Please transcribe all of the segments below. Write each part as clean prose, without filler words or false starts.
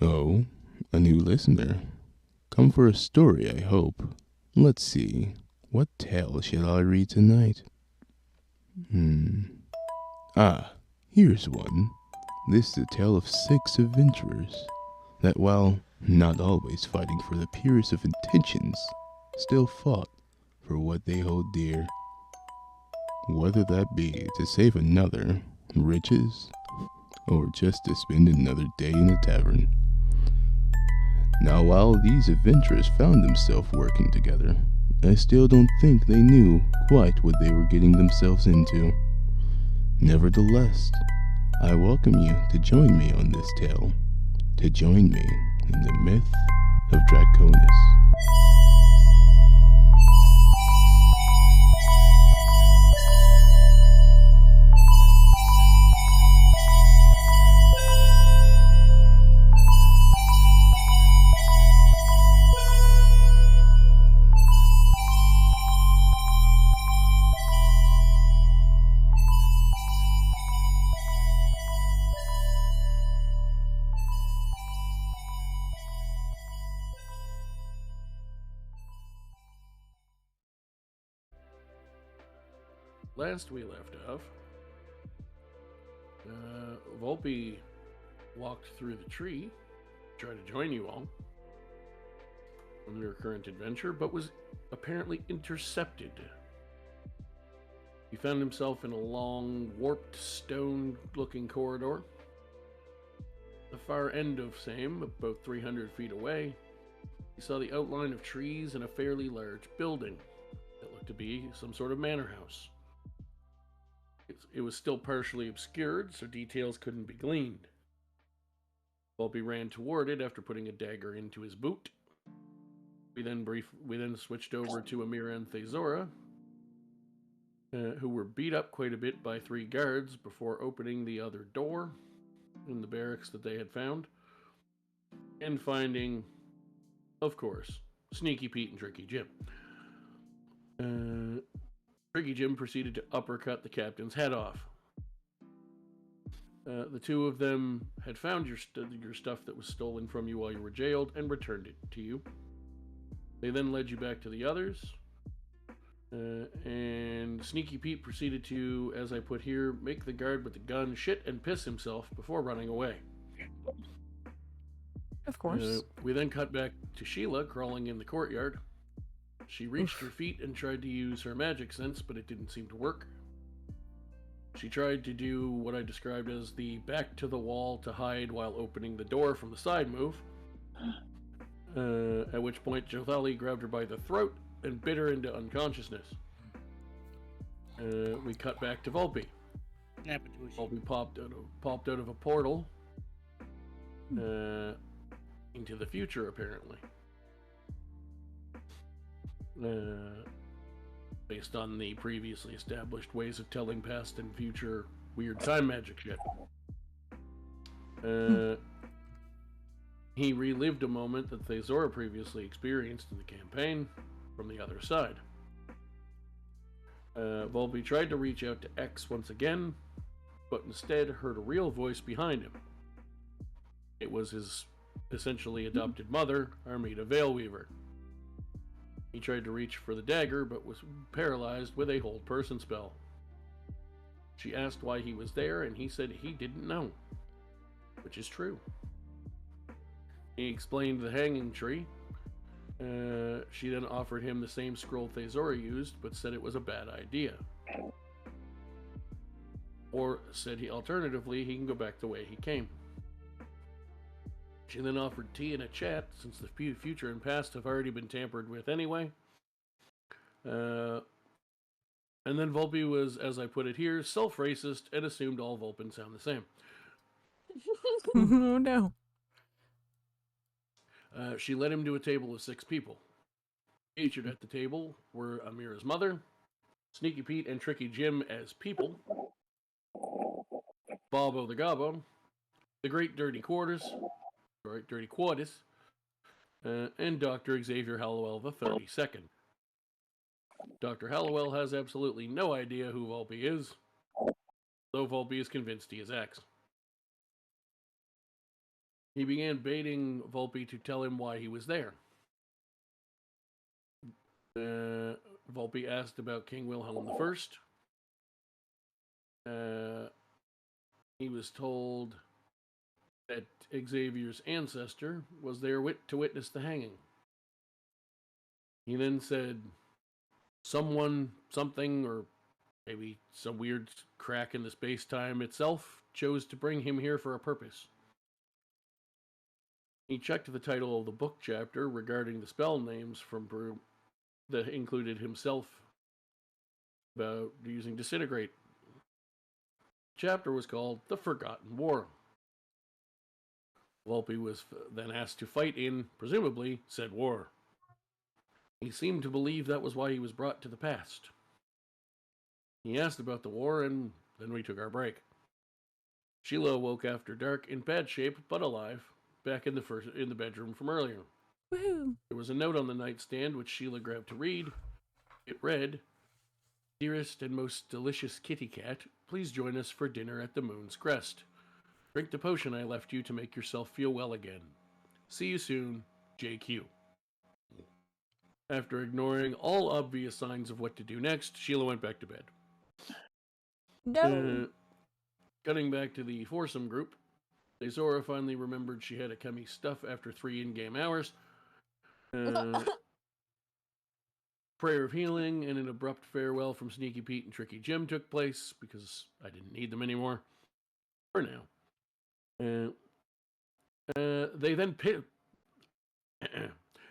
Oh, a new listener. Come for a story, I hope. Let's see. What tale shall I read tonight? Ah, here's one. This is a tale of 6 adventurers that, while not always fighting for the purest of intentions, still fought for what they hold dear. Whether that be to save another, riches, or just to spend another day in a tavern. Now, while these adventurers found themselves working together, I still don't think they knew quite what they were getting themselves into. Nevertheless, I welcome you to join me on this tale, to join me in the myth of Draconis. Last we left off, Vulpe walked through the tree, tried to join you all on your current adventure, but was apparently intercepted. He found himself in a long, warped, stone-looking corridor. The far end of same, about 300 feet away, he saw the outline of trees and a fairly large building that looked to be some sort of manor house. It was still partially obscured, so details couldn't be gleaned. Vulpe ran toward it after putting a dagger into his boot. We then switched over to Amira and Theizora, who were beat up quite a bit by 3 guards before opening the other door in the barracks that they had found, and finding, of course, Sneaky Pete and Tricky Jim. Tricky Jim proceeded to uppercut the captain's head off. The 2 of them had found your stuff that was stolen from you while you were jailed and returned it to you. They then led you back to the others. And Sneaky Pete proceeded to, as I put here, make the guard with the gun shit and piss himself before running away. Of course. We then cut back to Sheila crawling in the courtyard. She reached her feet and tried to use her magic sense, but it didn't seem to work. She tried to do what I described as the back to the wall to hide while opening the door from the side move. At which point Jothali grabbed her by the throat and bit her into unconsciousness. We cut back to Vulpe. Vulpe popped out of a portal into the future, apparently. Based on the previously established ways of telling past and future weird time magic shit. He relived a moment that Theizora previously experienced in the campaign from the other side. Vulpe tried to reach out to X once again, but instead heard a real voice behind him. It was his essentially adopted mother, Altie Veilweaver. He tried to reach for the dagger, but was paralyzed with a hold person spell. She asked why he was there, and he said he didn't know, which is true. He explained the hanging tree. She then offered him the same scroll Theizora used, but said it was a bad idea. Or said alternatively he can go back the way he came. She then offered tea and a chat, since the future and past have already been tampered with anyway. And then Vulpe was, as I put it here, self-racist and assumed all Vulpins sound the same. Oh no. She led him to a table of 6 people. Featured at the table were Amira's mother, Sneaky Pete and Tricky Jim as people, Bobo the Gobbo, the Great Dirty Quarters, and Dr. Xavier Hallowell the 32nd. Dr. Hallowell has absolutely no idea who Vulpe is, though Vulpe is convinced he is X. He began baiting Vulpe to tell him why he was there. Vulpe asked about King Wilhelm I. He was told that Xavier's ancestor was there to witness the hanging. He then said someone, something, or maybe some weird crack in the space-time itself chose to bring him here for a purpose. He checked the title of the book chapter regarding the spell names from that included himself about using Disintegrate. The chapter was called The Forgotten War. Vulpe was then asked to fight in, presumably, said war. He seemed to believe that was why he was brought to the past. He asked about the war, and then we took our break. Sheila awoke after dark, in bad shape but alive, back in the bedroom from earlier. Woohoo! There was a note on the nightstand which Sheila grabbed to read. It read, "Dearest and most delicious kitty cat, please join us for dinner at the Moon's Crest. Drink the potion I left you to make yourself feel well again. See you soon, JQ." After ignoring all obvious signs of what to do next, Sheila went back to bed. No. Cutting back to the foursome group, Theizora finally remembered she had Akemi's stuff after 3 in-game hours. Prayer of healing and an abrupt farewell from Sneaky Pete and Tricky Jim took place because I didn't need them anymore. For now.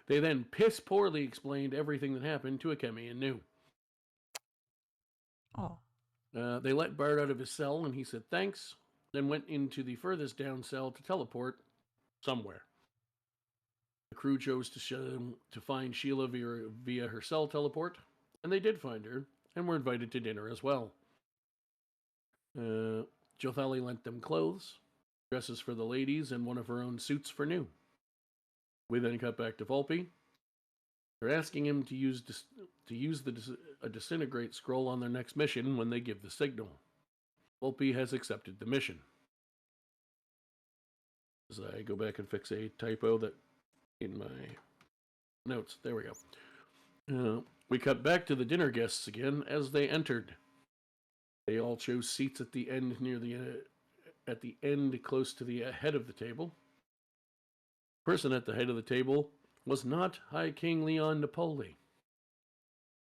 They then piss poorly explained everything that happened to Akemi and Namë. Oh. They let Barb out of his cell and he said thanks, then went into the furthest down cell to teleport somewhere. The crew chose to find Sheila via her cell teleport, and they did find her, and were invited to dinner as well. Jothali lent them clothes, dresses for the ladies, and one of her own suits for Namë. We then cut back to Vulpe. They're asking him to use a disintegrate scroll on their next mission when they give the signal. Vulpe has accepted the mission. As I go back and fix a typo that in my notes. There we go. We cut back to the dinner guests again as they entered. They all chose seats at the end at the end close to the head of the table. The person at the head of the table was not High King Leon Napoli.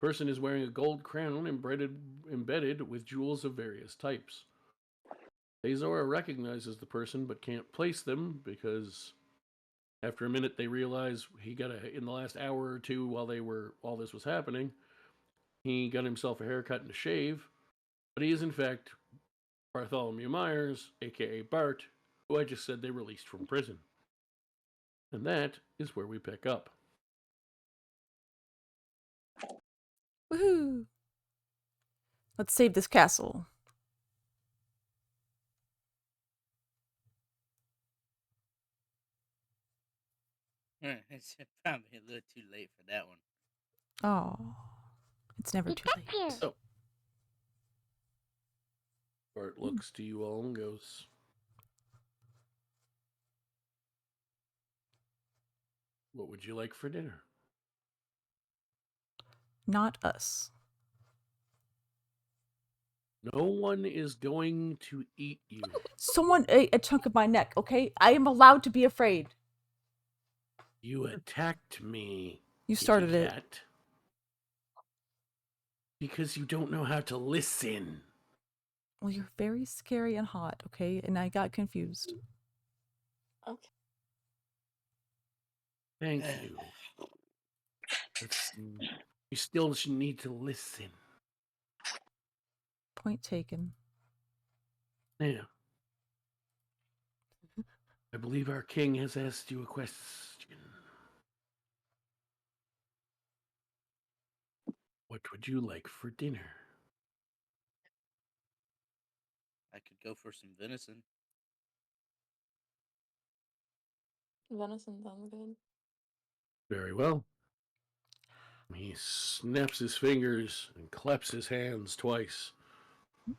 The person is wearing a gold crown embedded with jewels of various types. Theizora recognizes the person but can't place them because after a minute they realize he got in the last hour or two while this was happening, he got himself a haircut and a shave, but he is in fact Bartholomew Myers, aka Bart, who I just said they released from prison. And that is where we pick up. Woohoo! Let's save this castle. It's probably a little too late for that one. Oh, it's never too late. So, Bart looks to you all and goes, "What would you like for dinner?" Not us. No one is going to eat you. Someone ate a chunk of my neck, okay? I am allowed to be afraid. You attacked me. You started it. Cat. Because you don't know how to listen. Well, you're very scary and hot, okay? And I got confused. Okay. Thank you. You still need to listen. Point taken. Now, I believe our king has asked you a question. What would you like for dinner? I could go for some venison. Venison sounds good. Very well. He snaps his fingers and claps his hands twice,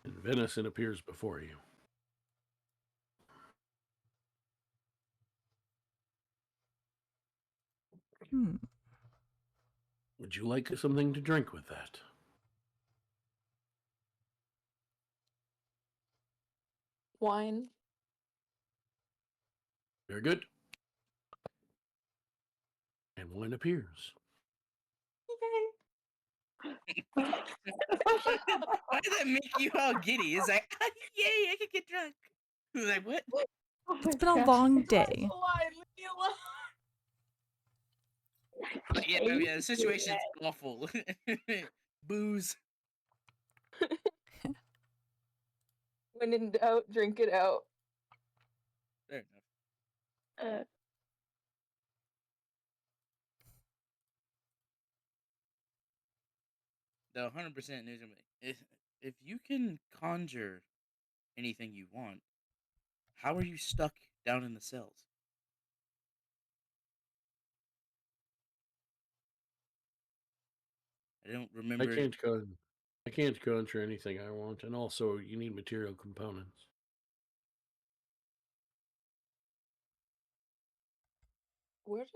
and venison appears before you. Would you like something to drink with that? Wine. Very good. And wine appears. Why does that make you all giddy? It's like, yay, I can get drunk. Like, what? It's been a long day. But yeah, the situation's awful. Booze. When in doubt, drink it out. Fair enough. The 100% news. If you can conjure anything you want, how are you stuck down in the cells? I don't remember. I can't conjure anything I want, and also you need material components. What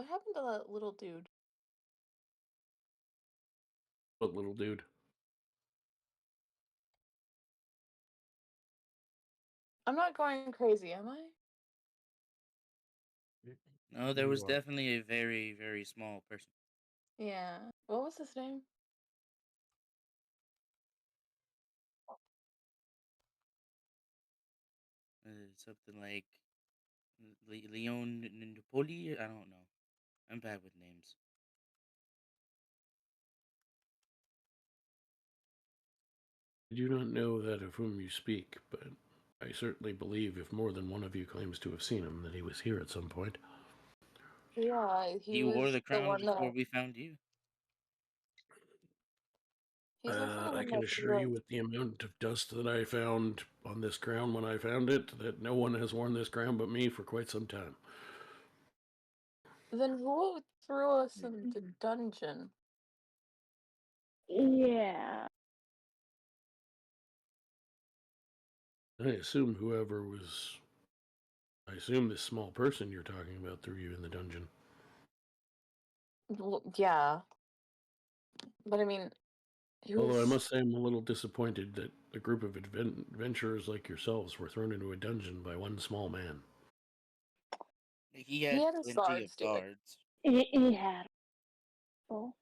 happened to that little dude? What little dude? I'm not going crazy, am I? No, there You was are. definitely a very, very small person. Yeah. What was his name? Something like Leon Napoli? I don't know. I'm bad with names. I do not know that of whom you speak, but I certainly believe if more than one of you claims to have seen him, that he was here at some point. Yeah, he You wore was the the crown one before that. we found you. He's also the I one can that assure you with the amount of dust that I found on this crown when I found it, that no one has worn this crown but me for quite some time. Then who threw us in the dungeon? Yeah. I assume I assume this small person you're talking about threw you in the dungeon. Well, yeah. But I mean, he Although I was. must say I'm a little disappointed that a group of adventurers like yourselves were thrown into a dungeon by one small man. He had had his plenty of guards do it. guards. He had. Oh.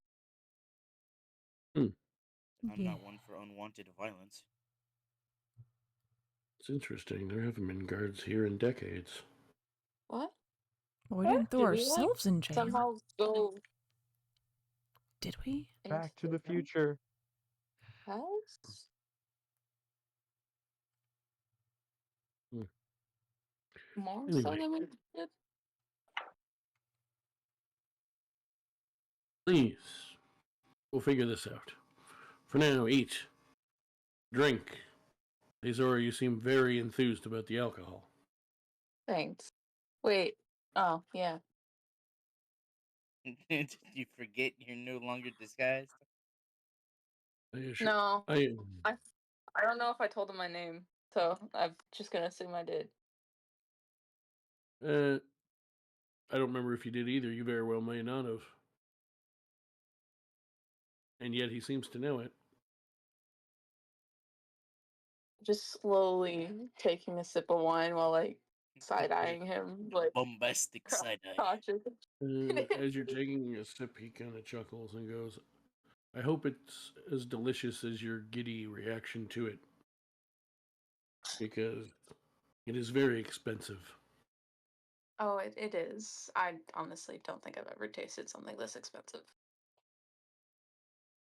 I'm Yeah. not one for unwanted violence. It's interesting. There haven't been guards here in decades. What? Well, we didn't throw Did we, like, ourselves in jail. Somehow go Did we? Back to into the future. house? More so Anyway. than we did? Please, we'll figure this out. For now, eat, drink. Theizora, you seem very enthused about the alcohol. Thanks. Wait. Oh, yeah. Did you forget you're no longer disguised? No. I I don't know if I told him my name, so I'm just gonna assume I did. I don't remember if you did either. You very well may not have. And yet he seems to know it. Just slowly taking a sip of wine while, like, side-eyeing him, like, Bombastic side eye. cautious. As you're taking a sip, he kind of chuckles and goes, I hope it's as delicious as your giddy reaction to it. Because it is very expensive. Oh, it is. I honestly don't think I've ever tasted something this expensive.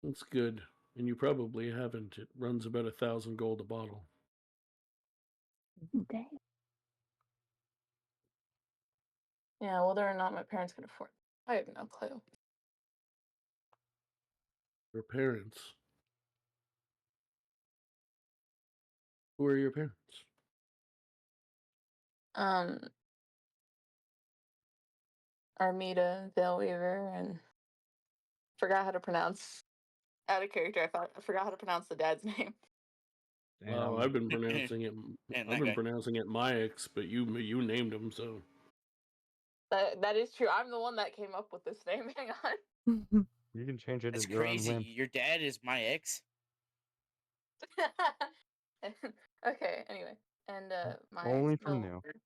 That's good. And you probably haven't. It runs about 1,000 gold a bottle. Dang. Yeah, whether or not my parents can afford it, I have no clue. Your parents. Who are your parents? Armida Veilweaver, and forgot how to pronounce. Out of character, I forgot how to pronounce the dad's name. Well, I've been pronouncing it. And I've that been guy. pronouncing it Myx, but you named him, so That is true. I'm the one that came up with this name. Hang on. You can change it That's at your own crazy. whim. Your dad is my ex. Okay. Anyway, and my Only from spell new. word.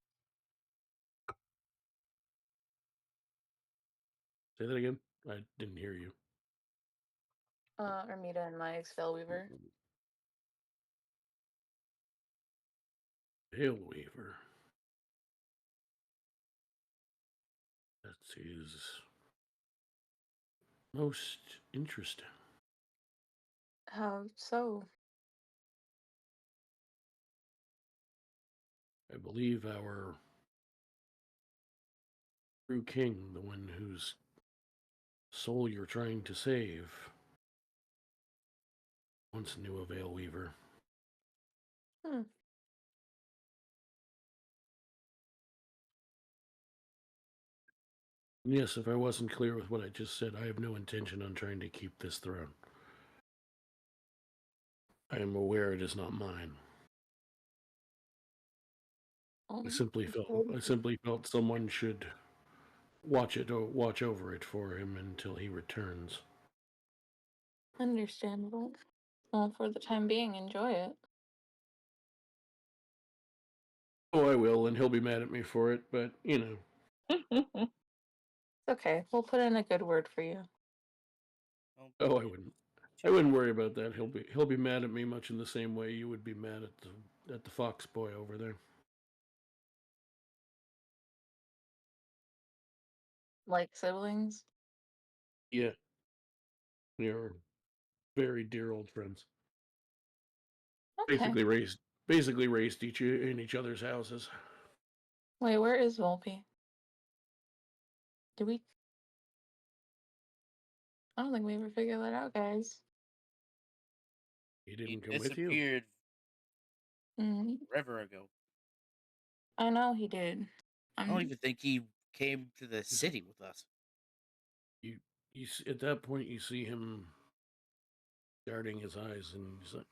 Say that again. I didn't hear you. Armida and my Veilweaver. Veilweaver. That is most interesting. How so? I believe our true king, the one whose soul you're trying to save, once knew a Veilweaver. Hmm. Yes, if I wasn't clear with what I just said, I have no intention on trying to keep this throne. I am aware it is not mine. I simply felt someone should watch over it for him until he returns. Understandable. Well, for the time being, enjoy it. Oh, I will, and he'll be mad at me for it, but, you know. It's okay. We'll put in a good word for you. Oh, I wouldn't worry about that. He'll be mad at me much in the same way you would be mad at the fox boy over there. Like siblings? Yeah. You're very dear old friends. Okay. Basically raised in each other's houses. Wait, where is Vulpe? Did we? I don't think we ever figured that out, guys. He didn't come He with you. disappeared Mm, forever ago. I know he did. I don't even think he came to the city with us. You at that point you see him darting his eyes, and he's like,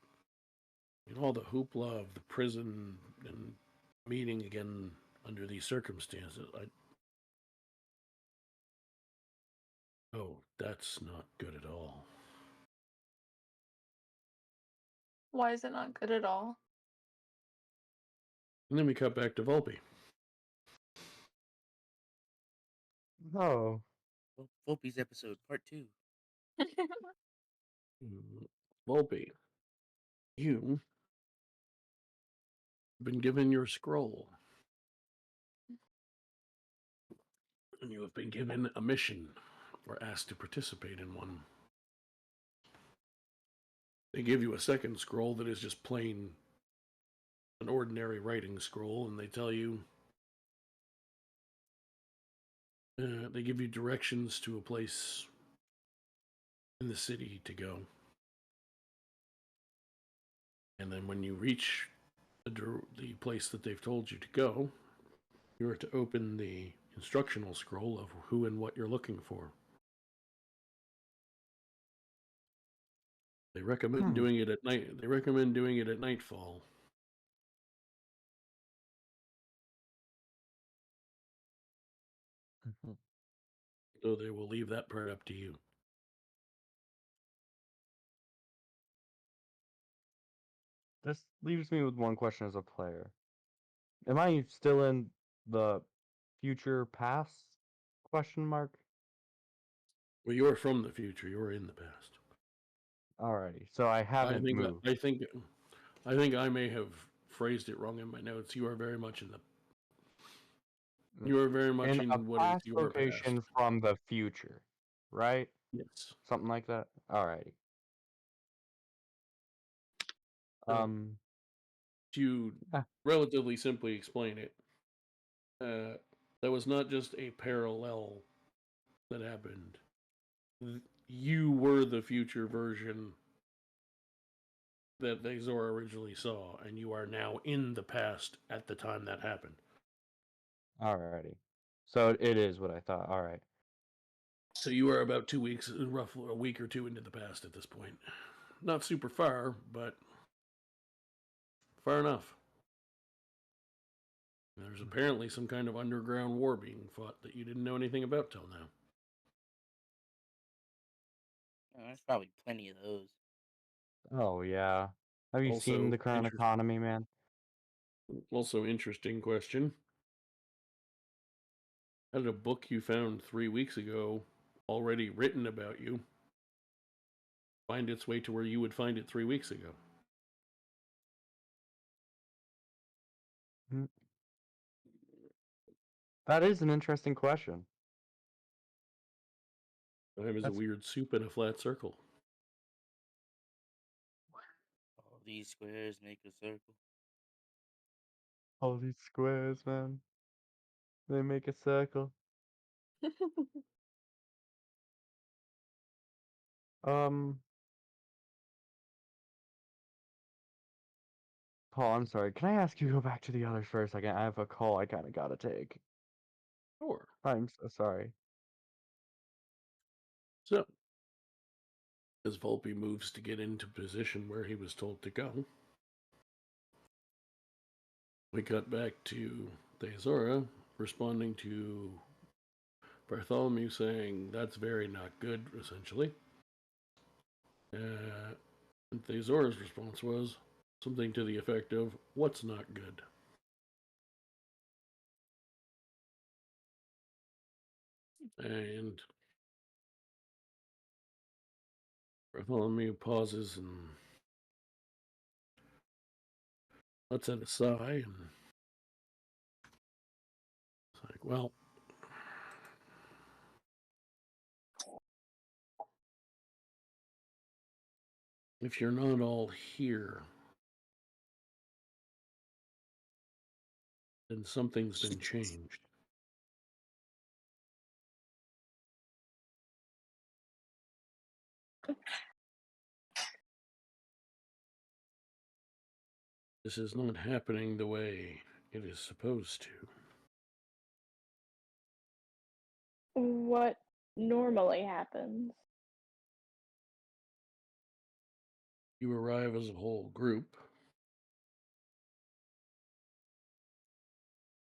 in all the hoopla of the prison and meeting again under these circumstances, oh, that's not good at all. Why is it not good at all? And then we cut back to Vulpe. Oh. Vulpe's episode, part 2. Vulpe, you have been given your scroll. And you have been given a mission, or asked to participate in one. They give you a second scroll that is just plain an ordinary writing scroll, and they tell you, they give you directions to a place in the city to go. And then when you reach the place that they've told you to go, you are to open the instructional scroll of who and what you're looking for. They recommend doing it at night. They recommend doing it at nightfall. So they will leave that part up to you. This leaves me with one question as a player. Am I still in the future past? Question mark. Well, you're from the future. You're in the past. Alrighty, so I haven't moved. I think I may have phrased it wrong in my notes. You are very much in what is your location past. from the future, right? Yes. Something like that. Alrighty. To relatively simply explain it, that was not just a parallel that happened. You were the future version that Theizora originally saw, and you are now in the past at the time that happened. Alrighty. So it is what I thought. Alright. So you are about 2 weeks, roughly a week or two into the past at this point. Not super far, but far enough. There's apparently some kind of underground war being fought that you didn't know anything about till now. Oh, there's probably plenty of those. Oh yeah. Have you seen Also, the current economy, man? Also, interesting question. How did a book you found 3 weeks ago, already written about you, find its way to where you would find it 3 weeks ago? That is an interesting question. Time is a weird soup in a flat circle. All these squares make a circle. All these squares, man. They make a circle. Paul, I'm sorry. Can I ask you to go back to the others for a second? I have a call I kind of gotta take. Sure. I'm so sorry. So, as Vulpe moves to get into position where he was told to go, we cut back to Theizora responding to Bartholomew saying, "That's very not good," essentially. And Theizora's response was something to the effect of, "What's not good?" And Bartholomew pauses and lets out a sigh, and it's like, well, if you're not all here, then something's been changed. This is not happening the way it is supposed to. What normally happens? You arrive as a whole group.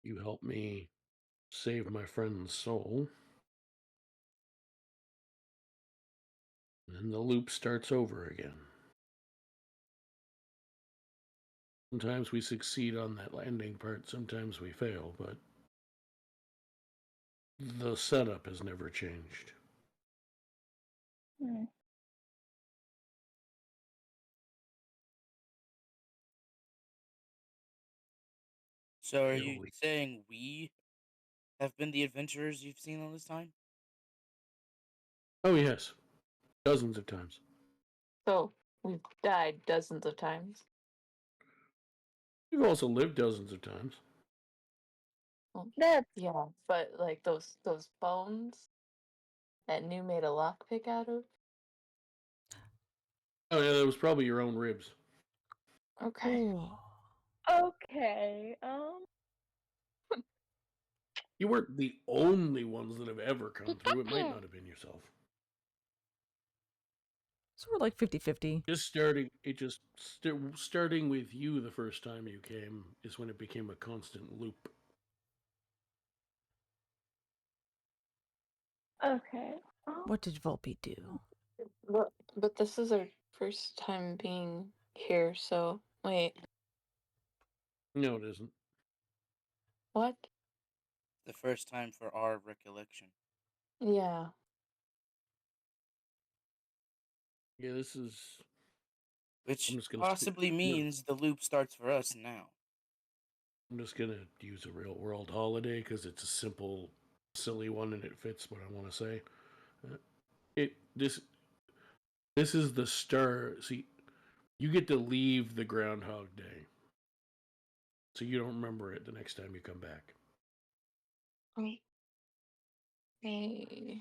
You help me save my friend's soul. And then the loop starts over again. Sometimes we succeed on that landing part, sometimes we fail, but the setup has never changed. Hmm. So are you saying we have been the adventurers you've seen all this time? Oh, yes. Dozens of times. So we've died dozens of times. You've also lived dozens of times. Well, That's yeah, but like those bones that New made a lockpick out of. Oh, yeah, that was probably your own ribs. Okay. Oh. okay. You weren't the only ones that have ever come through. It might not have been yourself. So we're like 50-50. Starting with you the first time you came is when it became a constant loop. Okay. What did Vulpe do? But this is our first time being here, so wait, No, it isn't. what? The first time for our recollection. Yeah. Yeah, this is. Which I'm just gonna possibly means the loop starts for us now. I'm just gonna use a real world holiday because it's a simple, silly one and it fits what I want to say. This is the star. See, you get to leave the Groundhog Day, so you don't remember it the next time you come back. Hey.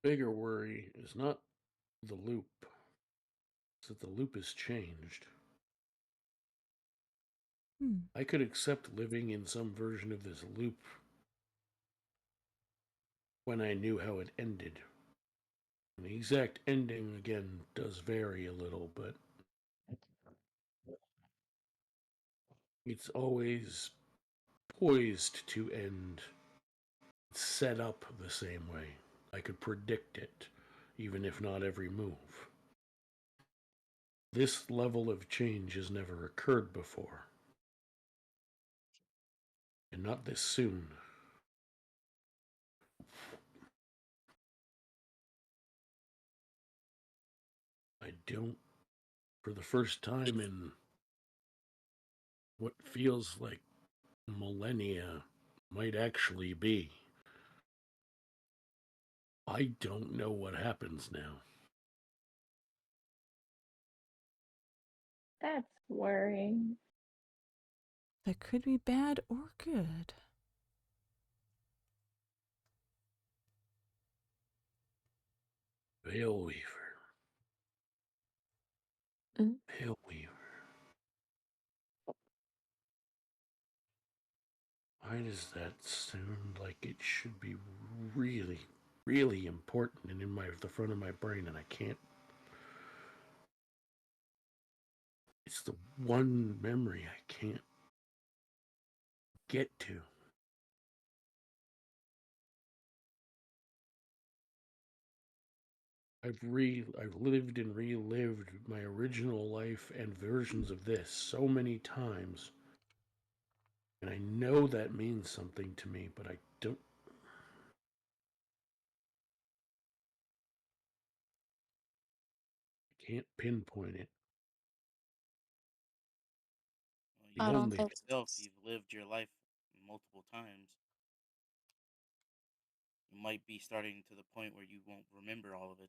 Bigger worry is not the loop; it's that the loop has changed. I could accept living in some version of this loop when I knew how it ended. The exact ending, again, does vary a little, but it's always poised to end set up the same way. I could predict it, even if not every move. This level of change has never occurred before. And not this soon. I don't, for the first time in what feels like millennia might actually be, I don't know what happens now. That's worrying. That could be bad or good. Veilweaver. Mm. Veilweaver. Why does that sound like it should be really, really important and in the front of my brain, and I can't? It's the one memory I can't get to. I've lived and relived my original life and versions of this so many times. And I know that means something to me, but I can't pinpoint it. Well, The I don't only think yourself, you've lived your life multiple times. You might be starting to the point where you won't remember all of it.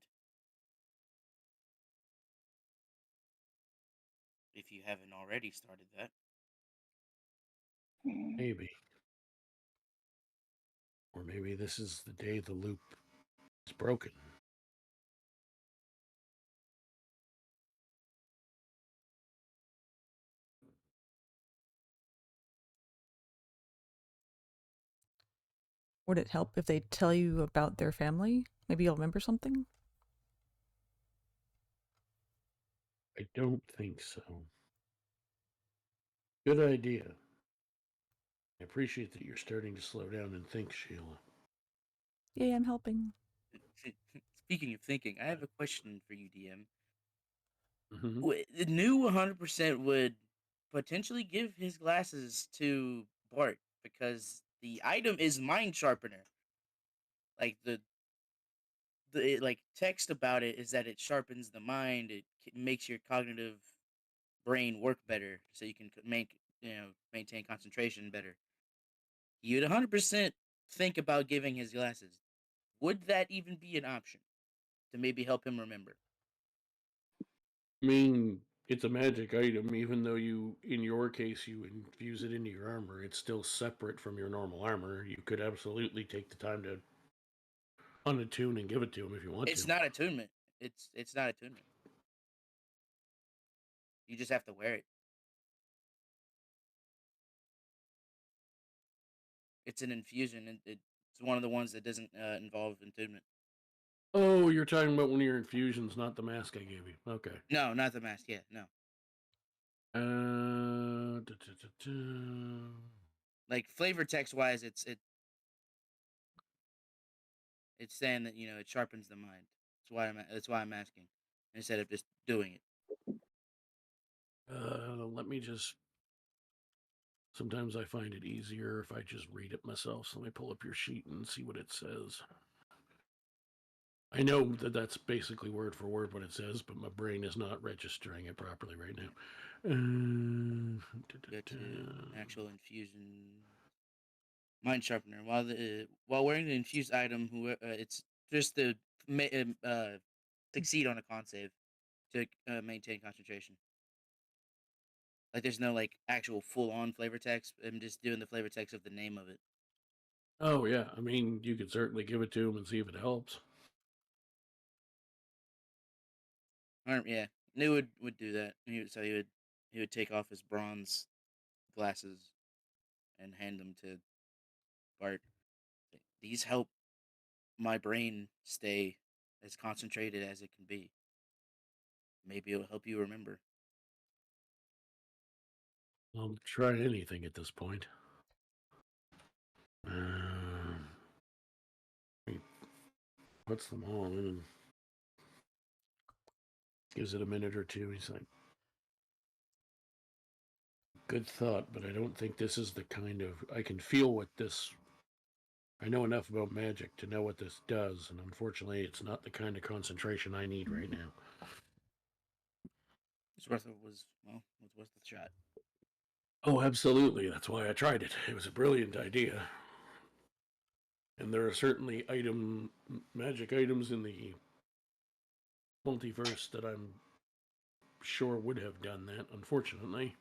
If you haven't already started that. maybe. Or maybe this is the day the loop is broken. Would it help if they tell you about their family? Maybe you'll remember something? I don't think so. Good idea. I appreciate that you're starting to slow down and think, Sheila. Yay, I'm helping. Speaking of thinking, I have a question for you, DM. Mm-hmm. The new 100% would potentially give his glasses to Bart because the item is Mind Sharpener. Like like text about it is that it sharpens the mind. It makes your cognitive brain work better, so you can maintain concentration better. You'd 100% think about giving his glasses. Would that even be an option to maybe help him remember? I mean, it's a magic item, even though in your case, you infuse it into your armor. It's still separate from your normal armor. You could absolutely take the time to unattune and give it to him if you want It's to. not attunement. It's not attunement. You just have to wear it. It's an infusion, and it's one of the ones that doesn't involve attunement. Oh, you're talking about one of your infusions, not the mask I gave you. Okay. No, not the mask. Yeah, no. Like flavor text wise, it's saying that it sharpens the mind. That's why I'm asking instead of just doing it. Let me just. Sometimes I find it easier if I just read it myself. So let me pull up your sheet and see what it says. I know that that's basically word for word what it says, but my brain is not registering it properly right now. Go to actual infusion. Mind sharpener. While wearing the infused item, it's just to succeed on a con save to maintain concentration. Like there's no like actual full on flavor text. I'm just doing the flavor text of the name of it. Oh yeah, I mean you could certainly give it to him and see if it helps. Yeah, New would do that. So he would take off his bronze glasses and hand them to Bart. These help my brain stay as concentrated as it can be. Maybe it'll help you remember. I'll try anything at this point. He puts them all in and gives it a minute or two. He's like, good thought, but I don't think this is the kind of... I can feel what this... I know enough about magic to know what this does, and unfortunately it's not the kind of concentration I need right now. It's worth it. Was worth the shot. Oh, absolutely. That's why I tried it. It was a brilliant idea. And there are certainly magic items in the multiverse that I'm sure would have done that. Unfortunately,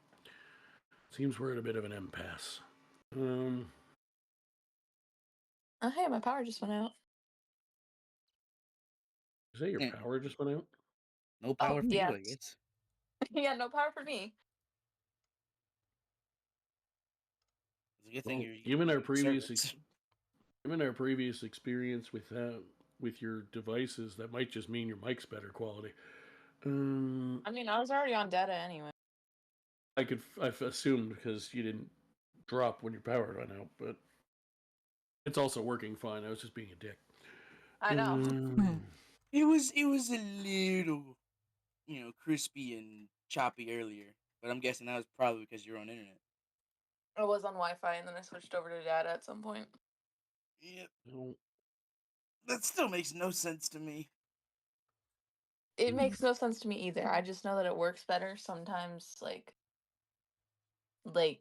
seems we're at a bit of an impasse. Oh, hey, my power just went out. Is that your power just went out? No power for yeah. you, I guess. Yeah, no power for me. It's a good thing you're given our previous servants. given our previous experience with your devices, that might just mean your mic's better quality. I mean, I was already on data anyway. I've assumed because you didn't drop when your power went out, but it's also working fine. I was just being a dick. I know. It was a little, crispy and choppy earlier, but I'm guessing that was probably because you're on internet. I was on Wi-Fi and then I switched over to data at some point. Yep. No. That still makes no sense to me. It makes no sense to me either. I just know that it works better sometimes. Like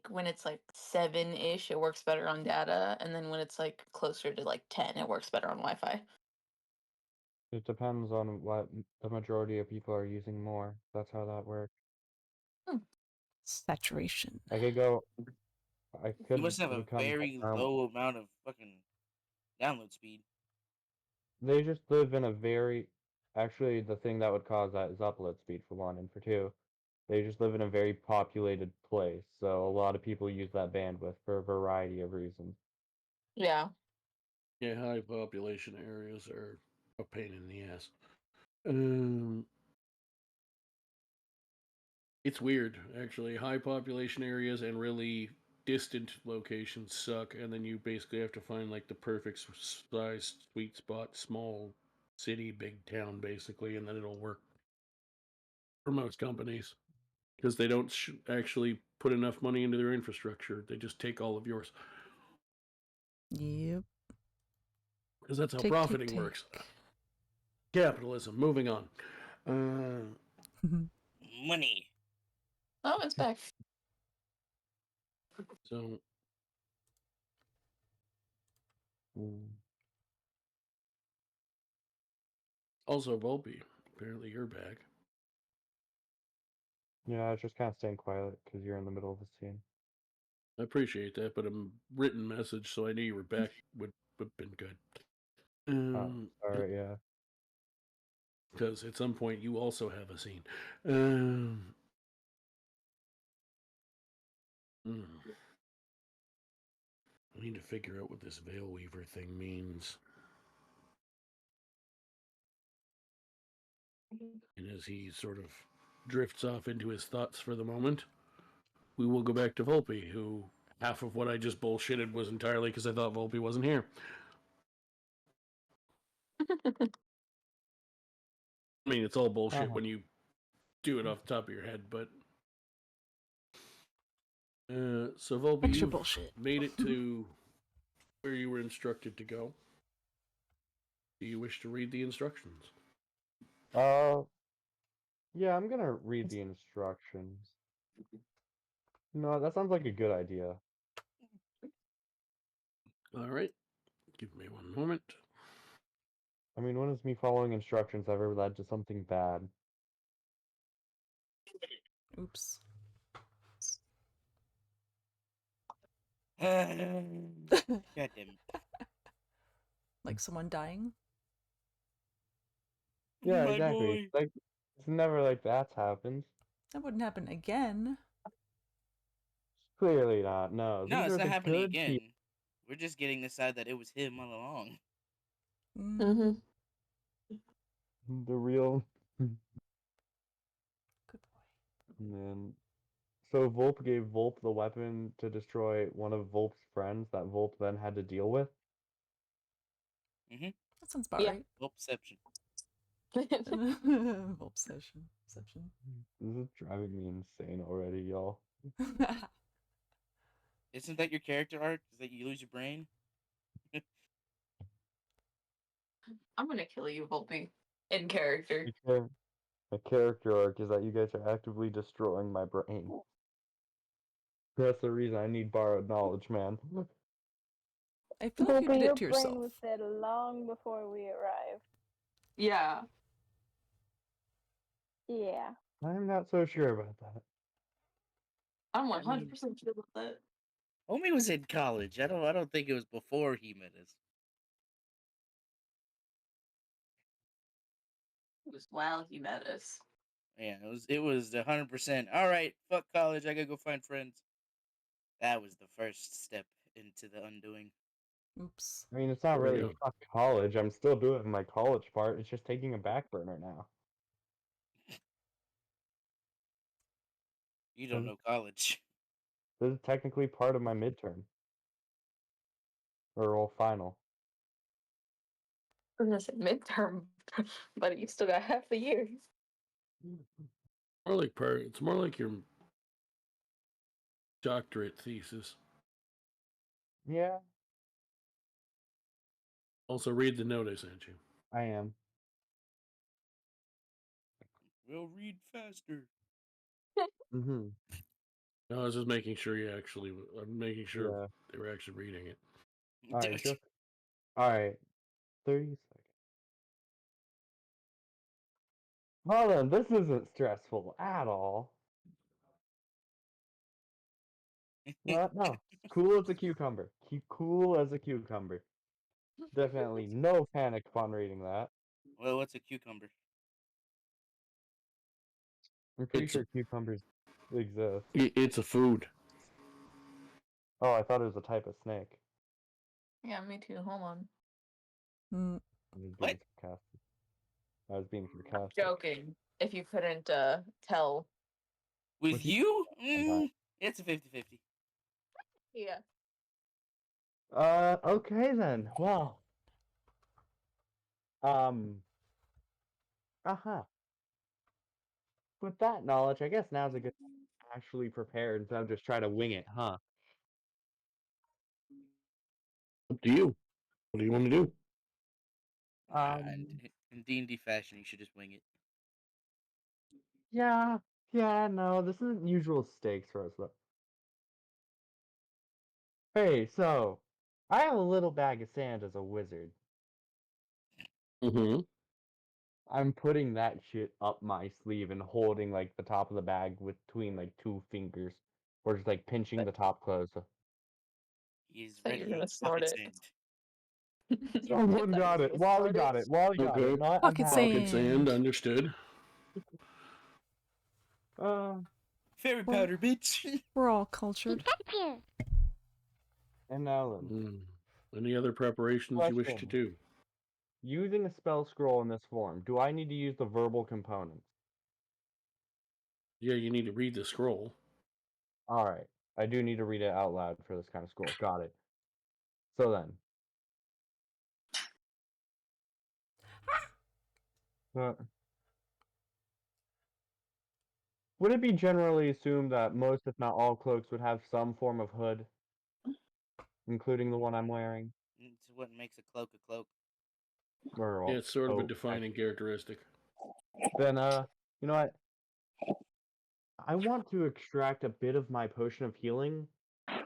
when it's like 7-ish, it works better on data, and then when it's like closer to like 10, it works better on Wi-Fi. It depends on what the majority of people are using more. That's how that works. Saturation. I could go. You must have a very low amount of fucking download speed. They just live in a very... Actually, the thing that would cause that is upload speed, for one, and for two, they just live in a very populated place, so a lot of people use that bandwidth for a variety of reasons. Yeah. Yeah, high population areas are a pain in the ass. It's weird, actually. High population areas and really distant locations suck, and then you basically have to find like the perfect size sweet spot, small city, big town, basically, and then it'll work for most companies because they don't actually put enough money into their infrastructure. They just take all of yours. Yep. Because that's how profiting works. Capitalism. Moving on. Money. Oh, it's back. So. Also, Vulpe, apparently you're back. Yeah, I was just kind of staying quiet because you're in the middle of the scene. I appreciate that, but a written message, so I knew you were back, would have been good. Sorry, yeah. Because at some point you also have a scene. I need to figure out what this Veilweaver thing means. And as he sort of drifts off into his thoughts for the moment, we will go back to Vulpe, who half of what I just bullshitted was entirely because I thought Vulpe wasn't here. I mean, it's all bullshit when you do it off the top of your head, but... so Vulpe, you've made it to where you were instructed to go. Do you wish to read the instructions? Yeah, I'm gonna read the instructions. No, that sounds like a good idea. Alright. Give me one moment. I mean, when has me following instructions ever led to something bad? Oops. God damn it. Like someone dying? Yeah, exactly. Like, it's never like that's happened. That wouldn't happen again. Clearly not. No, No, these it's are not the happening good again. people. We're just getting the side that it was him all along. Mm-hmm. The real. Good boy. And then, so Vulpe gave Vulpe the weapon to destroy one of Vulpe's friends that Vulpe then had to deal with. Mm-hmm. That sounds about Yeah. right. Vulpception. Obsession. Obsession. This is driving me insane already, y'all. Isn't that your character arc? Is that you lose your brain? I'm gonna kill you, Vulpe. In character. My character arc is that you guys are actively destroying my brain. That's the reason I need borrowed knowledge, man. I feel like you Vulpe, did your it to brain yourself. was dead long before we arrived. Yeah. Yeah. I'm not so sure about that. I'm 100% sure about that. Homie was in college. I don't think it was before he met us. It was while he met us. Yeah, it was 100%. All right, fuck college. I gotta go find friends. That was the first step into the undoing. Oops. I mean, it's not There we really go. fuck college. I'm still doing my college part. It's just taking a back burner now. You don't know college. This is technically part of my midterm. Or well, final. I was gonna say midterm, but you still got half the year. More like it's more like your doctorate thesis. Yeah, Also, read the note I sent you. I am. We'll read faster. Mm-hmm. No, I was just making sure I'm making sure Yeah. they were actually reading it. Alright, just... Alright. 30 seconds. Well then, this isn't stressful at all. Well, no. Cool as a cucumber. Cool as a cucumber. Definitely no panic upon reading that. Well, what's a cucumber? I'm pretty It's- sure cucumbers exist. It's a food. Oh, I thought it was a type of snake. Yeah, me too. Hold on. Mm, I was being What? sarcastic. I was being I'm sarcastic. joking. If you couldn't tell. With With you? Okay. It's a 50-50. Yeah. Okay then. Well. Uh-huh. With that knowledge, I guess now's a good time to actually prepare instead of just try to wing it, huh? Up to you. What do you want to do? In D&D fashion, you should just wing it. Yeah, no, this isn't usual stakes for us, though. Hey, so, I have a little bag of sand as a wizard. Mm-hmm. I'm putting that shit up my sleeve and holding, like, the top of the bag between, like, 2 fingers. Or just, like, pinching the top closed. He's Thought ready you were gonna to snort pocket it. sand. Someone got it. Wally got it. Wally got Okay. it. Not Pocket Pocket sand. sand, understood. Fairy Well- powder, bitch. We're all cultured. And now then. Any other preparations you wish to Question. do? Using a spell scroll in this form, do I need to use the verbal components? Yeah, you need to read the scroll. Alright. I do need to read it out loud for this kind of scroll. Got it. So then. Would it be generally assumed that most, if not all, cloaks would have some form of hood? Including the one I'm wearing? It's what makes a cloak a cloak. Or, Yeah, it's sort of a oh, defining characteristic. Then, you know what? I want to extract a bit of my potion of healing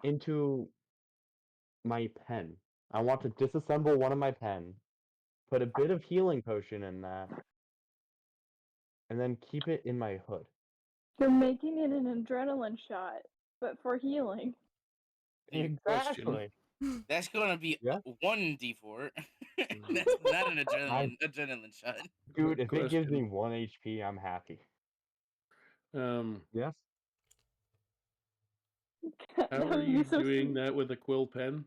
into my pen. I want to disassemble one of my pen, put a bit of healing potion in that, and then keep it in my hood. You're making it an adrenaline shot, but for healing. Exactly. That's gonna be Yeah. 1d4. That's not an adrenaline shot. Dude, if it gives me Question. 1 HP, I'm happy. Yes? How That are would be you so doing sweet. that with a quill pen?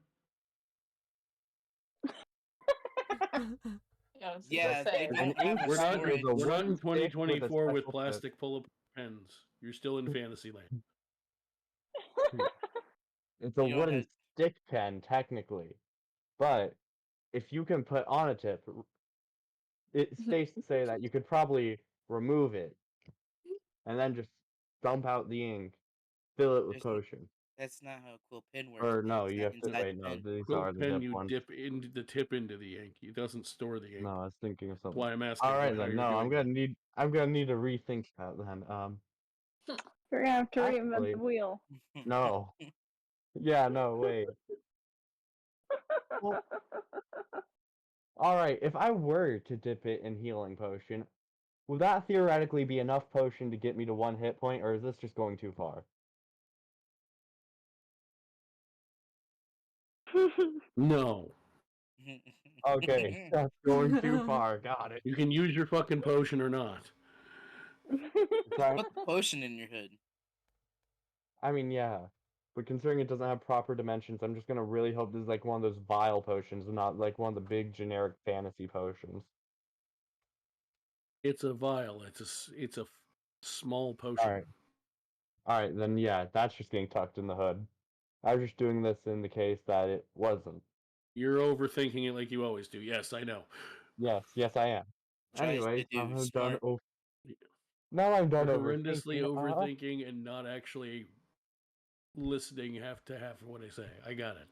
Yeah, I was Yeah, gonna they say. don't have a We're not, storage. a we're not wooden in stick with a 2024 with special tip. plastic pull-up pens. You're still in fantasy land. It's a You know, wooden stick pen, technically. But if you can put on a tip, it states to say that you could probably remove it and then just dump out the ink, fill it with There's n- potion. that's not how a quill pen works. Or The no, ink's you not have to inside wait. the No, pen. these Quill are the pen, dip you ones. dip into the tip into the ink. It doesn't store the ink. No, I was thinking of That's something. why I'm asking All right you how then. you're No, doing. I'm gonna need to rethink that then. We're gonna have to reinvent Actually, the wheel. no. Yeah, no, wait. Well, all right. If I were to dip it in healing potion, would that theoretically be enough potion to get me to 1 hit point, or is this just going too far? No. Okay, that's going too far. Got it. You can use your fucking potion or not. Sorry. Put the potion in your hood. I mean, yeah. But considering it doesn't have proper dimensions, I'm just gonna really hope this is like one of those vial potions and not like one of the big generic fantasy potions. It's a vial. It's a small potion. Alright, then yeah, that's just getting tucked in the hood. I was just doing this in the case that it wasn't. You're overthinking it like you always do. Yes, I know. Yes, I am. Tries Anyway, to do I'm done. smart. Now I'm done You're horrendously overthinking. overthinking and not actually listening half to half of what I say. I got it.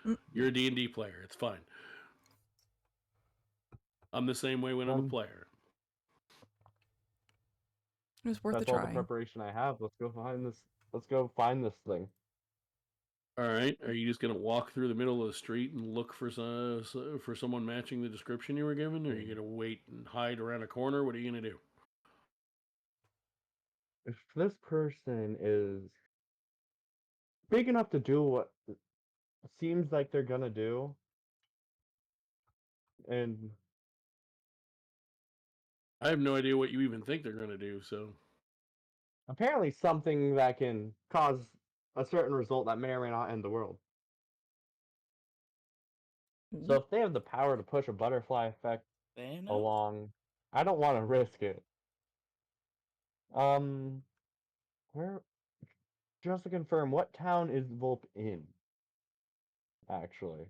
Mm. You're a D&D player. It's fine. I'm the same way when I'm a player. It was worth That's a all try. the preparation I have. Let's go find this. Let's go find this thing. All right. Are you just gonna walk through the middle of the street and look for someone matching the description you were given? Or are you gonna wait and hide around a corner? What are you gonna do? If this person is big enough to do what seems like they're gonna do, and I have no idea what you even think they're gonna do. So apparently something that can cause a certain result that may or may not end the world. So if they have the power to push a butterfly effect along, I don't want to risk it. Where? Just to confirm, what town is Vulpe in? Actually,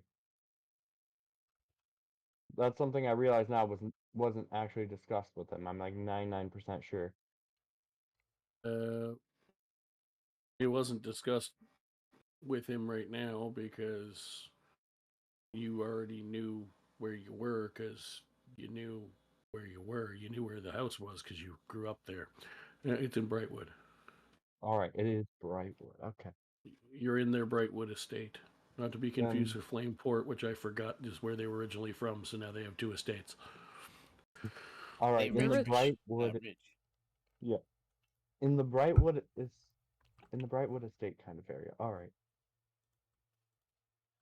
that's something I realize now wasn't actually discussed with him. I'm like 99% sure. it wasn't discussed with him right now because you already knew where you were because you knew where you were. You knew where the house was because you grew up there. It's in Brightwood. All right, it is Brightwood. Okay. You're in their Brightwood estate. Not to be confused with Flameport, which I forgot is where they were originally from, so now they have 2 estates. All right, in the Brightwood. Yeah. In the Brightwood estate kind of area. All right.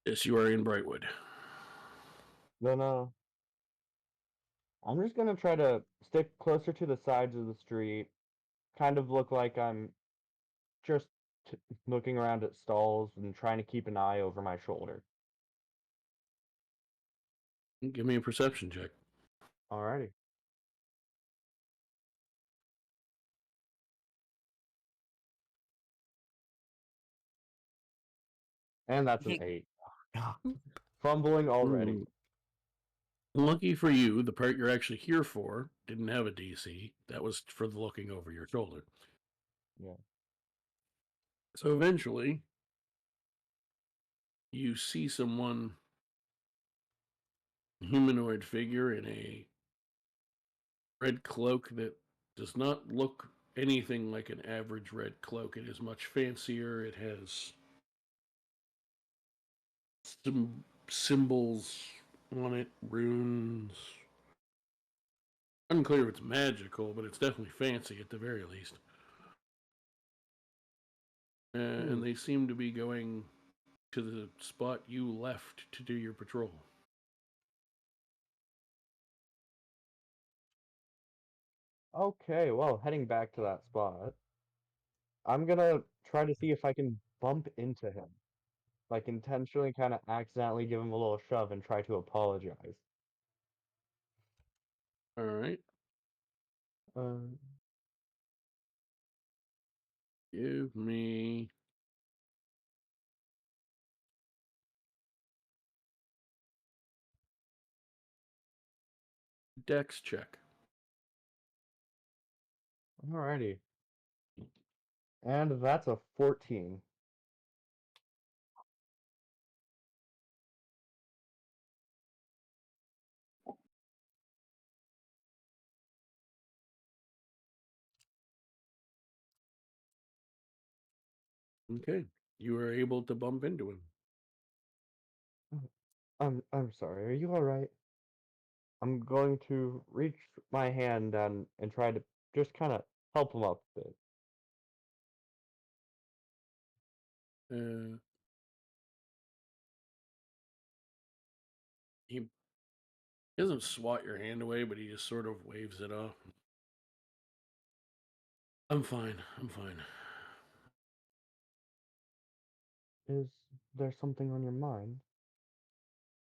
Yes, you are in Brightwood. Then I'm just gonna try to stick closer to the sides of the street, kind of look like I'm just looking around at stalls and trying to keep an eye over my shoulder. Give me a perception check. Alrighty. And that's an 8. Fumbling already. Lucky for you, the part you're actually here for didn't have a DC. That was for the looking over your shoulder. Yeah. So eventually, you see someone, humanoid figure in a red cloak that does not look anything like an average red cloak. It is much fancier. It has some symbols on it, runes. Unclear if it's magical, but it's definitely fancy at the very least. And they seem to be going to the spot you left to do your patrol. Okay, well, heading back to that spot, I'm gonna try to see if I can bump into him. Like, intentionally kind of accidentally give him a little shove and try to apologize. All right. Give me Dex check. Alrighty. And that's a 14. Okay. You were able to bump into him. I'm sorry, are you alright? I'm going to reach my hand down and try to just kind of help him up a bit. He doesn't swat your hand away, but he just sort of waves it off. I'm fine. I'm fine. Is there something on your mind?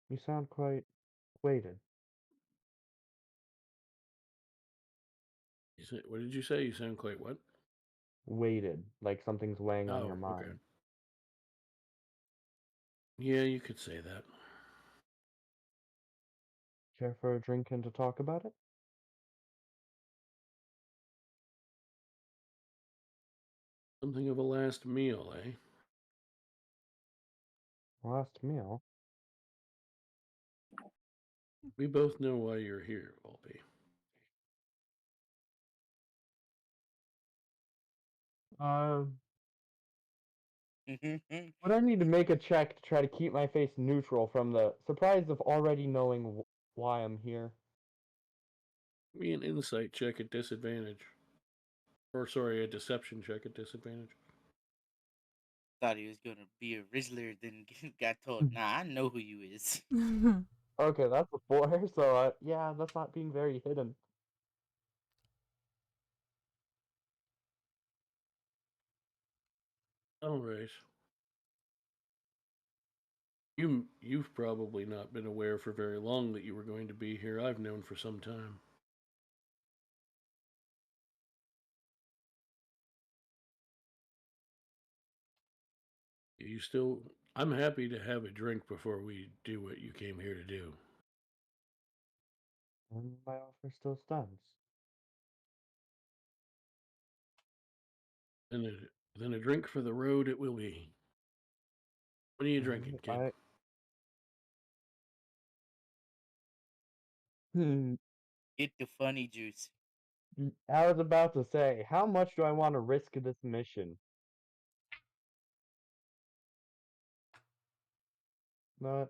You sound quite weighted. What did you say? You sound quite what? Weighted, like something's weighing on your Oh, okay. mind. Yeah, you could say that. Care for a drink and to talk about it? Something of a last meal, eh? Last meal? We both know why you're here, Vulpe. Would I need to make a check to try to keep my face neutral from the surprise of already knowing why I'm here? Give me an insight check at disadvantage. Or, sorry, a deception check at disadvantage. Thought he was gonna be a Rizzler, then got told, "Nah, I know who you is." Okay, that's a 4, so yeah, that's not being very hidden. All right. You've probably not been aware for very long that you were going to be here. I've known for some time. You still... I'm happy to have a drink before we do what you came here to do. And my offer still stands. Then a drink for the road it will be. What are you drinking, kid? Get the funny juice. I was about to say, how much do I want to risk this mission? But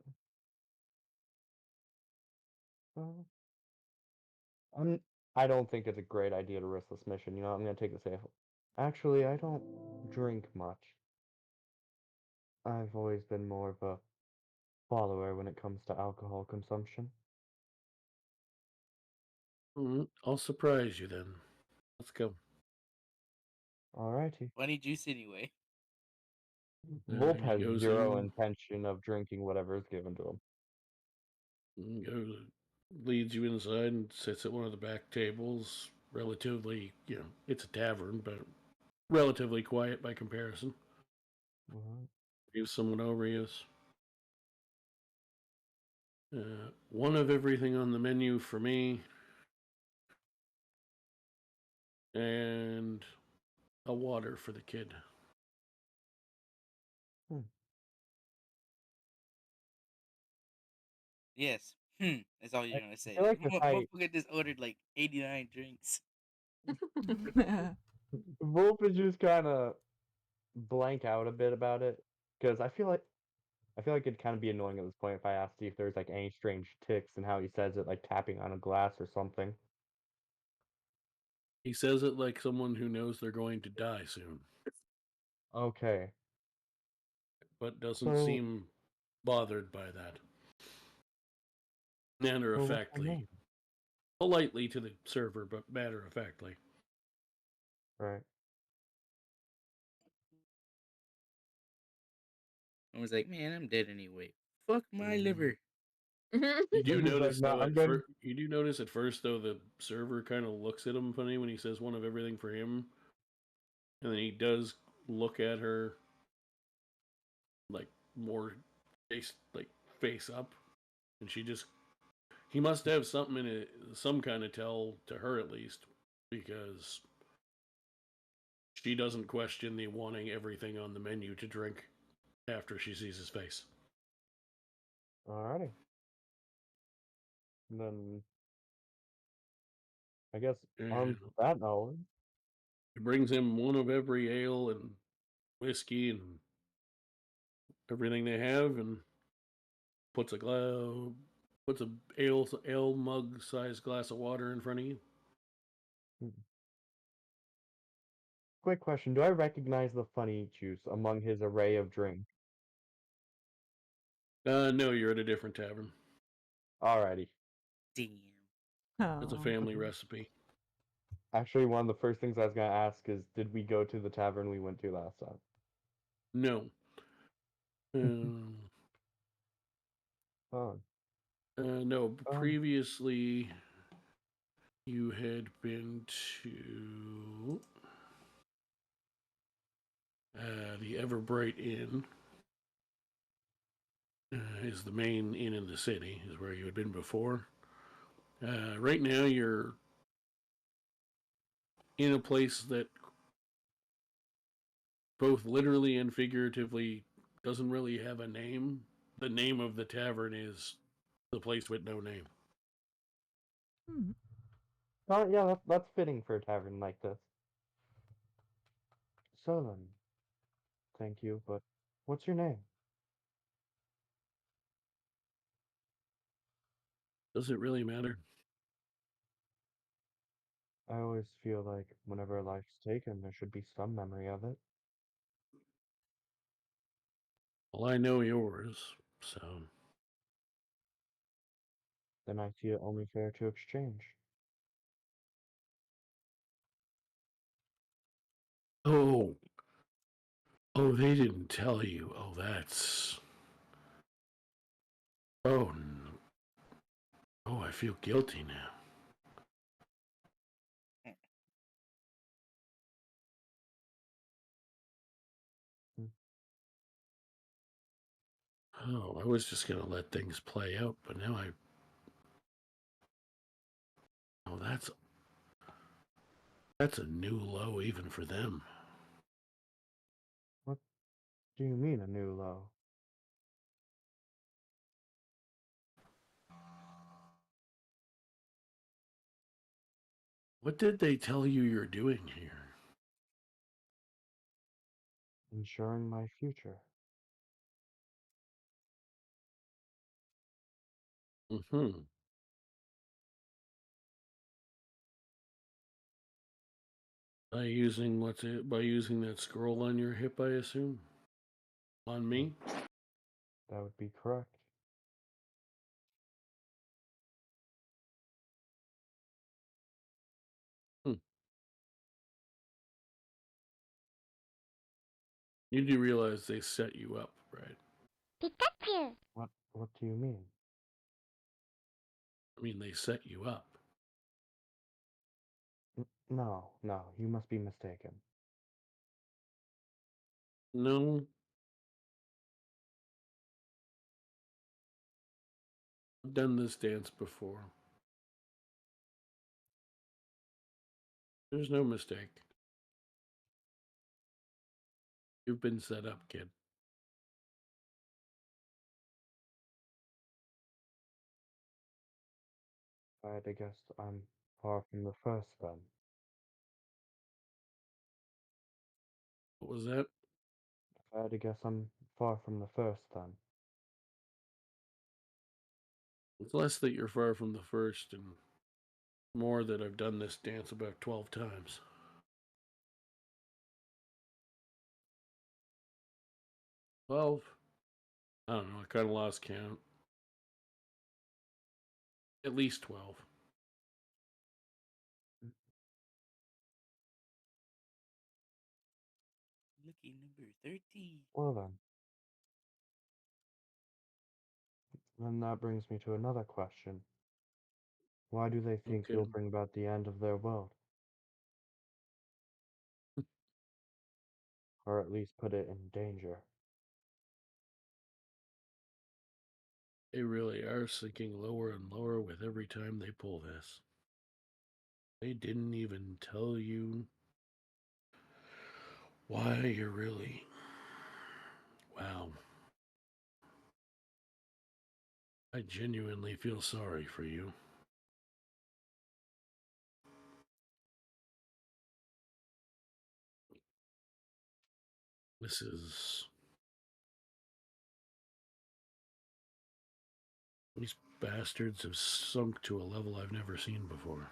I don't think it's a great idea to risk this mission. You know, I'm gonna take the safe. Actually, I don't drink much. I've always been more of a follower when it comes to alcohol consumption. I'll surprise you then. Let's go. Alrighty. Funny juice anyway. Vulpe He has goes zero in, intention of drinking whatever is given to him. leads you inside and sits at one of the back tables. Relatively, it's a tavern, but relatively quiet by comparison. Gives someone over yes. One of everything on the menu for me, and a water for the kid. Yes. That's all you're gonna say. feel like if Motherfucker just ordered like 89 drinks. Vulpe is just kind of blank out a bit about it because I feel like it'd kind of be annoying at this point if I asked you if there's like any strange ticks and how he says it, like tapping on a glass or something. He says it like someone who knows they're going to die soon. Okay. But doesn't seem bothered by that. Matter of factly. Politely to the server, but matter of factly. Right. I was like, man, I'm dead anyway. Fuck my liver. You do And he's like, notice "No, though I'm good." you do notice at first though the server kind of looks at him funny when he says one of everything for him, and then he does look at her like more face up, and he must have something in it, some kind of tell to her at least, because she doesn't question the wanting everything on the menu to drink after she sees his face. Alrighty. And then I guess armed And with that knowledge, it brings him one of every ale and whiskey and everything they have, and puts a ale mug sized glass of water in front of you. quick question: do I recognize the funny juice among his array of drink? No, you're at a different tavern. Alrighty. Damn. It's a Oh. family recipe. Actually, one of the first things I was gonna ask is, did we go to the tavern we went to last time? No. Oh. No. Previously, you had been to the Everbright Inn. Is the main inn in the city. Is where you had been before. Right now, you're in a place that both literally and figuratively doesn't really have a name. The name of the tavern is the place with no name. Hmm. Yeah, that's fitting for a tavern like this. So then, thank you, but what's your name? Does it really matter? I always feel like whenever a life's taken, there should be some memory of it. Well, I know yours, so. Then I see it only fair to exchange. Oh. Oh, they didn't tell you. Oh, that's. Oh, oh, I feel guilty now. Oh, I was just going to let things play out, but now I. Oh, that's a new low even for them. What do you mean a new low? What did they tell you you're doing here? Ensuring my future. Mm-hmm. By using By using that scroll on your hip, I assume. On me. That would be correct. Hmm. You do realize they set you up, right? Pikachu! What do you mean? I mean, they set you up. No, you must be mistaken. No. I've done this dance before. There's no mistake. You've been set up, kid. I had to guess I'm far from the first then. What was that? I had to guess I'm far from the first then. It's less that you're far from the first and more that I've done this dance about 12 times. 12? I don't know. I kind of lost count. At least 12. Lucky number 13. Well then, And that brings me to another question. Why do they think Okay. you'll bring about the end of their world? Or at least put it in danger? They really are sinking lower and lower with every time they pull this. They didn't even tell you why you're really. Wow. I genuinely feel sorry for you. This is. These bastards have sunk to a level I've never seen before.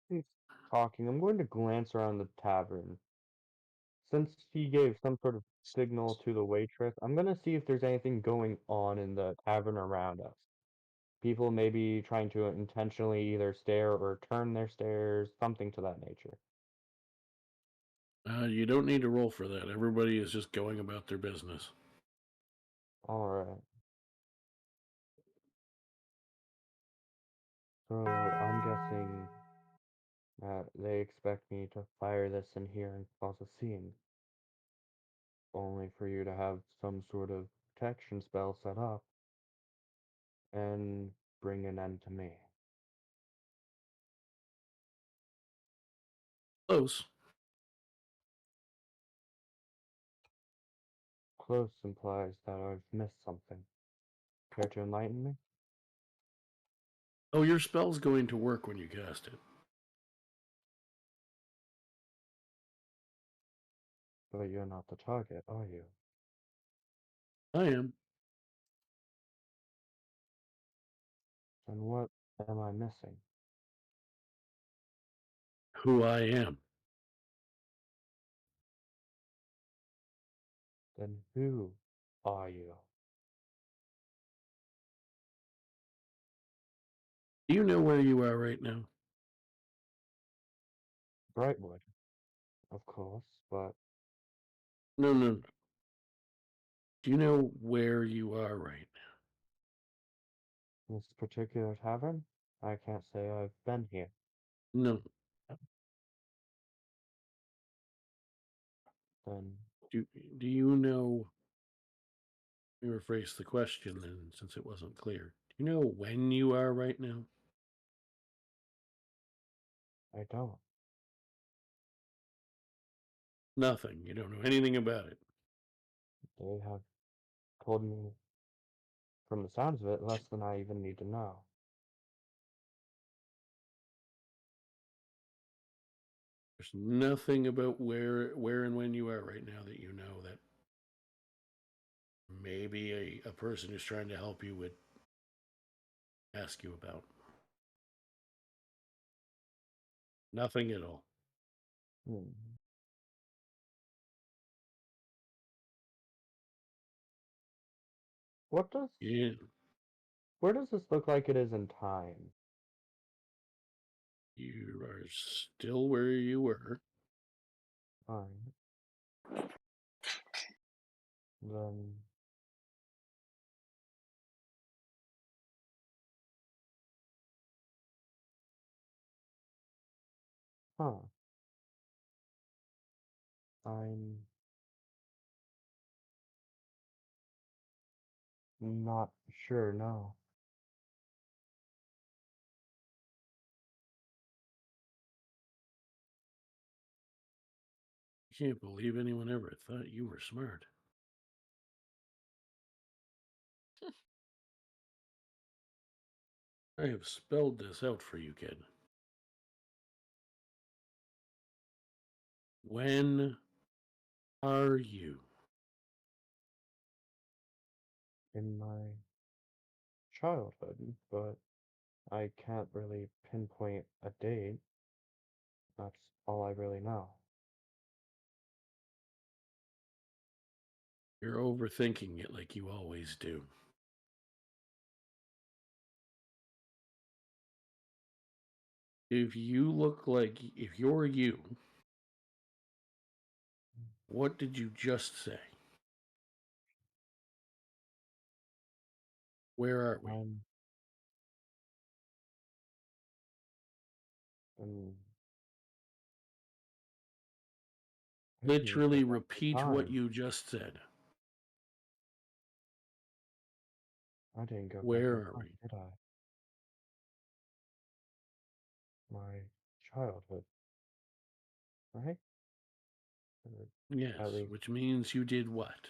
He's talking. I'm going to glance around the tavern. Since he gave some sort of signal to the waitress, I'm going to see if there's anything going on in the tavern around us. People maybe trying to intentionally either stare or turn their stares, something to that nature. You don't need to roll for that. Everybody is just going about their business. Alright. So I'm guessing that they expect me to fire this in here and cause a scene. Only for you to have some sort of protection spell set up and bring an end to me. Close. Close implies that I've missed something. Care to enlighten me? Oh, your spell's going to work when you cast it. But you're not the target, are you? I am. Then what am I missing? Who I am. Then who are you? Do you know where you are right now? Brightwood, of course, but No. Do you know where you are right this particular tavern? I can't say I've been here. now? No. Then Do you know? Let me rephrase the question then, since it wasn't clear. Do you know when you are right now? I don't. Nothing. You don't know anything about it. They have told me, from the sounds of it, less than I even need to know. There's nothing about where and when you are right now that you know that maybe a person who's trying to help you would ask you about. Nothing at all. Hmm. What does... Yeah, Where does this look like it is in time? you are still where you were. Fine. Then... Huh. I'm not sure, no. I can't believe anyone ever thought you were smart. I have spelled this out for you, kid. When are you? In my childhood, but I can't really pinpoint a date. That's all I really know. You're overthinking it like you always do. If you're you, What did you just say? Where are we? Literally repeat what you just said. I didn't go Where back in are time, we? did I? My childhood, right? Or Yes, at least which means you did what?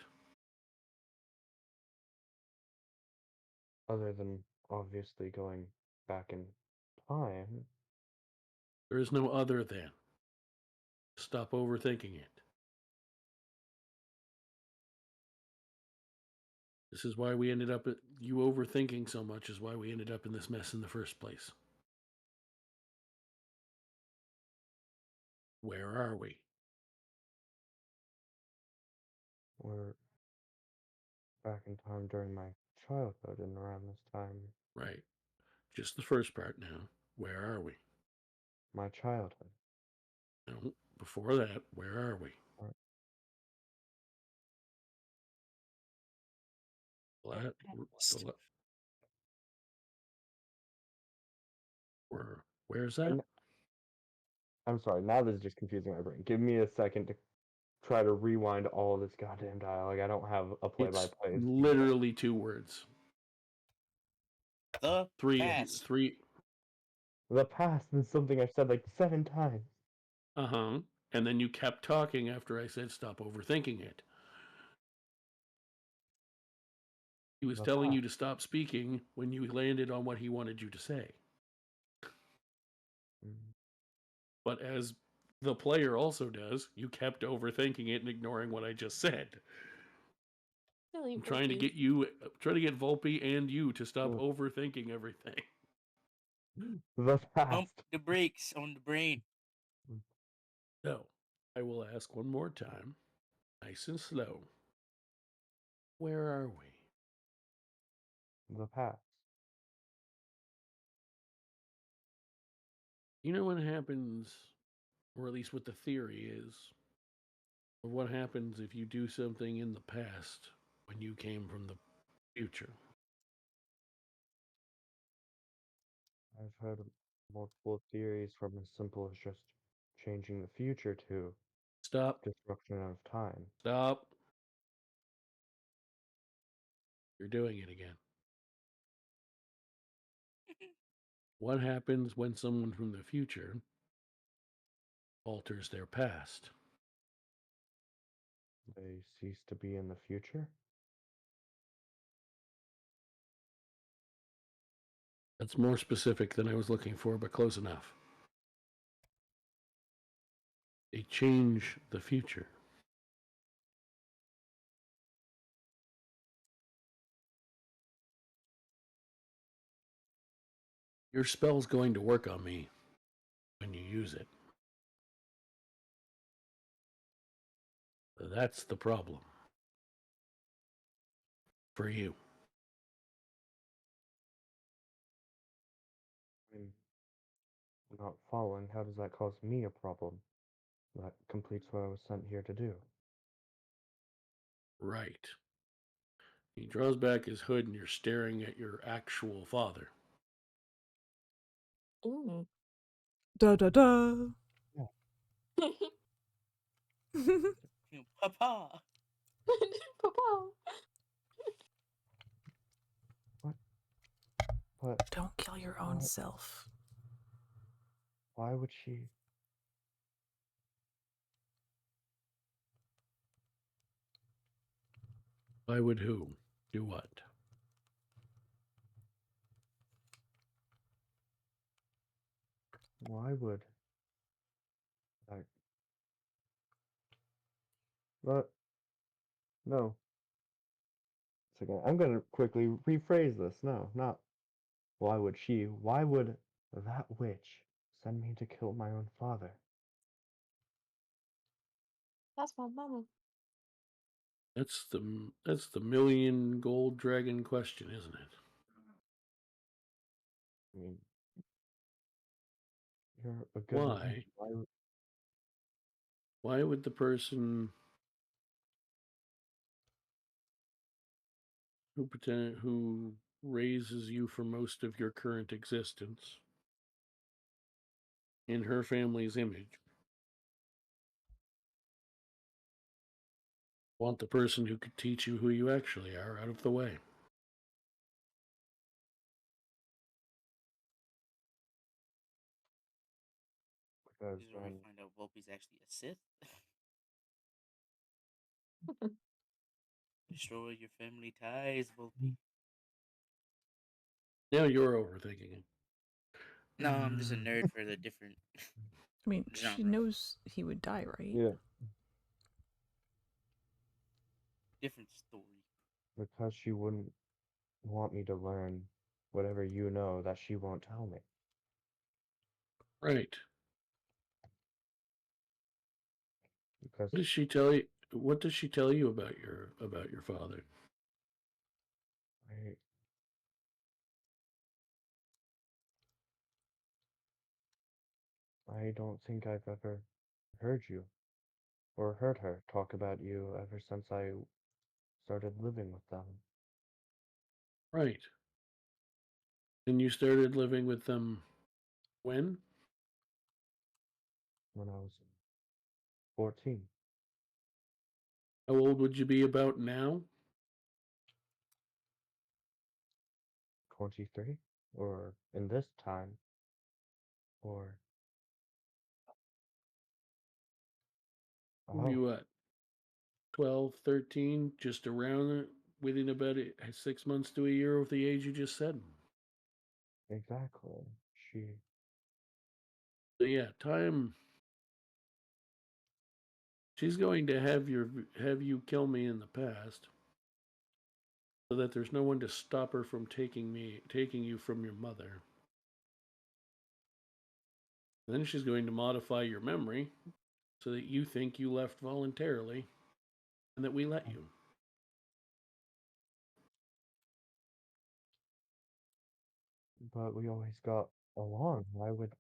other than obviously going back in time. There is no other than. Stop overthinking it. This is why we ended up at you overthinking so much is why we ended up in this mess in the first place. Where are we? We're back in time during my childhood and around this time. Right. Just the first part now. Where are we? My childhood. No, before that, where are we? Where's that? I'm sorry, now this is just confusing my brain. Give me a second to try to rewind all this goddamn dialogue. I don't have a play-by-play. It's literally 2 words. The Three. The past is something I've said like 7 times. Uh-huh. And then you kept talking after I said stop overthinking it. He was telling you to stop speaking when you landed on what he wanted you to say. But as the player also does, you kept overthinking it and ignoring what I just said. I'm trying to get Vulpe and you to stop overthinking everything. The past. Pump the brakes on the brain. So, I will ask one more time, nice and slow. Where are we? The past. You know what happens, or at least what the theory is, of what happens if you do something in the past when you came from the future? I've heard multiple theories from as simple as just changing the future to Stop. disruption of time. Stop. You're doing it again. What happens when someone from the future alters their past? They cease to be in the future? That's more specific than I was looking for, but close enough. They change the future. Your spell's going to work on me when you use it. That's the problem. For you. I'm not following. How does that cause me a problem? That completes what I was sent here to do. Right. He draws back his hood and you're staring at your actual father. Ooh. Da da da. Yeah. Papa. Papa. What? But Don't kill your own self. why would she? Why would who? Do what? Why would? Like, but no. Second, I'm gonna quickly rephrase this. No, not why would she? Why would that witch send me to kill my own father? That's my mama. That's the million gold dragon question, isn't it? I mean, you're a good Why? witch. Why would the person who raises you for most of your current existence in her family's image. Want the person who could teach you who you actually are out of the way. Because This is where we find out Vulpe's actually a Sith. Destroy your family ties, Vulpe. Now you're overthinking it. No, I'm just a nerd for the different I mean, she genre. knows he would die, right? yeah, Different story. because she wouldn't want me to learn whatever you know that she won't tell me. Right. Because What does she tell you? What does she tell you about your father? I don't think I've ever heard you or heard her talk about you ever since I started living with them. Right. And you started living with them when? When I was 14. How old would you be about now? 23? Or in this time? Or You what? 12, 13, just around within about 6 months to a year of the age you just said. exactly. So yeah, time. She's going to have you kill me in the past, so that there's no one to stop her from taking you from your mother. Then she's going to modify your memory so that you think you left voluntarily and that we let you. But we always got along. Why would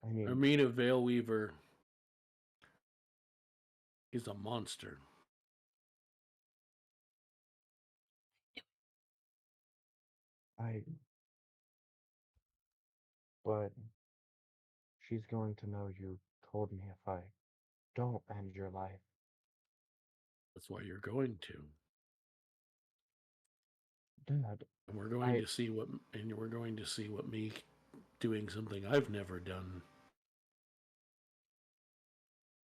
I mean? Amira Veilweaver is a monster. But she's going to know you told me if I don't end your life. That's why you're going to. Dad, And we're going to see what me doing something I've never done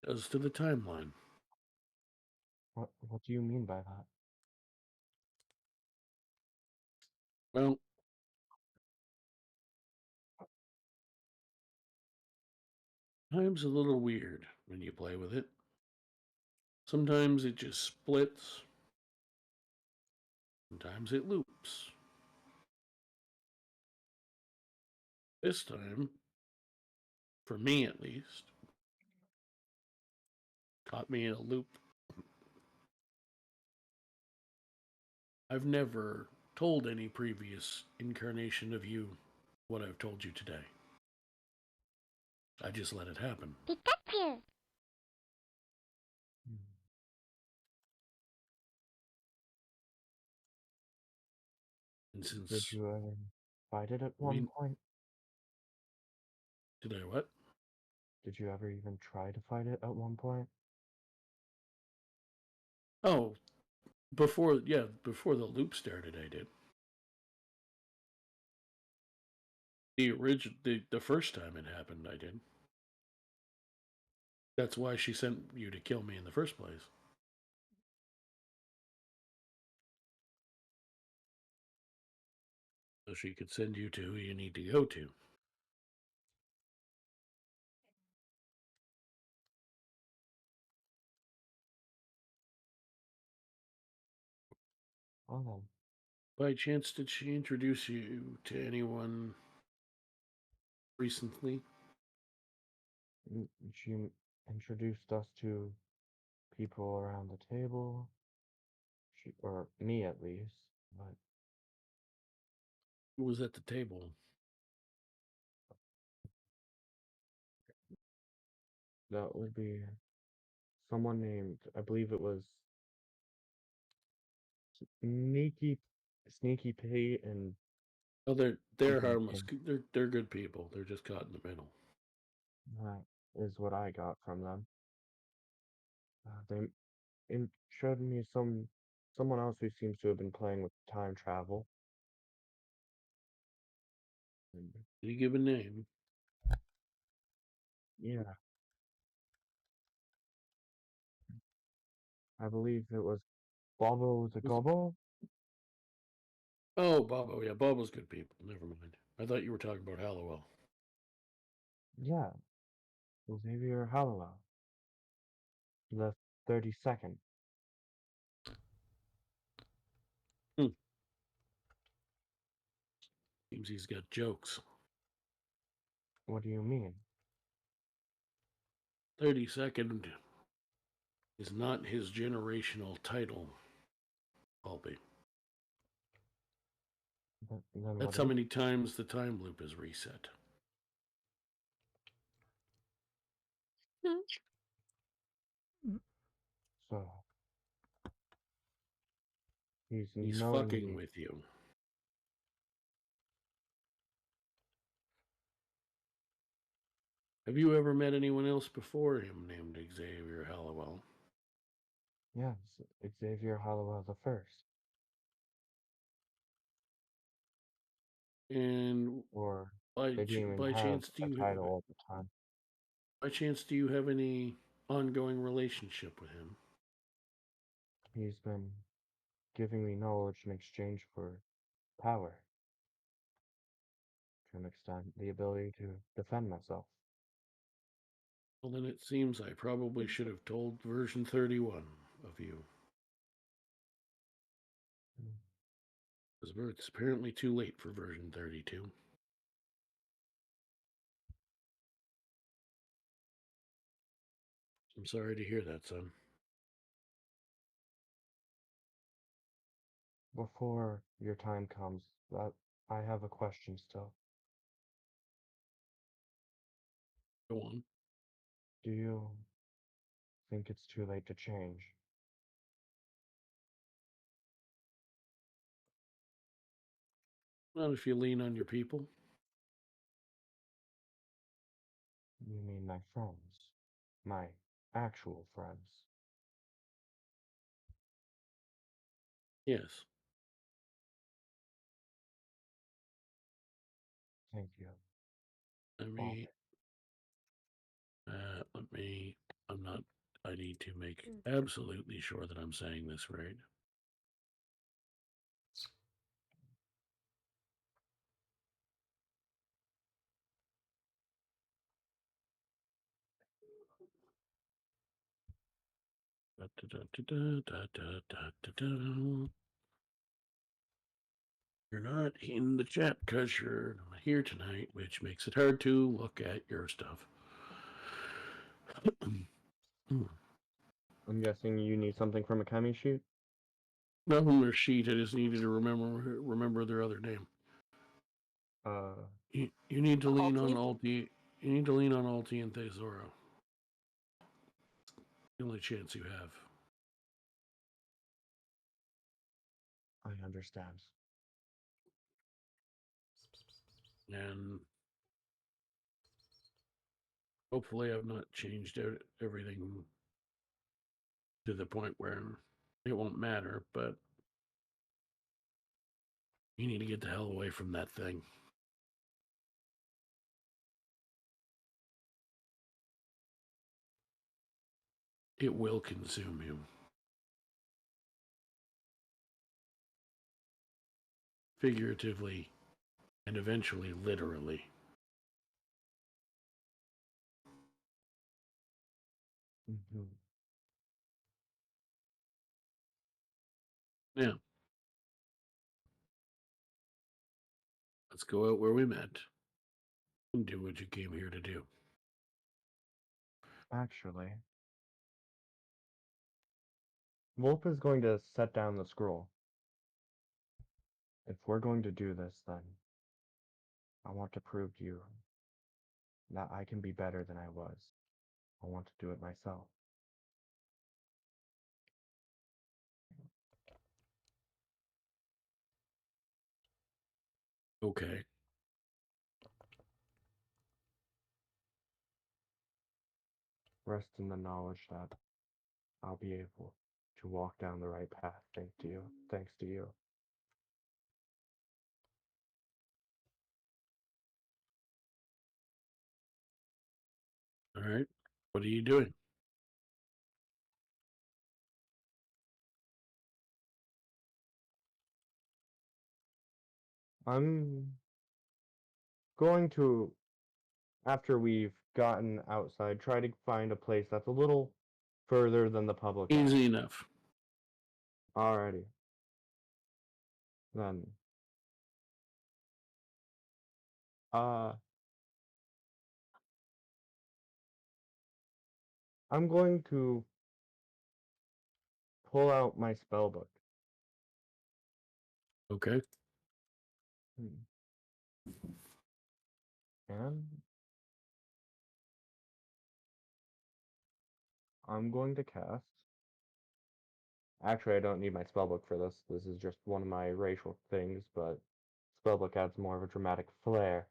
does to the timeline. what do you mean by that? Well, time's a little weird when you play with it. Sometimes it just splits. Sometimes it loops. This time, for me at least, caught me in a loop. I've never told any previous incarnation of you what I've told you today. I just let it happen. Pikachu! And since Did you ever fight it at one point? Did I what? Did you ever even try to fight it at one point? Oh, before the loop started, I did. The first time it happened, I did. That's why she sent you to kill me in the first place. So she could send you to who you need to go to. Oh, By chance, did she introduce you to anyone recently? she introduced us to people around the table. Or me at least, but Who was at the table? that would be someone named, I believe it was Sneaky Pete and Oh, they're Sneaky harmless. King. They're good people. They're just caught in the middle. That is what I got from them. They showed me someone else who seems to have been playing with time travel. And, Did you give a name? yeah, I believe it was Bobo the Gobbo. Oh, Bobo. Yeah, Bobo's good people. Never mind. I thought you were talking about Hallowell. Yeah, Xavier Hallowell. The 32nd. Seems he's got jokes. What do you mean? 32nd is not his generational title, Vulpe. Then That's what how is? many times the time loop is reset. So he's He's fucking knowingly. with you. Have you ever met anyone else before him named Xavier Hallowell? Yes, Xavier Hallowell the first. And Or by they didn't even by have chance, do a you title at the time. by chance do you have any ongoing relationship with him? He's been giving me knowledge in exchange for power. To an extent, the ability to defend myself. Well, then it seems I probably should have told version 31 of you. Because it's apparently too late for version 32. I'm sorry to hear that, son. Before your time comes, I have a question still. Go on. Do you think it's too late to change? Not if you lean on your people. You mean my friends? My actual friends? Yes. Thank you. Let me. Let me. I'm not. I need to make absolutely sure that I'm saying this right. You're not in the chat because you're not here tonight, which makes it hard to look at your stuff. I'm guessing you need something from Akemi sheet? Not from their sheet. I just needed to remember their other name. You need to lean on Altie. You need to lean on Altie and Theizora. The only chance you have. I understand. And hopefully I've not changed everything to the point where it won't matter, but you need to get the hell away from that thing. It will consume you. Figuratively and eventually literally. Mm-hmm. Now, let's go out where we met and do what you came here to do. Actually, Vulpe is going to set down the scroll. If we're going to do this, then I want to prove to you that I can be better than I was. I want to do it myself. Okay. Rest in the knowledge that I'll be able to walk down the right path. Thanks to you. Thanks to you. All right. What are you doing? I'm going to, after we've gotten outside, try to find a place that's a little further than the public eye. Easy enough. Alrighty. Then. I'm going to pull out my spellbook. Okay. And I'm going to cast. Actually, I don't need my spellbook for this. This is just one of my racial things, but spellbook adds more of a dramatic flair.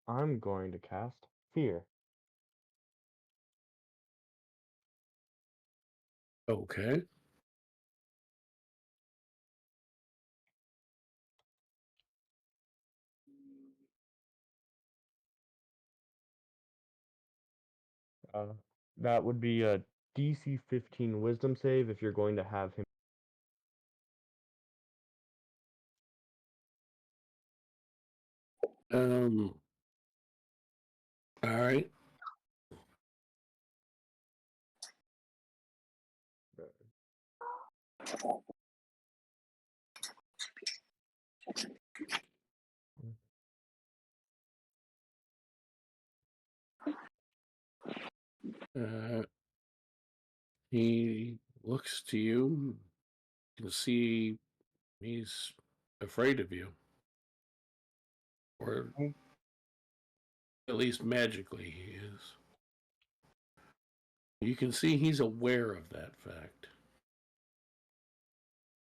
I'm going to cast Fear. Okay. That would be a DC 15 Wisdom save if you're going to have him. All right. He looks to you. You can see he's afraid of you. Or at least magically he is. You can see he's aware of that fact.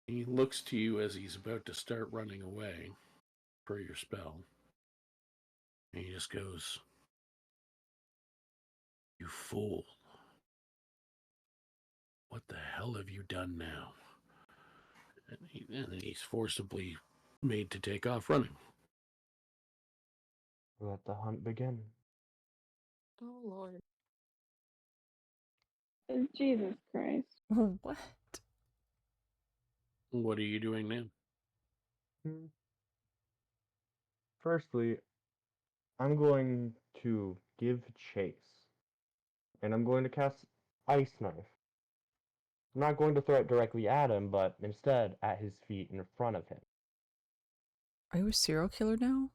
He looks to you as he's about to start running away for your spell. And he just goes, "You fool. What the hell have you done now?" And then he's forcibly made to take off running. Let the hunt begin. Oh Lord. Jesus Christ. What? What are you doing now? Firstly, I'm going to give chase. And I'm going to cast Ice Knife. I'm not going to throw it directly at him, but instead at his feet in front of him. Are you a serial killer now?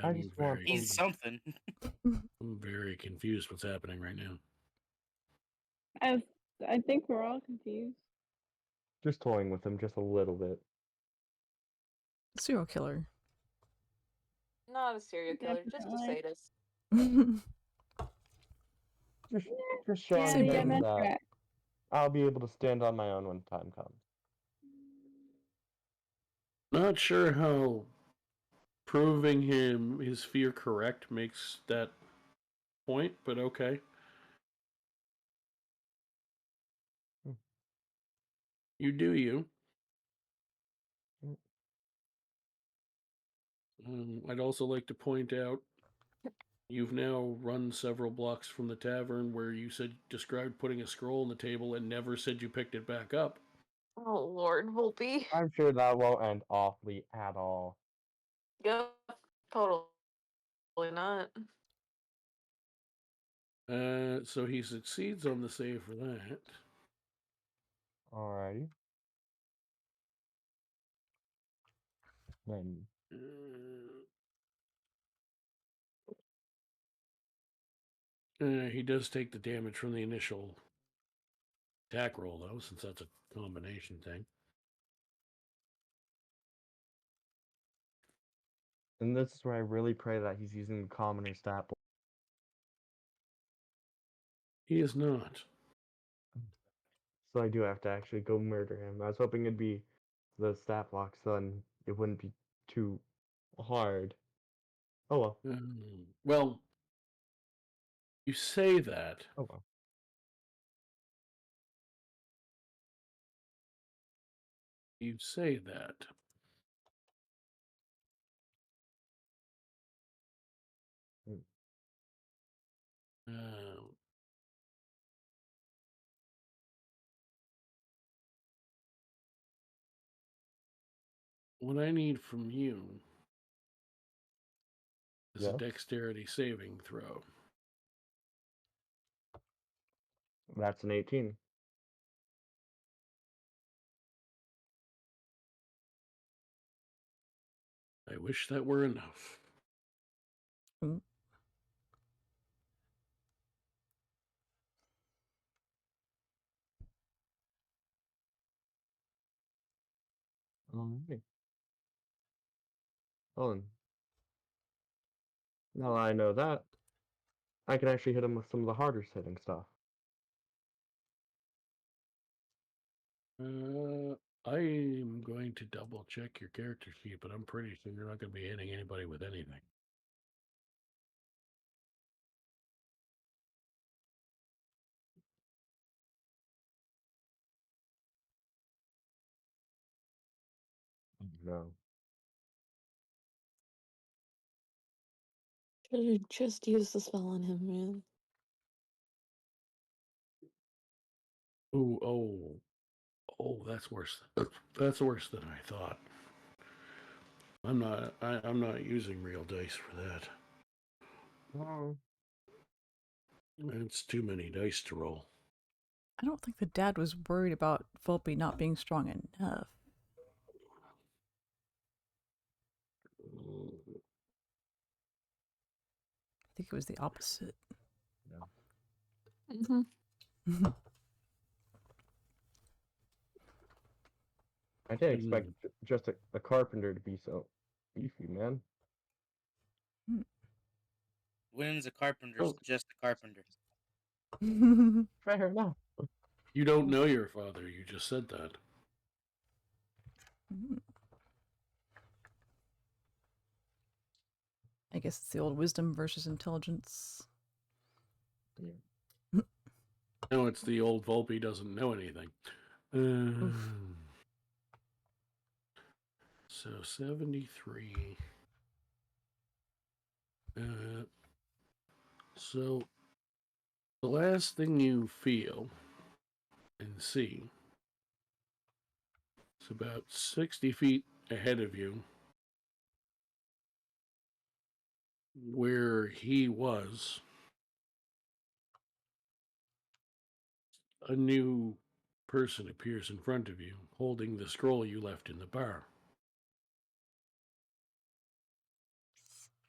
I just want He's something. I'm very confused what's happening right now. I think we're all confused. just toying with him just a little bit. Serial killer. Not a serial killer, just a Definitely. sadist. Just showing Same him thing. that I'll be able to stand on my own when time comes. Not sure how proving him his fear correct makes that point, but okay. You do you. I'd also like to point out you've now run several blocks from the tavern where you described putting a scroll on the table and never said you picked it back up. Oh Lord, Vulpe. I'm sure that won't end awfully at all. Yep, totally not. So he succeeds on the save for that. Alrighty. Then He does take the damage from the initial attack roll, though, since that's a combination thing. and this is where I really pray that he's using the commoner stat. He is not. So I do have to actually go murder him. I was hoping it'd be the stat block, so then it wouldn't be too hard. Oh well. Well, you say that. Oh well. You say that. Mm. What I need from you is Yeah. a dexterity saving throw. That's an 18. I wish that were enough. Mm. Alright. Well, then. Now that I know that, I can actually hit him with some of the harder hitting stuff. I'm going to double check your character sheet, but I'm pretty sure you're not going to be hitting anybody with anything. No. Should have just used the spell on him, man. Oh, that's worse. That's worse than I thought. I'm not using real dice for that. Oh. It's too many dice to roll. I don't think the dad was worried about Vulpe not being strong enough. I think it was the opposite. Mm-hmm. I didn't expect just a carpenter to be so beefy, man. Wynn's a carpenter's just a carpenter. Fair enough. You don't know your father. You just said that. I guess it's the old wisdom versus intelligence. Yeah. No, it's the old Vulpe doesn't know anything. So 73. So the last thing you feel and see is about 60 feet ahead of you, where he was. A new person appears in front of you, holding the scroll you left in the bar.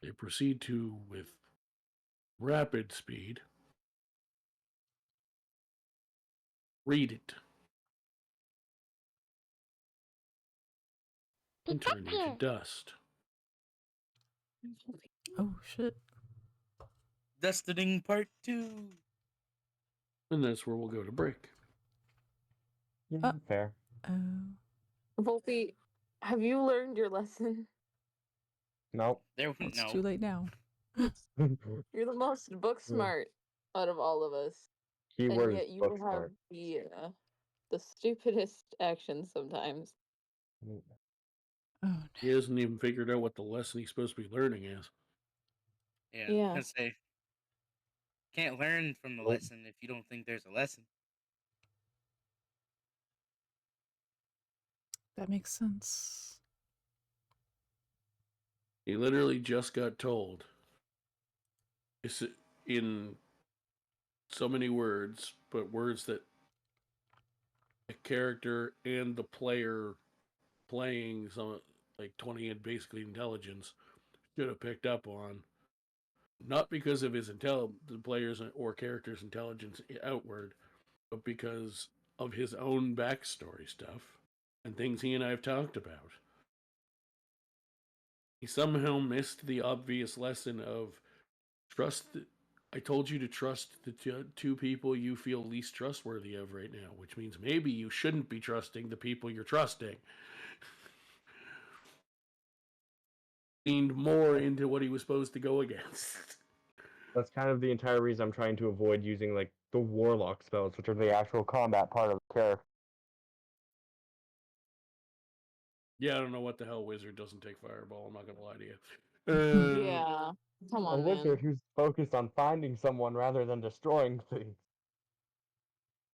They proceed to, with rapid speed, read it and turn into dust. Oh, shit. Dustening part 2. And that's where we'll go to break. Yeah, fair. Vulpe, have you learned your lesson? Nope. It's too late now. You're the most book smart out of all of us. Keyword And is yet you book have smart. the stupidest actions sometimes. Oh, He hasn't even figured out what the lesson he's supposed to be learning is. Yeah, I Yeah. was gonna say, can't learn from the lesson if you don't think there's a lesson. that makes sense. He literally just got told. It's in so many words, but words that the character and the player playing some like 20 and basically intelligence should have picked up on. Not because of his the players or character's intelligence outward, but because of his own backstory stuff and things he and I have talked about. He somehow missed the obvious lesson of trust I told you to trust the two people you feel least trustworthy of right now, which means maybe you shouldn't be trusting the people you're trusting. Leaned more into what he was supposed to go against. That's kind of the entire reason I'm trying to avoid using like the warlock spells, which are the actual combat part of the character. Yeah, I don't know what the hell wizard doesn't take fireball. I'm not gonna lie to you. Yeah. Come A on, wizard man. who's focused on finding someone rather than destroying things.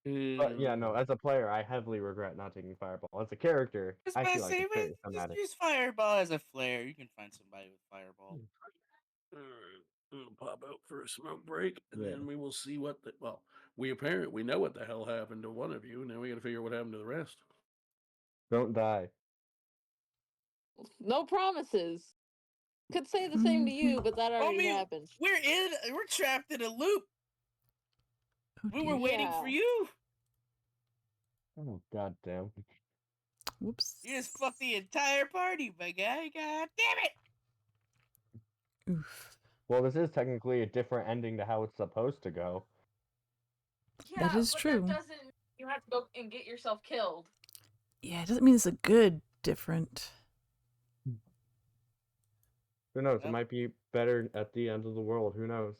But yeah, no, as a player, I heavily regret not taking fireball. As a character, I was I about feel to like say, it's very just thematic. use fireball as a flare. You can find somebody with fireball. We'll pop out for a smoke break, and Yeah. then we will see what the we know what the hell happened to one of you. Now we got to figure out what happened to the rest. Don't die. No promises. Could say the same to you, but that already happened. We're trapped in a loop. Oh, We were dear. waiting for you. Oh goddamn. Whoops. You just fucked the entire party, my guy. God damn it! Oof. Well, this is technically a different ending to how it's supposed to go. Yeah, That is but true. that doesn't. You have to go and get yourself killed. Yeah, it doesn't mean it's a good different. Who knows? It Yep. might be better at the end of the world. Who knows?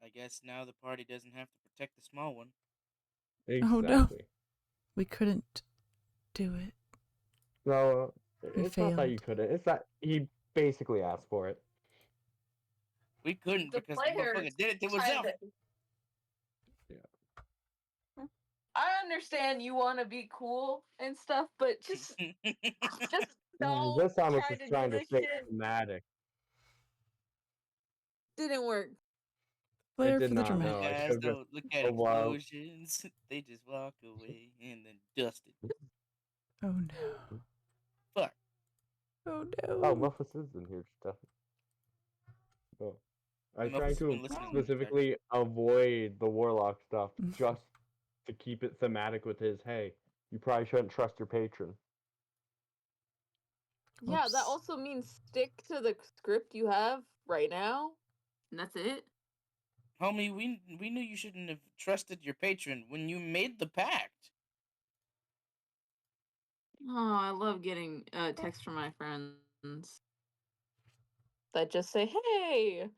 I guess now the party doesn't have to protect the small one. Oh, Exactly. no. We couldn't do it. No, We it's not that you failed. couldn't. It's that he basically asked for it. We couldn't The because the player motherfucker did it to tried himself. to- I understand you want to be cool and stuff, but just don't This time it's try just to do trying to this stay shit. thematic. Didn't work. Player did for the not, no. dramatic. I Guys should've just don't look at a while. explosions. They just walk away and then dust it. Oh no. Fuck. Oh no. Oh, Muffus is in here stuff. Oh. I Muffus try has to been listening specifically avoid the warlock stuff just to keep it thematic with his, hey, you probably shouldn't trust your patron. Yeah, that Oops. also means stick to the script you have right now, and that's it. Homie, we knew you shouldn't have trusted your patron when you made the pact. Oh, I love getting texts from my friends that just say, "Hey,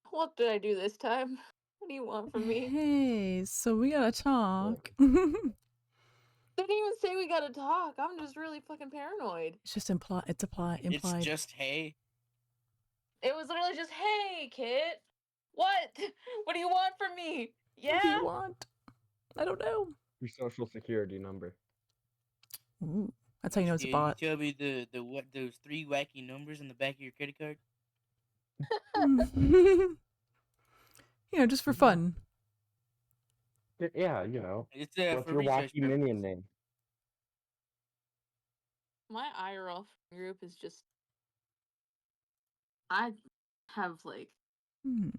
what did I do this time? What do you want from me?" Hey, so we gotta talk. They didn't even say we gotta talk. I'm just really fucking paranoid. It's just implied. It's implied. It's just, hey. It was literally just, "Hey, kid, what? What do you want from me? Yeah." What do you want? I don't know. Your social security number. Ooh, that's how you know it's a You bot. tell me the what those 3 wacky numbers on the back of your credit card? You know, just for fun. Yeah, you know. It's What's for your research wacky purposes. minion name? My IRL group is just. I have like Hmm.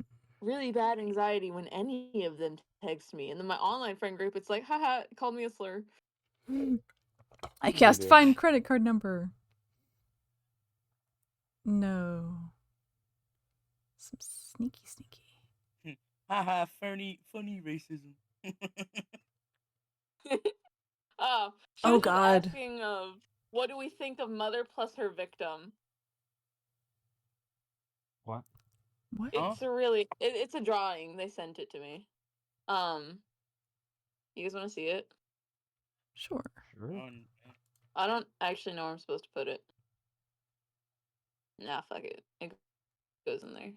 really bad anxiety when any of them text me, and then my online friend group, it's like, haha, called me a slur. I You cast do. find credit card number. No. Some sneaky. Haha, funny racism. She Oh, was just God. asking what do we think of Mother plus her victim? What? What? Huh? It's a really it's a drawing. They sent it to me. You guys want to see it? Sure. Sure. I don't actually know where I'm supposed to put it. Nah, fuck it. It goes in there.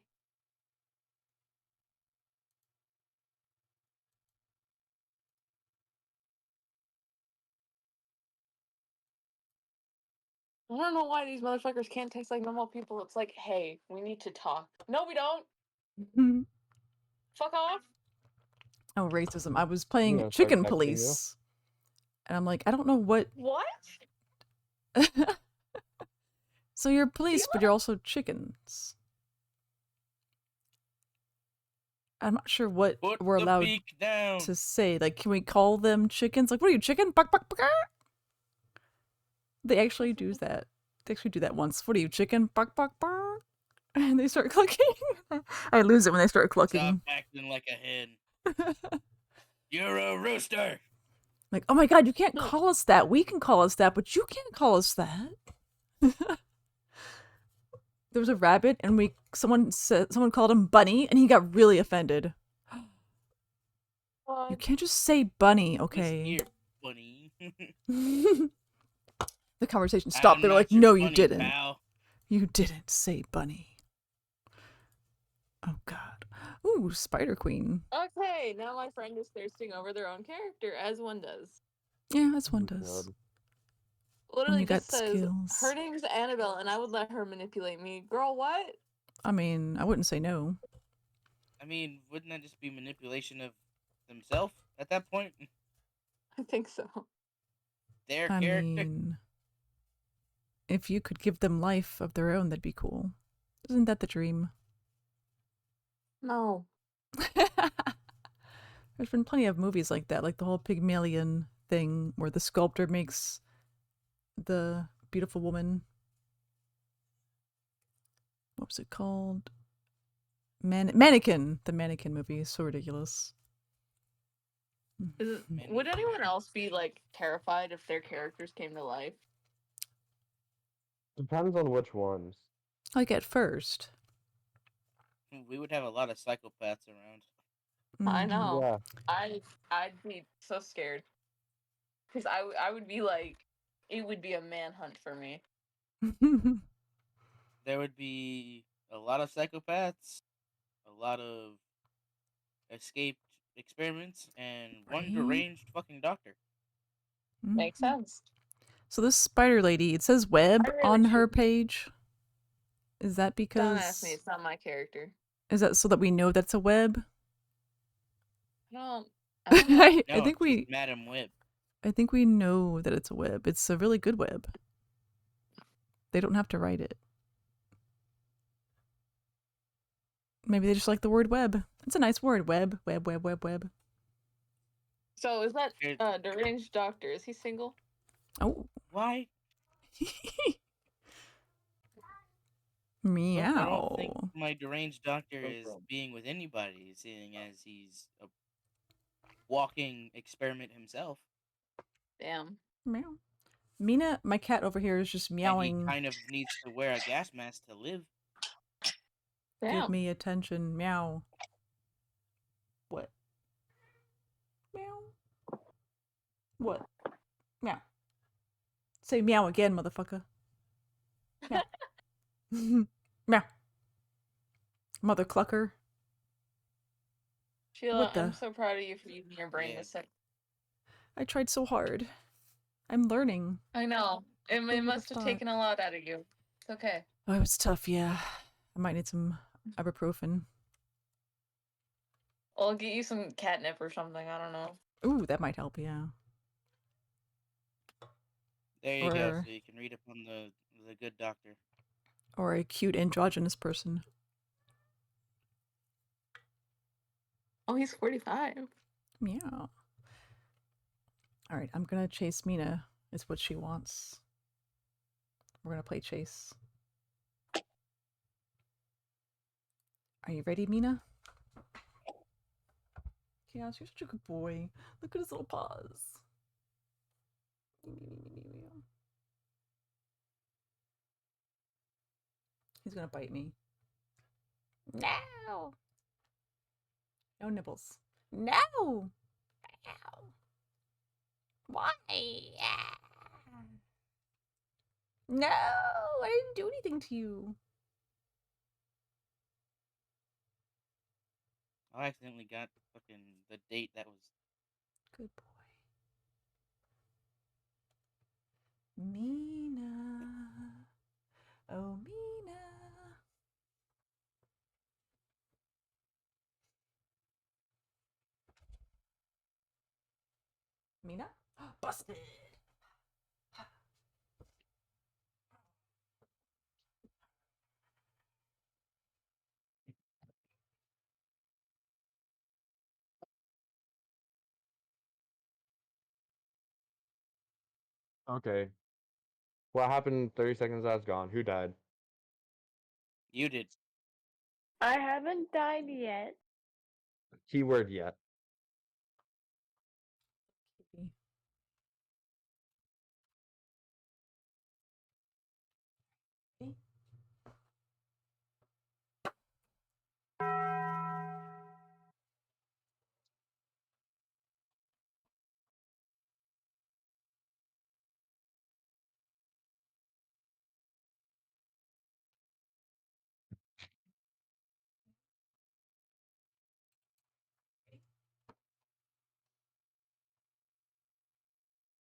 I don't know why these motherfuckers can't text like normal people. It's like, hey, we need to talk. No, we don't. Fuck off. Oh, racism. I was playing gonna start Chicken texting Police. And I'm like, I don't know what. What? So you're police, but you're also chickens. I'm not sure what Put we're the allowed beak down. to say. Like, can we call them chickens? Like, what are you, chicken? Buck, buck, buck. They actually do that. They actually do that once. What are you, chicken? Buck, buck, buck. And they start clucking. I lose it when they start Stop clucking. acting like a hen. You're a rooster. Like, oh my god, you can't call us that. We can call us that, but you can't call us that. There was a rabbit, and someone called him Bunny, and he got really offended. You can't just say Bunny, okay? Listen here, bunny. The conversation stopped. I'm They were not like, your "No, you bunny, didn't. pal. You didn't say Bunny." Oh god. Ooh, Spider Queen. Okay, now my friend is thirsting over their own character, as one does. Yeah, that's Oh one my does. God. Literally you got just says, skills. her name's Annabelle, and I would let her manipulate me. Girl, what? I mean, I wouldn't say no. I mean, wouldn't that just be manipulation of themselves at that point? I think so. Their I character? mean, if you could give them life of their own, that'd be cool. Isn't that the dream? No. There's been plenty of movies like that, like the whole Pygmalion thing, where the sculptor makes the beautiful woman. What was it called? Mannequin. The Mannequin movie is so ridiculous. Would anyone else be like terrified if their characters came to life? Depends on which ones. Like at first. We would have a lot of psychopaths around. I Mhm. know. Yeah. I'd be so scared. Because I would be like, it would be a manhunt for me. There would be a lot of psychopaths, a lot of escaped experiments, and one Right? deranged fucking doctor. Makes Mhm. sense. So this spider lady, it says web I really on her should. page. Is that Don't ask me, because... it's not my character. Is that so that we know that's a web? I don't know. I No, think it's we... just Madam Web. I think we know that it's a web. It's a really good web. They don't have to write it. Maybe they just like the word web. It's a nice word. Web, web, web, web, web. So is that Here- deranged doctor? Is he single? Oh. Why? Meow. I don't think my deranged doctor is being with anybody, seeing as he's a walking experiment himself. Damn. Meow. Meana, my cat over here, is just meowing. And he kind of needs to wear a gas mask to live. Damn. Give me attention. Meow. What? Meow. What? Meow. Say meow again, motherfucker. Meow. Meow. Mother clucker. Sheila, the- I'm so proud of you for using your brain Yeah. this second. I tried so hard. I'm learning. I know. It would've must have thought? taken a lot out of you. It's okay. Oh, it was tough, yeah. I might need some ibuprofen. I'll get you some catnip or something. I don't know. Ooh, that might help, yeah. There you go, Or- so you can read up on the good doctor. Or a cute androgynous person. Oh, he's 45. Meow. Alright, I'm gonna chase Meana. It's what she wants. We're gonna play chase. Are you ready, Meana? Chaos, you're such a good boy. Look at his little paws. He's gonna bite me. No! No nibbles. No! Ow. Why? No! I didn't do anything to you. I accidentally got fucking the date that was. Good boy. Meana. Oh, Meana. Meana? Busted! Okay. What happened 30 seconds I was gone? Who died? You did. I haven't died yet. Keyword yet.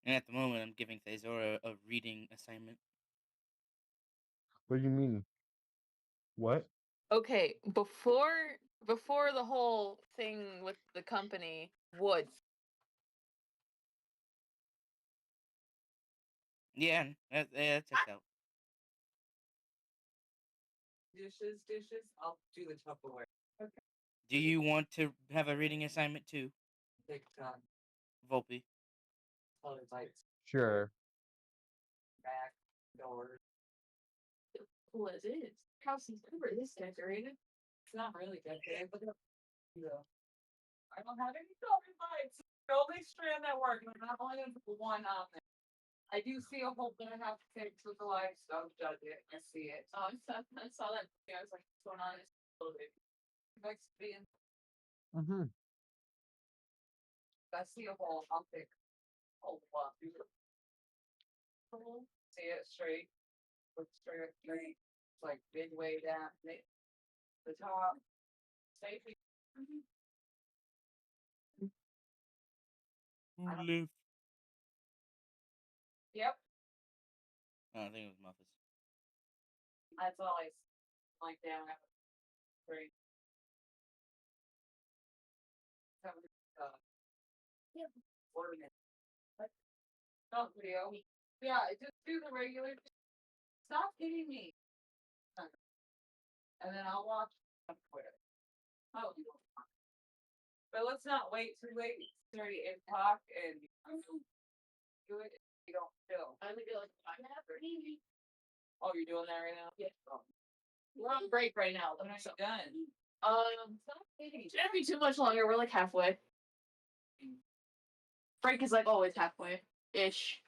And at the moment, I'm giving Theizora a reading assignment. What do you mean? What? Okay, before the whole thing with the company, wood. Yeah, that checks out. Dishes. I'll do the Tupperware. Okay. Do you want to have a reading assignment too, Take time. Vulpe? Color lights. Sure. Back doors. What is it? House is over this decorated. It's not really decorated, but I don't have any color lights. The only strand that work, and I'm only gonna put one on there. I do see a hole that I have to fix with the lights. Don't judge it. I see it. Oh, I saw that. I was like, what's going on? It's a little bit. Next being, Mm-hmm. I see a hole. I'll fix. Hold up. See it straight. Look straight. It's like midway down the top. Safety. Who lived? Yep. Oh, I think it was Muffus. That's all I like down at three. Yeah. Ordinance. Not video. Yeah, just do the regular. Stop hitting me. And then I'll watch on Twitter. Oh, you don't. But let's not wait too late. It's already 8 o'clock and do it if you don't chill. I'm gonna be like, I'm happy. Oh, you're doing that right now? Yeah. Oh. We're on break right now. When are you done? It shouldn't be too much longer. We're like halfway. Break is like always halfway ish.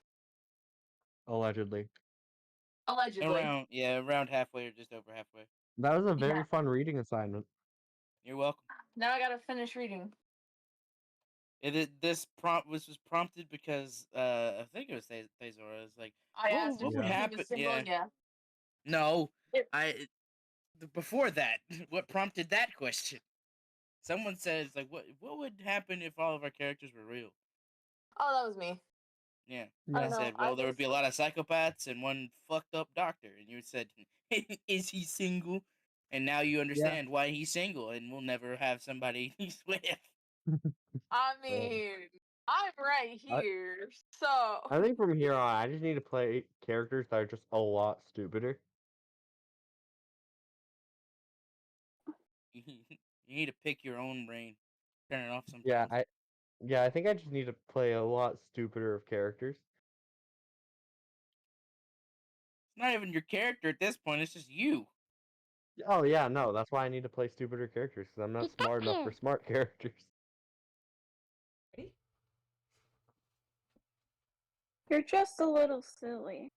Allegedly. Allegedly. Around halfway or just over halfway. That was a very fun reading assignment. You're welcome. Now I gotta finish reading. This prompt was prompted because I think it was Theizora. It's like, I asked what if would he happen? was single. Yeah. No, before that, what prompted that question? Someone says like, what would happen if all of our characters were real? Oh, that was me. Yeah. I I don't said, know. well, there would be a lot of psychopaths and one fucked up doctor. And you said, is he single? And now you understand why he's single and will never have somebody he's with. I mean, I'm right here, so. I think from here on, I just need to play characters that are just a lot stupider. You need to pick your own brain. Turn it off sometimes. I think I just need to play a lot stupider of characters. It's not even your character at this point. It's just you. Oh yeah, no, that's why I need to play stupider characters because I'm not smart enough for smart characters. You're just a little silly.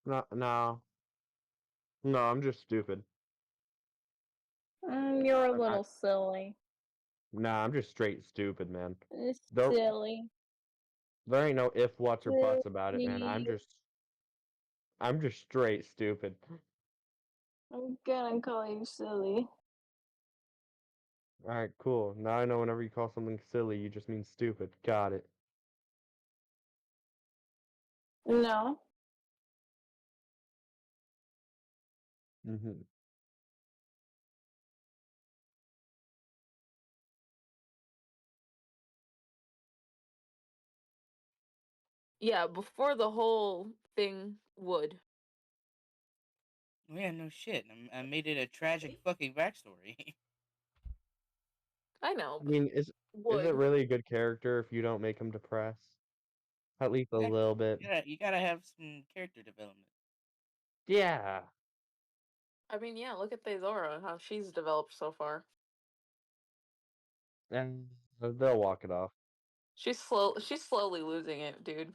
No, I'm just stupid. You're a little silly. Nah, I'm just straight stupid, man. It's Don't- silly. There ain't no if, whats, or buts about it, man. I'm just straight stupid. I'm gonna call you silly. Alright, cool. Now I know whenever you call something silly, you just mean stupid. Got it. No. Mm-hmm. Yeah, before the whole thing would. Oh, yeah, no shit. I made it a tragic fucking backstory. I know. I mean, is it really a good character if you don't make him depressed? At least a little bit. You gotta have some character development. Yeah. I mean, yeah, look at Theizora and how she's developed so far. And they'll walk it off. She's slowly losing it, dude.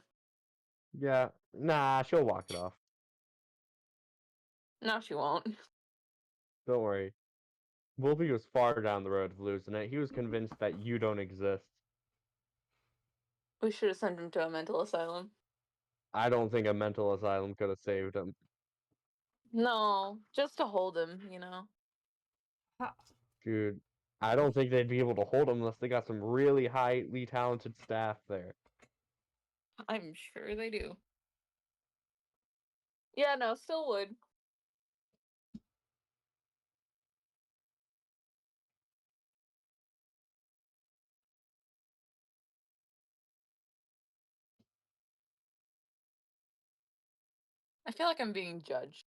Yeah, nah, she'll walk it off. No, she won't. Don't worry. Vulpe was far down the road of losing it. He was convinced that you don't exist. We should have sent him to a mental asylum. I don't think a mental asylum could have saved him. No, just to hold him, you know. Dude, I don't think they'd be able to hold him unless they got some really highly talented staff there. I'm sure they do. Yeah, no, still would. I feel like I'm being judged.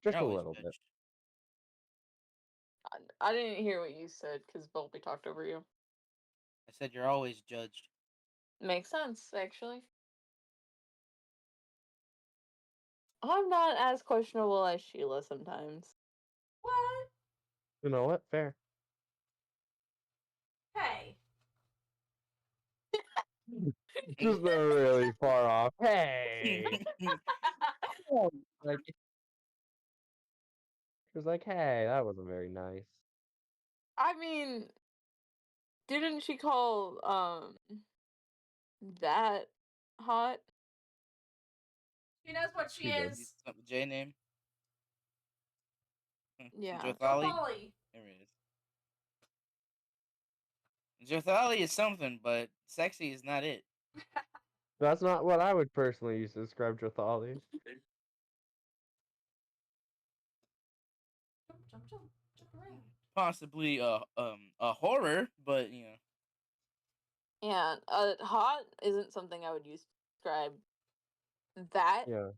Just You're a always little bit. judged. I didn't hear what you said because Vulpe talked over you. I said you're always judged. Makes sense, actually. I'm not as questionable as Sheila sometimes. What? You know what? Fair. Hey. Just really far off. Hey! Like, she was like, hey, that wasn't very nice. I mean, didn't she call that hot? She knows what she She did. is. Something J name? Yeah. Jothali? Wally. There it is. Jothali is something, but sexy is not it. That's not what I would personally use to describe Jothali. Jump around. Possibly a horror, but you know. Yeah, hot isn't something I would use to describe that. Yeah.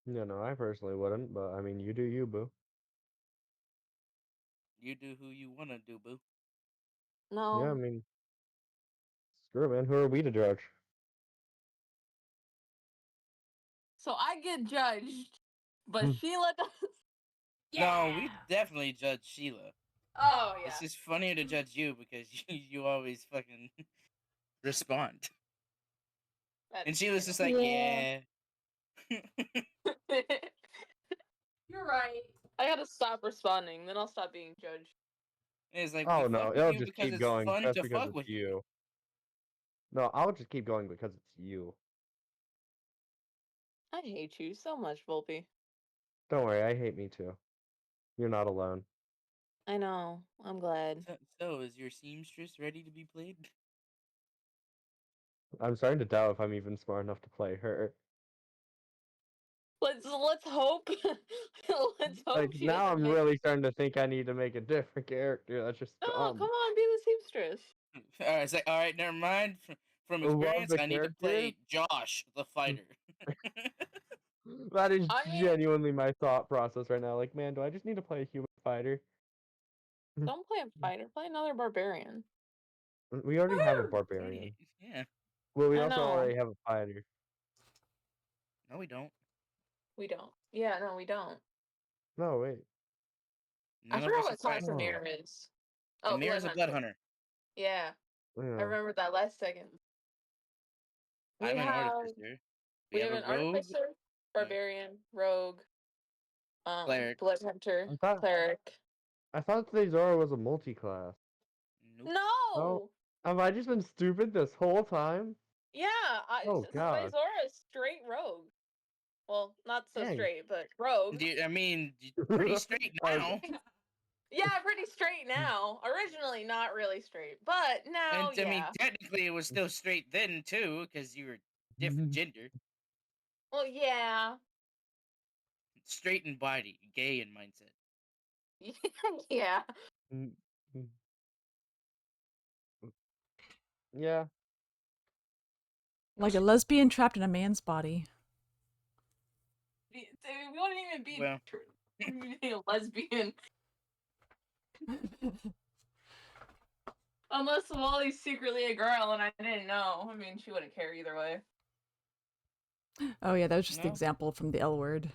No, I personally wouldn't, but I mean, you do you, boo. You do who you wanna do, boo. No. Yeah, I mean, screw it, man. Who are we to judge? So I get judged, but Sheila does. No, we definitely judge Sheila. Oh yeah. It's just funnier to judge you because you always fucking respond. And Sheila's just like, yeah. You're right. I gotta stop responding, then I'll stop being judged. It's like, Oh we no, fuck with it'll you just because keep it's going fun just to because fuck it's with you. No, I'll just keep going because it's you. I hate you so much, Vulpe. Don't worry, I hate me too. You're not alone. I know. I'm glad. So, is your seamstress ready to be played? I'm starting to doubt if I'm even smart enough to play her. Let's hope. Let's hope Like, she now doesn't I'm make. really starting to think I need to make a different character. That's just No, dumb. come on, be the seamstress. Alright, it's like, alright, never mind. From Love experience, the I need to character? play Josh, the fighter. That is I mean- genuinely my thought process right now. Like, man, do I just need to play a human fighter? Don't play a fighter. Play another barbarian. We already have a barbarian. Yeah. Well, we I also know. already have a fighter. No, we don't. We don't. Yeah, no, we don't. No, wait. None I of forgot us what are class fighters. Amira is. Oh, Amira's a BloodHunter. BloodHunter. Yeah, I Yeah. remembered that last second. I'm an Artificer. We have a an rogue. Artificer, Barbarian, Rogue, Cleric. BloodHunter, I thought Cleric. Theizora was a multi-class. Nope. No! Oh. Have I just been stupid this whole time? Yeah, Oh, God. Theizora is straight Rogue. Well, not so Dang. straight, but Rogue. I mean, pretty straight now. Yeah, pretty straight now. Originally, not really straight, but now, And I mean, yeah. technically, it was still straight then too, because you were different gender. Well, yeah. Straight in body, gay in mindset. Yeah. Yeah. Like a lesbian trapped in a man's body. We wouldn't even be Well. a lesbian. Unless Wally's secretly a girl and I didn't know. I mean, she wouldn't care either way. Oh yeah, that was just the No? example from the L word.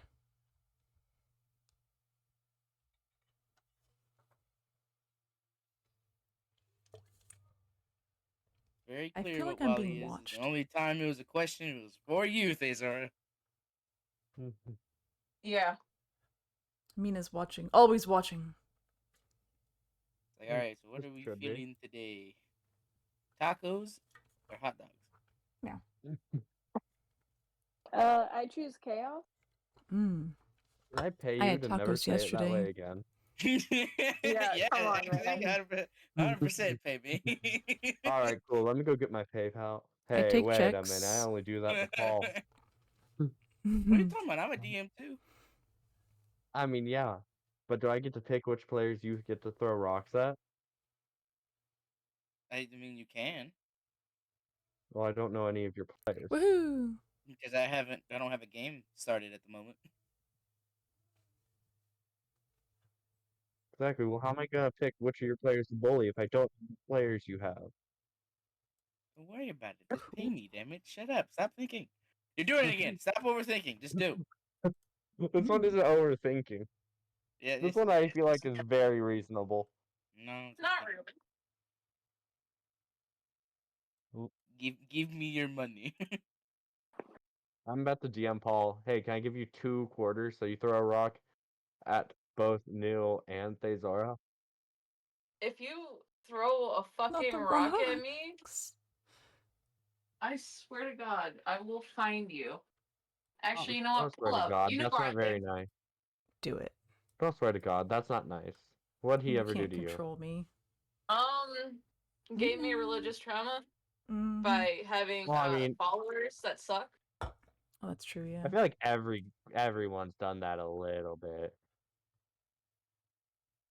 Very I clear feel what like I'm Wally being is. watched. The only time it was a question, it was for you, Theizora. Yeah. Mina's watching. Always watching. It's like, all right, so what are we Should be. feeling today? Tacos or hot dogs? I choose chaos. Mm. Can I pay I you had to never tacos say it that way yesterday. again? Yeah, come on, actually, man. 100% pay me. All right, cool. Let me go get my PayPal. I Hey, take wait a minute. I checks. only do that to Paul. What are you talking about? I'm a DM too. I mean, yeah. But do I get to pick which players you get to throw rocks at? I mean, you can Well, I don't know any of your players. Woohoo! because I don't have a game started at the moment. Exactly. Well, how am I gonna pick which of your players to bully if I don't know the players you have? Don't worry about it. Just pay me, damn it. Shut up. Stop thinking. You're doing it again. Stop overthinking. Just do. This one isn't overthinking. Yeah, This one I feel like is very reasonable. No, it's Not okay. really. Give me your money. I'm about to DM Paul. Hey, can I give you 2 quarters so you throw a rock at both Neil and Theizora? If you throw a Not fucking the rock at me, rocks. I swear to God, I will find you. Actually, you know Don't what? swear Pull to up. God. You know That's where not I very live. nice. Do it. Don't swear to God. That's not nice. What'd he You ever do can't to you? control me. Gave me religious trauma Mhm. by having Well, I mean, followers that suck. Oh, that's true. Yeah. I feel like everyone's done that a little bit.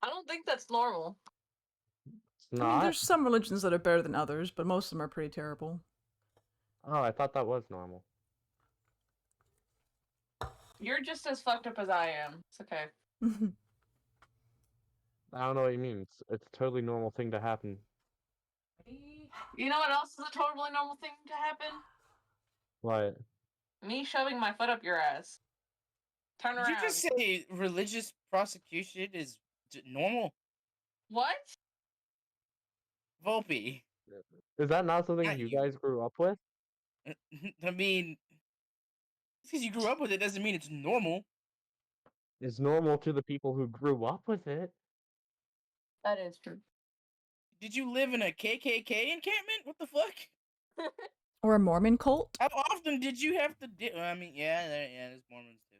I don't think that's normal. It's I mean, not? there's some religions that are better than others, but most of them are pretty terrible. Oh, I thought that was normal. You're just as fucked up as I am. It's okay. I don't know what you mean. It's a totally normal thing to happen. You know what else is a totally normal thing to happen? What? Me shoving my foot up your ass. Turn Did around. you just say religious prosecution is normal? What? Vulpe. Is that not something Not you you. guys grew up with? I mean, because you grew up with it doesn't mean it's normal. It's normal to the people who grew up with it. That is true. Did you live in a KKK encampment? What the fuck? Or a Mormon cult. How often did you have to do? I mean, yeah, there's Mormons too.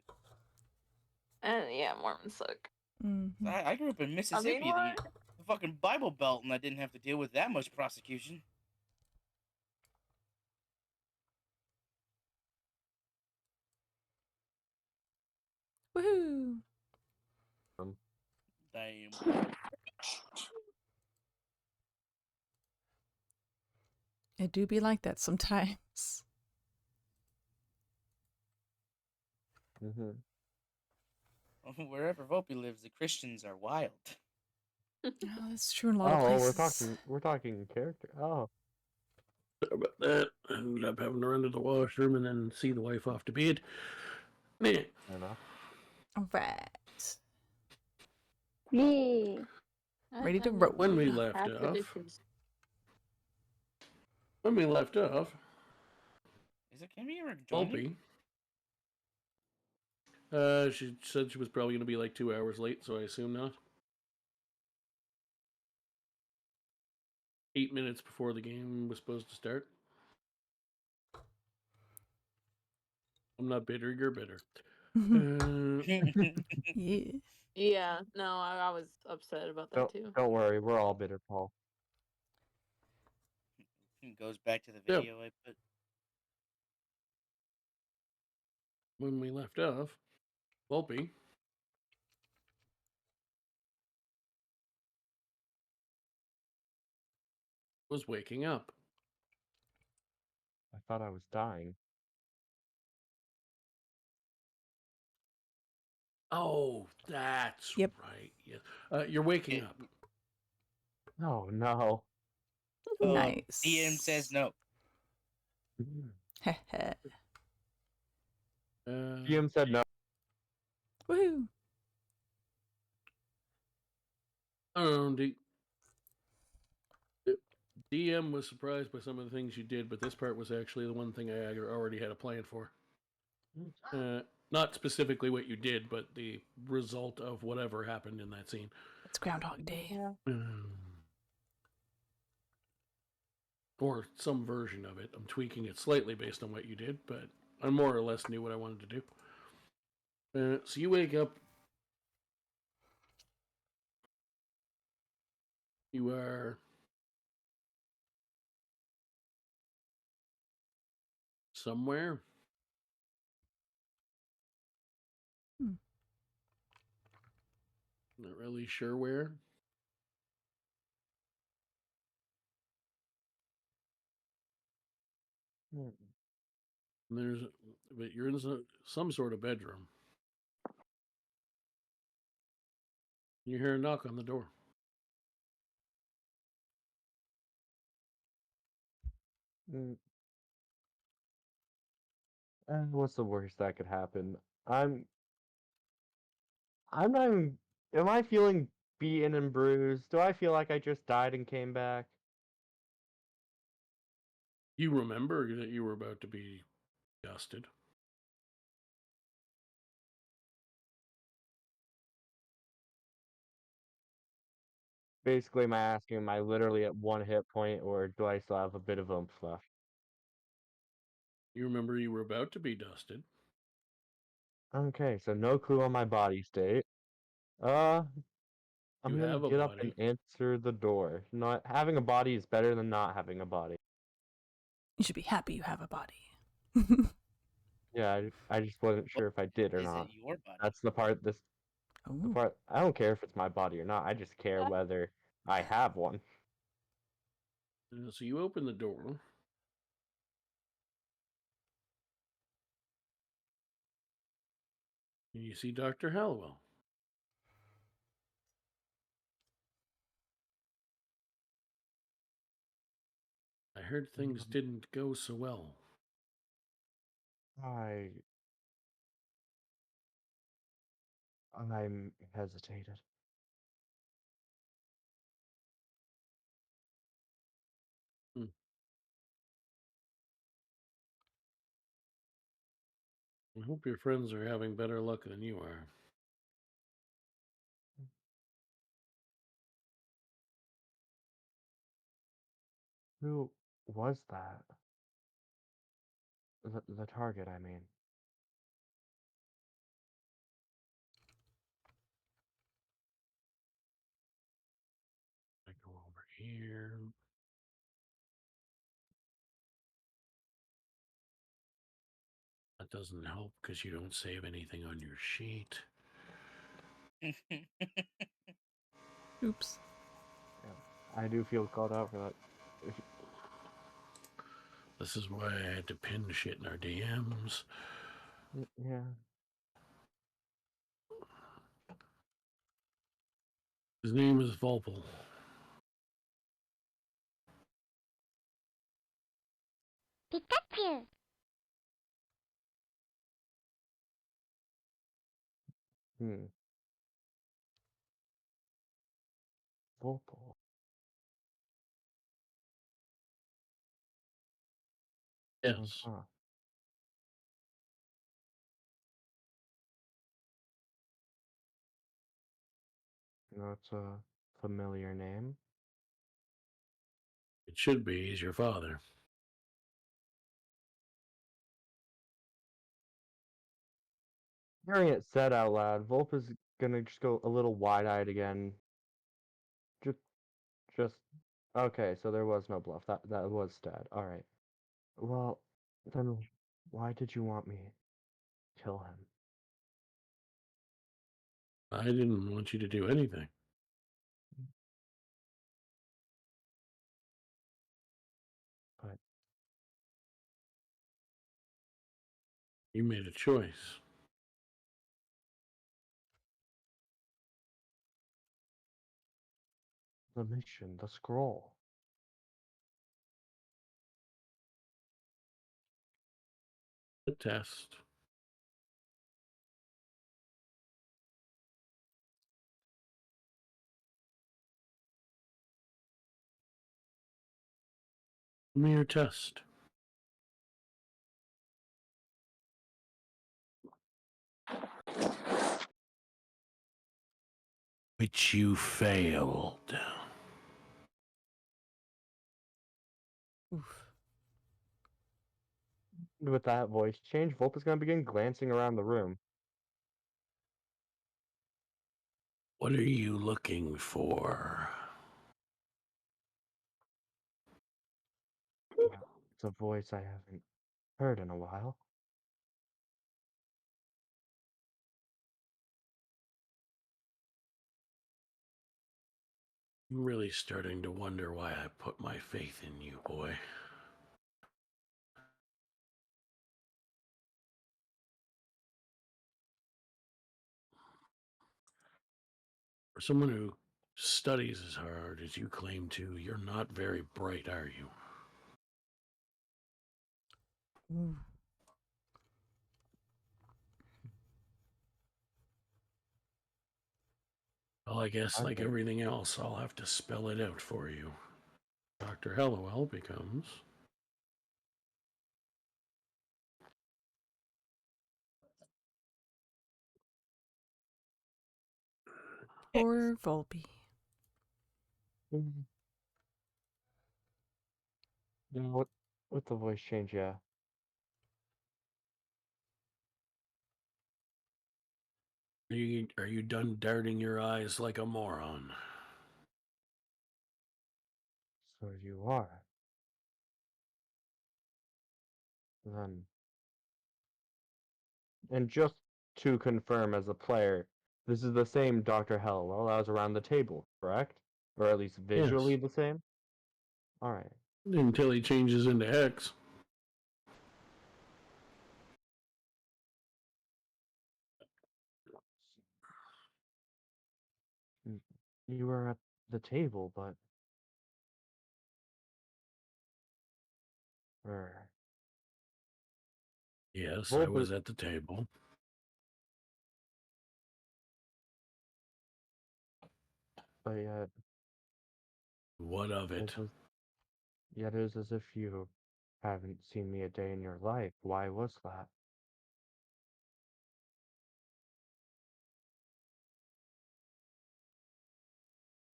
Yeah, Mormons suck. Mm-hmm. I grew up in Mississippi, what? the fucking Bible Belt, and I didn't have to deal with that much prosecution. Woohoo! Damn. It do be like that sometimes. Mm-hmm. Wherever Vulpe lives, the Christians are wild. Oh, that's true in a lot of Oh, places. we're talking character. Oh, Sorry about that. I ended up having to run to the washroom and then see the wife off to bed. Man, fair enough. All right. Me. Ready to roll. when we left off, Is it Akemi ever joining? Vulpe. She said she was probably going to be like 2 hours late, so I assume not. 8 minutes before the game was supposed to start. I'm not bitter, you're bitter. Yeah. Yeah, no, I was upset about that too. Don't worry, we're all bitter, Paul. Goes back to the video I put. When we left off, Vulpe was waking up. I thought I was dying. Oh, that's Yep. right. Yeah. You're waking up. Oh no. Nice. DM says no. Heh. GM said no. Woohoo! I don't know. DM was surprised by some of the things you did, but this part was actually the one thing I already had a plan for. Not specifically what you did, but the result of whatever happened in that scene. It's Groundhog Day. Or some version of it. I'm tweaking it slightly based on what you did, but I more or less knew what I wanted to do. So you wake up. You are somewhere. Not really sure where. But you're in some sort of bedroom. You hear a knock on the door. And what's the worst that could happen? I'm not even. Am I feeling beaten and bruised? Do I feel like I just died and came back? You remember that you were about to be dusted. Basically, am I asking, am I literally at 1 hit point, or do I still have a bit of oomph left? You remember you were about to be dusted. Okay, so no clue on my body state. I'm You gonna have a get up and body. answer the door. Not having a body is better than not having a body. You should be happy you have a body. Yeah, I just wasn't sure if I did or Is not. it your body? That's the part. The Ooh. part. I don't care if it's my body or not. I just care whether I have one. So you open the door. And you see Dr. Hallowell. I heard things didn't go so well. I'm hesitated. I hope your friends are having better luck than you are. Who was that? The target, I mean. I go over here. That doesn't help because you don't save anything on your sheet. Oops. Yeah, I do feel called out for that. This is why I had to pin shit in our DMs. Yeah. His name is Vulpe. Pikachu! Vulpe. Yes. Huh. That's a familiar name. It should be. He's your father. Hearing it said out loud, Vulpe is gonna just go a little wide-eyed again. Just okay. So there was no bluff. That was stat. All right. Well, then why did you want me to kill him? I didn't want you to do anything. But you made a choice. the mission, the scroll. The test. Give me your test. Which you failed. Oof. With that voice change, Vulpe is going to begin glancing around the room. What are you looking for? It's a voice I haven't heard in a while. I'm really starting to wonder why I put my faith in you, boy. For someone who studies as hard as you claim to, you're not very bright, are you? Ooh. Well, I guess I like think everything else, I'll have to spell it out for you. Dr. Hellowell becomes... Poor Vulpe. Mhm. You know, with the voice change, yeah. Are you done darting your eyes like a moron? So you are. Then, and just to confirm as a player, this is the same Dr. Hellwell that was around the table, correct? Or at least visually Yes. the same? Alright. Until he changes into X. You were at the table, but... Yes, I Vulpe, was at the table. but yet, What of it? yet it is as if you haven't seen me a day in your life. Why was that?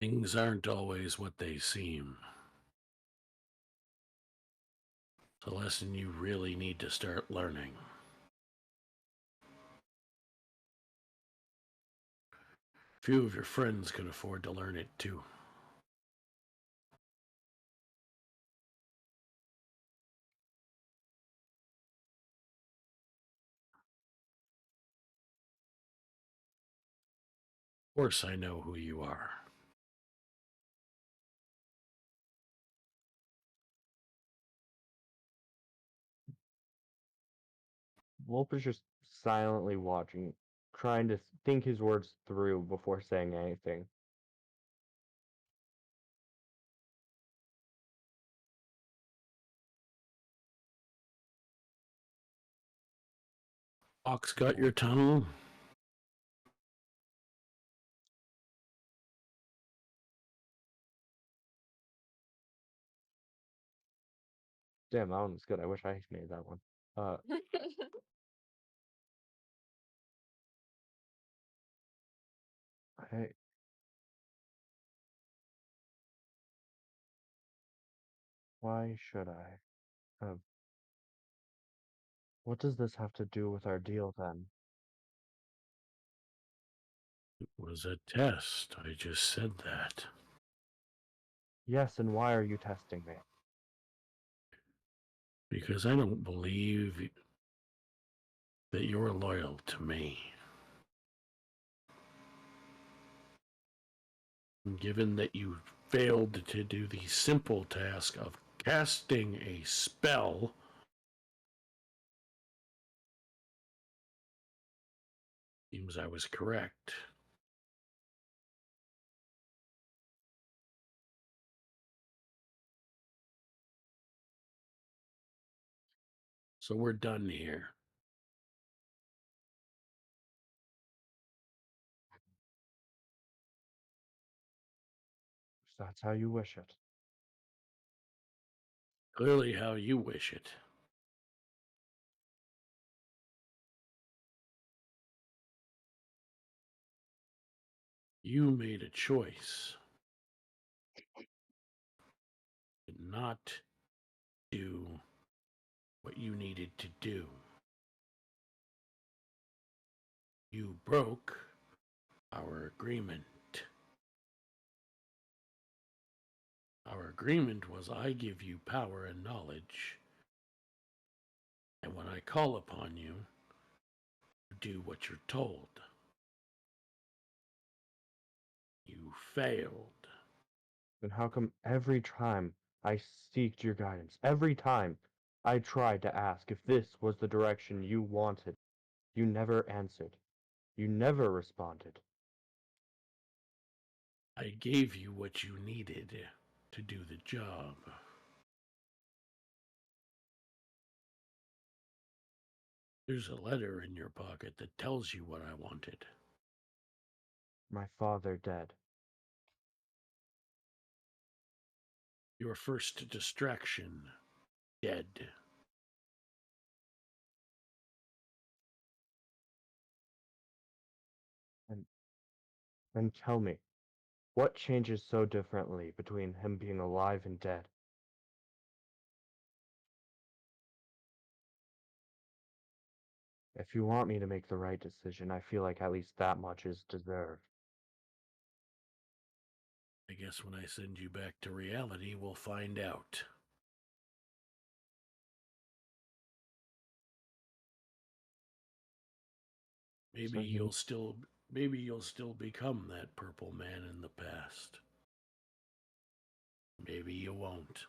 Things aren't always what they seem. It's a lesson you really need to start learning. Few of your friends could afford to learn it too. Of course, I know who you are. Wolf is just silently watching, trying to think his words through before saying anything. Ox got your tunnel? Damn, that one was good. I wish I made that one. Uh, I, why should I? What does this have to do with our deal then? It was a test. I just said that. Yes, and why are you testing me? Because I don't believe that you're loyal to me. Given that you failed to do the simple task of casting a spell, seems I was correct. So we're done here. If that's how you wish it. Clearly how you wish it. You made a choice to not do what you needed to do. You broke our agreement. Our agreement was I give you power and knowledge, and when I call upon you, you do what you're told. You failed. Then how come every time I seeked your guidance, every time I tried to ask if this was the direction you wanted, you never answered? You never responded. I gave you what you needed to do the job. There's a letter in your pocket that tells you what I wanted. My father dead. Your first distraction, dead. And tell me, what changes so differently between him being alive and dead? If you want me to make the right decision, I feel like at least that much is deserved. I guess when I send you back to reality, we'll find out. Maybe you'll still become that purple man in the past. Maybe you won't.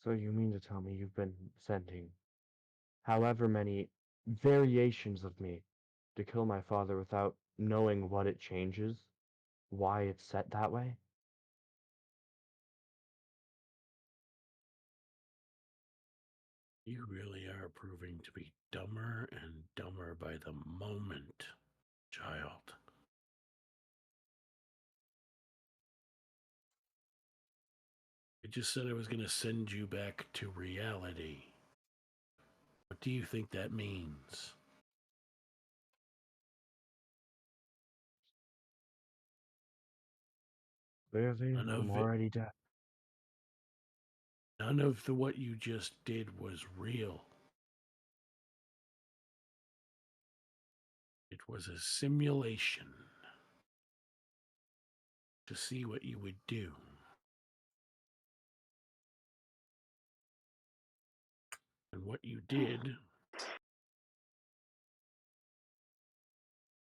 So you mean to tell me you've been sending however many variations of me to kill my father without knowing what it changes? Why it's set that way? You really are proving to be dumber and dumber by the moment, child. I just said I was going to send you back to reality. What do you think that means? Clearly, I'm already dead. None of what you just did was real. It was a simulation to see what you would do. And what you did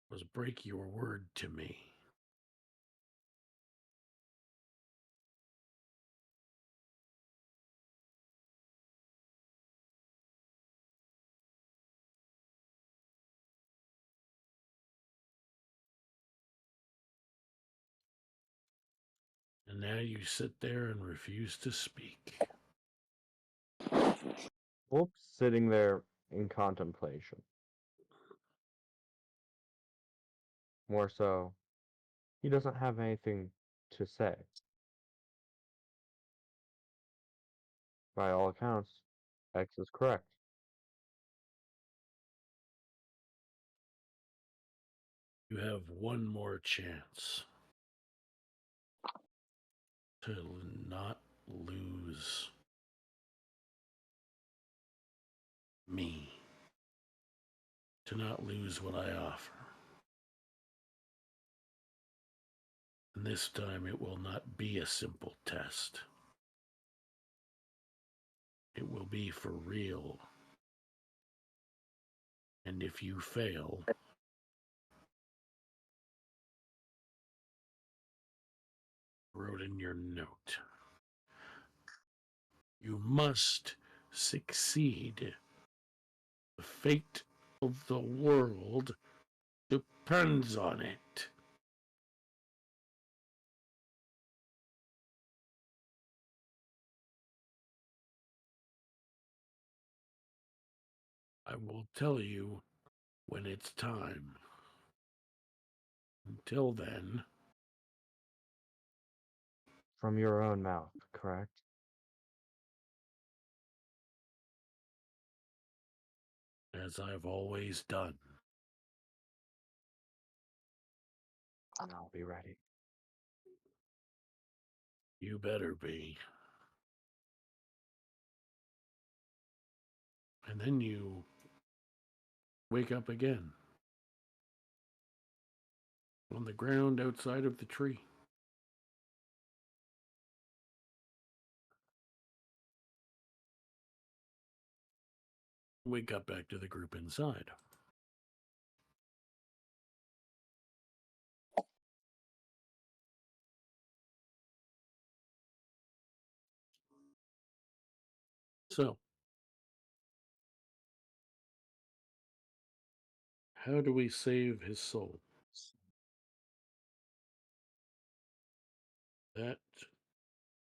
was break your word to me. And now you sit there and refuse to speak. Wolf's sitting there in contemplation. More so, he doesn't have anything to say. By all accounts, X is correct. You have one more chance to not lose me, to not lose what I offer. And this time it will not be a simple test. It will be for real. And if you fail, wrote in your note, you must succeed. The fate of the world depends on it. I will tell you when it's time. Until then, From your own mouth, correct? as I've always done. And I'll be ready. You better be. And then you wake up again. On the ground outside of the tree. We got back to the group inside. So, how do we save his soul? That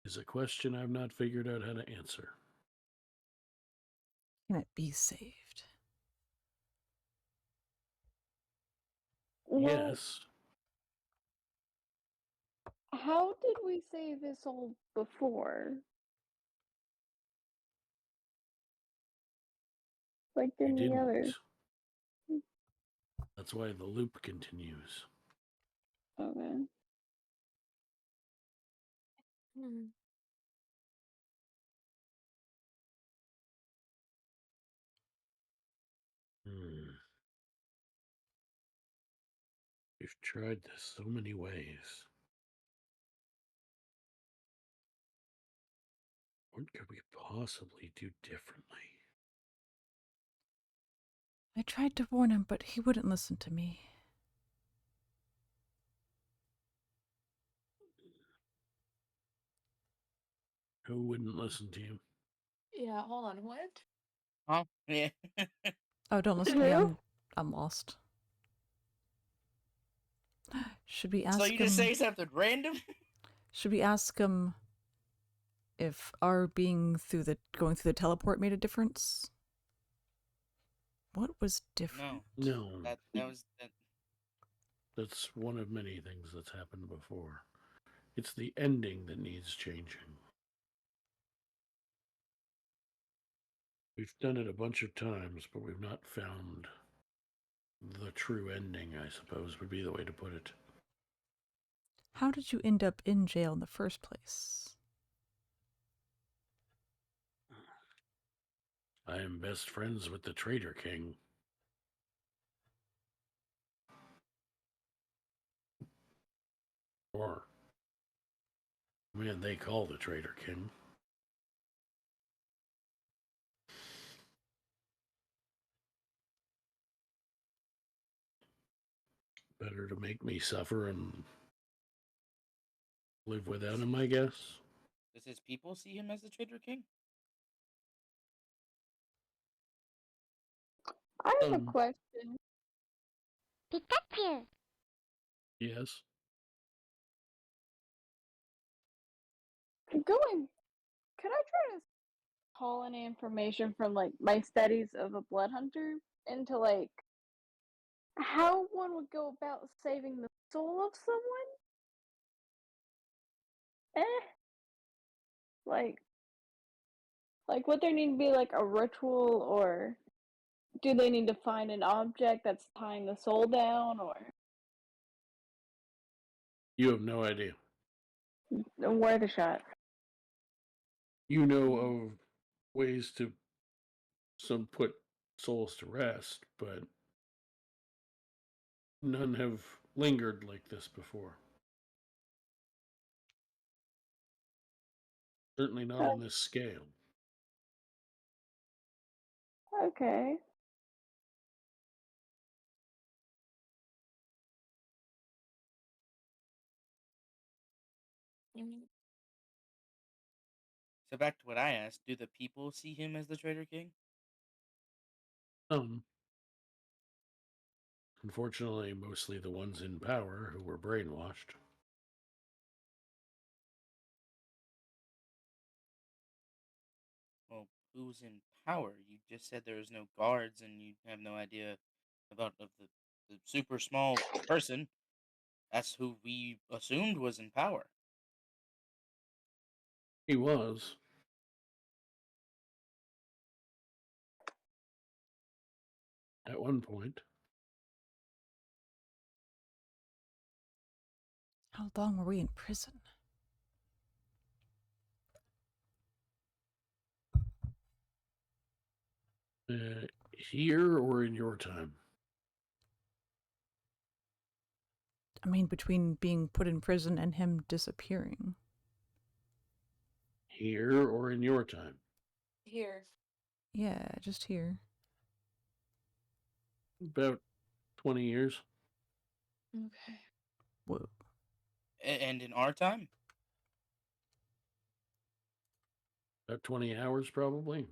is a question I've not figured out how to answer. Can it be saved? Well, Yes, how did we save his soul before? Like you in the didn't. other. That's why the loop continues. Okay. Hmm. We've tried this so many ways. What could we possibly do differently? I tried to warn him, but he wouldn't listen to me. Who wouldn't listen to you? Yeah, hold on. What? Huh? Yeah. Oh, don't listen to me. Who? I'm lost. Should we ask So him? you just say something random? Should we ask him if our being going through the teleport made a difference? What was different? No. That. That's one of many things that's happened before. It's the ending that needs changing. We've done it a bunch of times, but we've not found the true ending, I suppose, would be the way to put it. How did you end up in jail in the first place? I am best friends with the Traitor King. Or, man, they call the Traitor King. Better to make me suffer and live without him, I guess. Does his people see him as the Traitor King? I have a question. Pikachu. Yes. Could I try to call any information from like my studies of a BloodHunter into like how one would go about saving the soul of someone? Like would there need to be like a ritual, or do they need to find an object that's tying the soul down, or You have no idea. where the shot? You know of ways to put souls to rest, but none have lingered like this before. Certainly not on this scale. Okay. So back to what I asked: do the people see him as the Traitor King? Unfortunately, mostly the ones in power who were brainwashed. Well, who's in power? You just said there was no guards, and you have no idea about the super small person. That's who we assumed was in power. He was. At one point. How long were we in prison? Here or in your time? I mean, between being put in prison and him disappearing. Here or in your time? Here. Yeah, just here. About 20 years. Okay. Whoa. And in our time? About 20 hours, probably.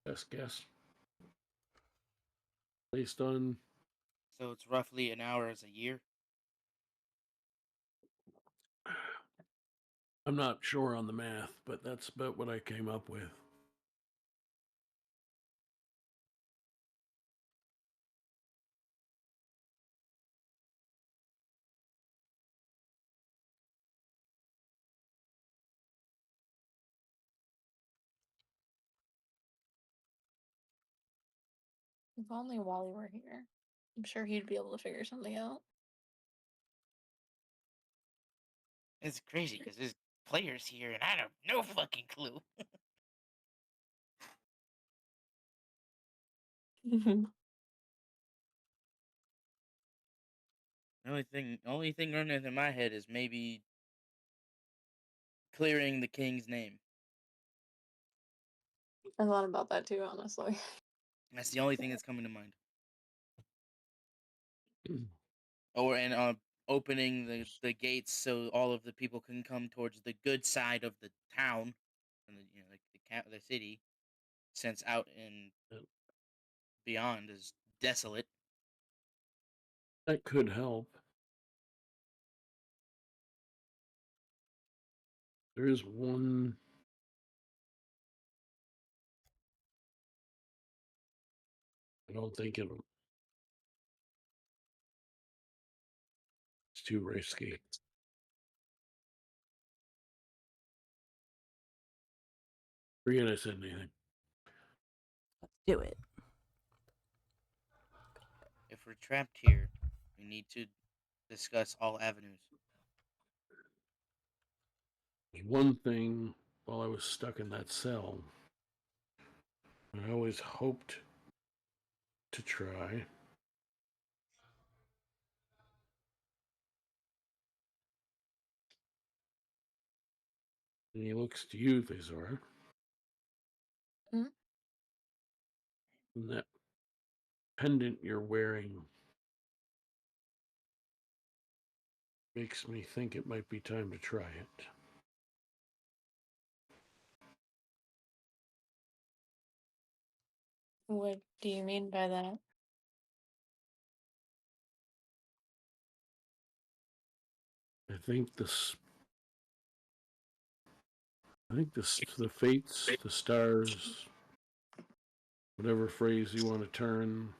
Best guess. Based on... So it's roughly an hour as a year? I'm not sure on the math, but that's about what I came up with. If only Wally were here. I'm sure he'd be able to figure something out. It's crazy because there's players here and I have no fucking clue. The only thing running through my head is maybe clearing the king's name. I thought about that too, honestly. That's the only thing that's coming to mind. And opening the gates so all of the people can come towards the good side of the town, and the city, since out and beyond is desolate. That could help. There is one... I don't think it's too risky. Forget I said anything. Let's do it. If we're trapped here, we need to discuss all avenues. There's one thing while I was stuck in that cell, I always hoped to try. And he looks to you, Theizora. Hmm? And that pendant you're wearing makes me think it might be time to try it. What do you mean by that? I think the fates, the stars, whatever phrase you want to turn,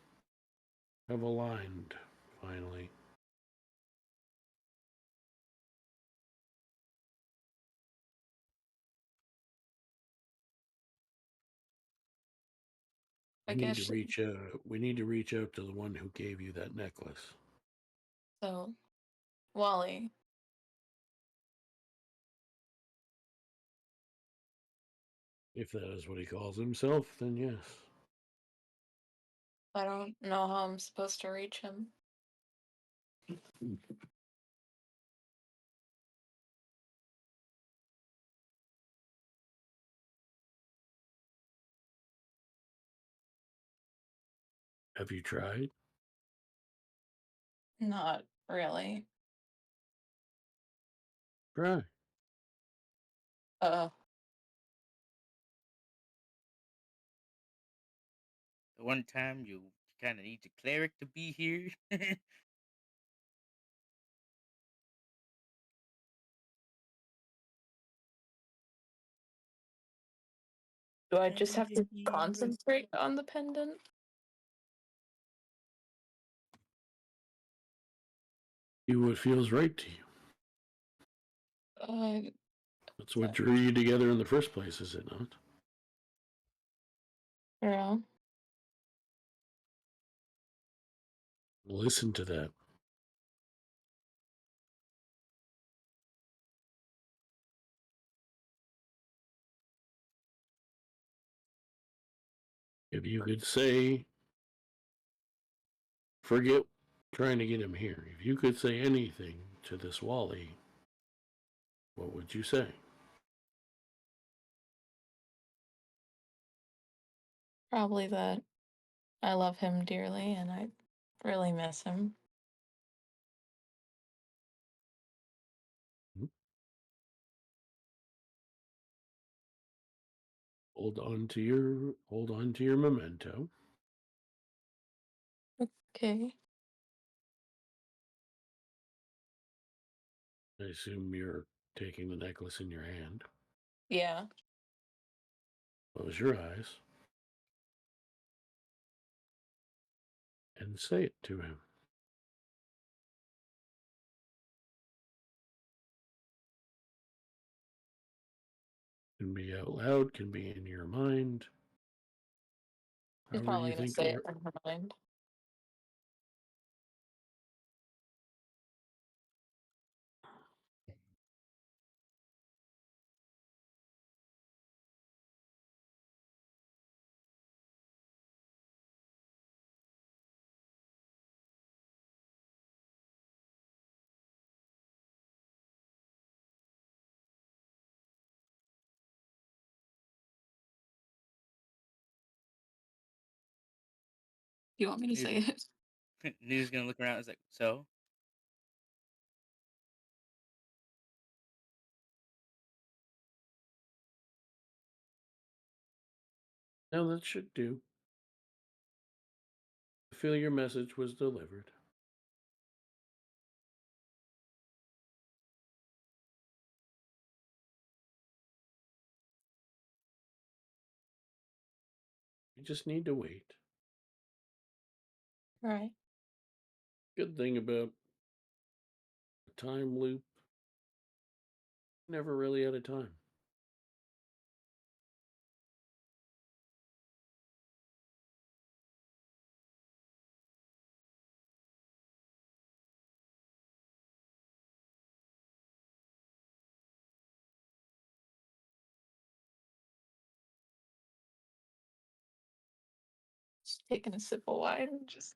have aligned finally. I We need guess to reach out. We need to reach out to the one who gave you that necklace. so. Wally. If that is what he calls himself, then yes. I don't know how I'm supposed to reach him. Have you tried? Not really. Try. Uh, The one time you kind of need the cleric to be here. Do I just have to concentrate on the pendant? Do what feels right to you. That's what drew you together in the first place, is it not? Yeah. Listen to that. If you could say, forget trying to get him here. If you could say anything to this Wally, what would you say? Probably that I love him dearly and I really miss him. Hold on to your memento. Okay. I assume you're taking the necklace in your hand. Yeah. Close your eyes and say it to him. Can be out loud, can be in your mind. He's However probably you gonna think say it in her mind. You want me to say it? New's gonna look around. It's like, so. No, that should do. I feel your message was delivered. You just need to wait. Right. Good thing about a time loop, never really out of time. Just taking a sip of wine and just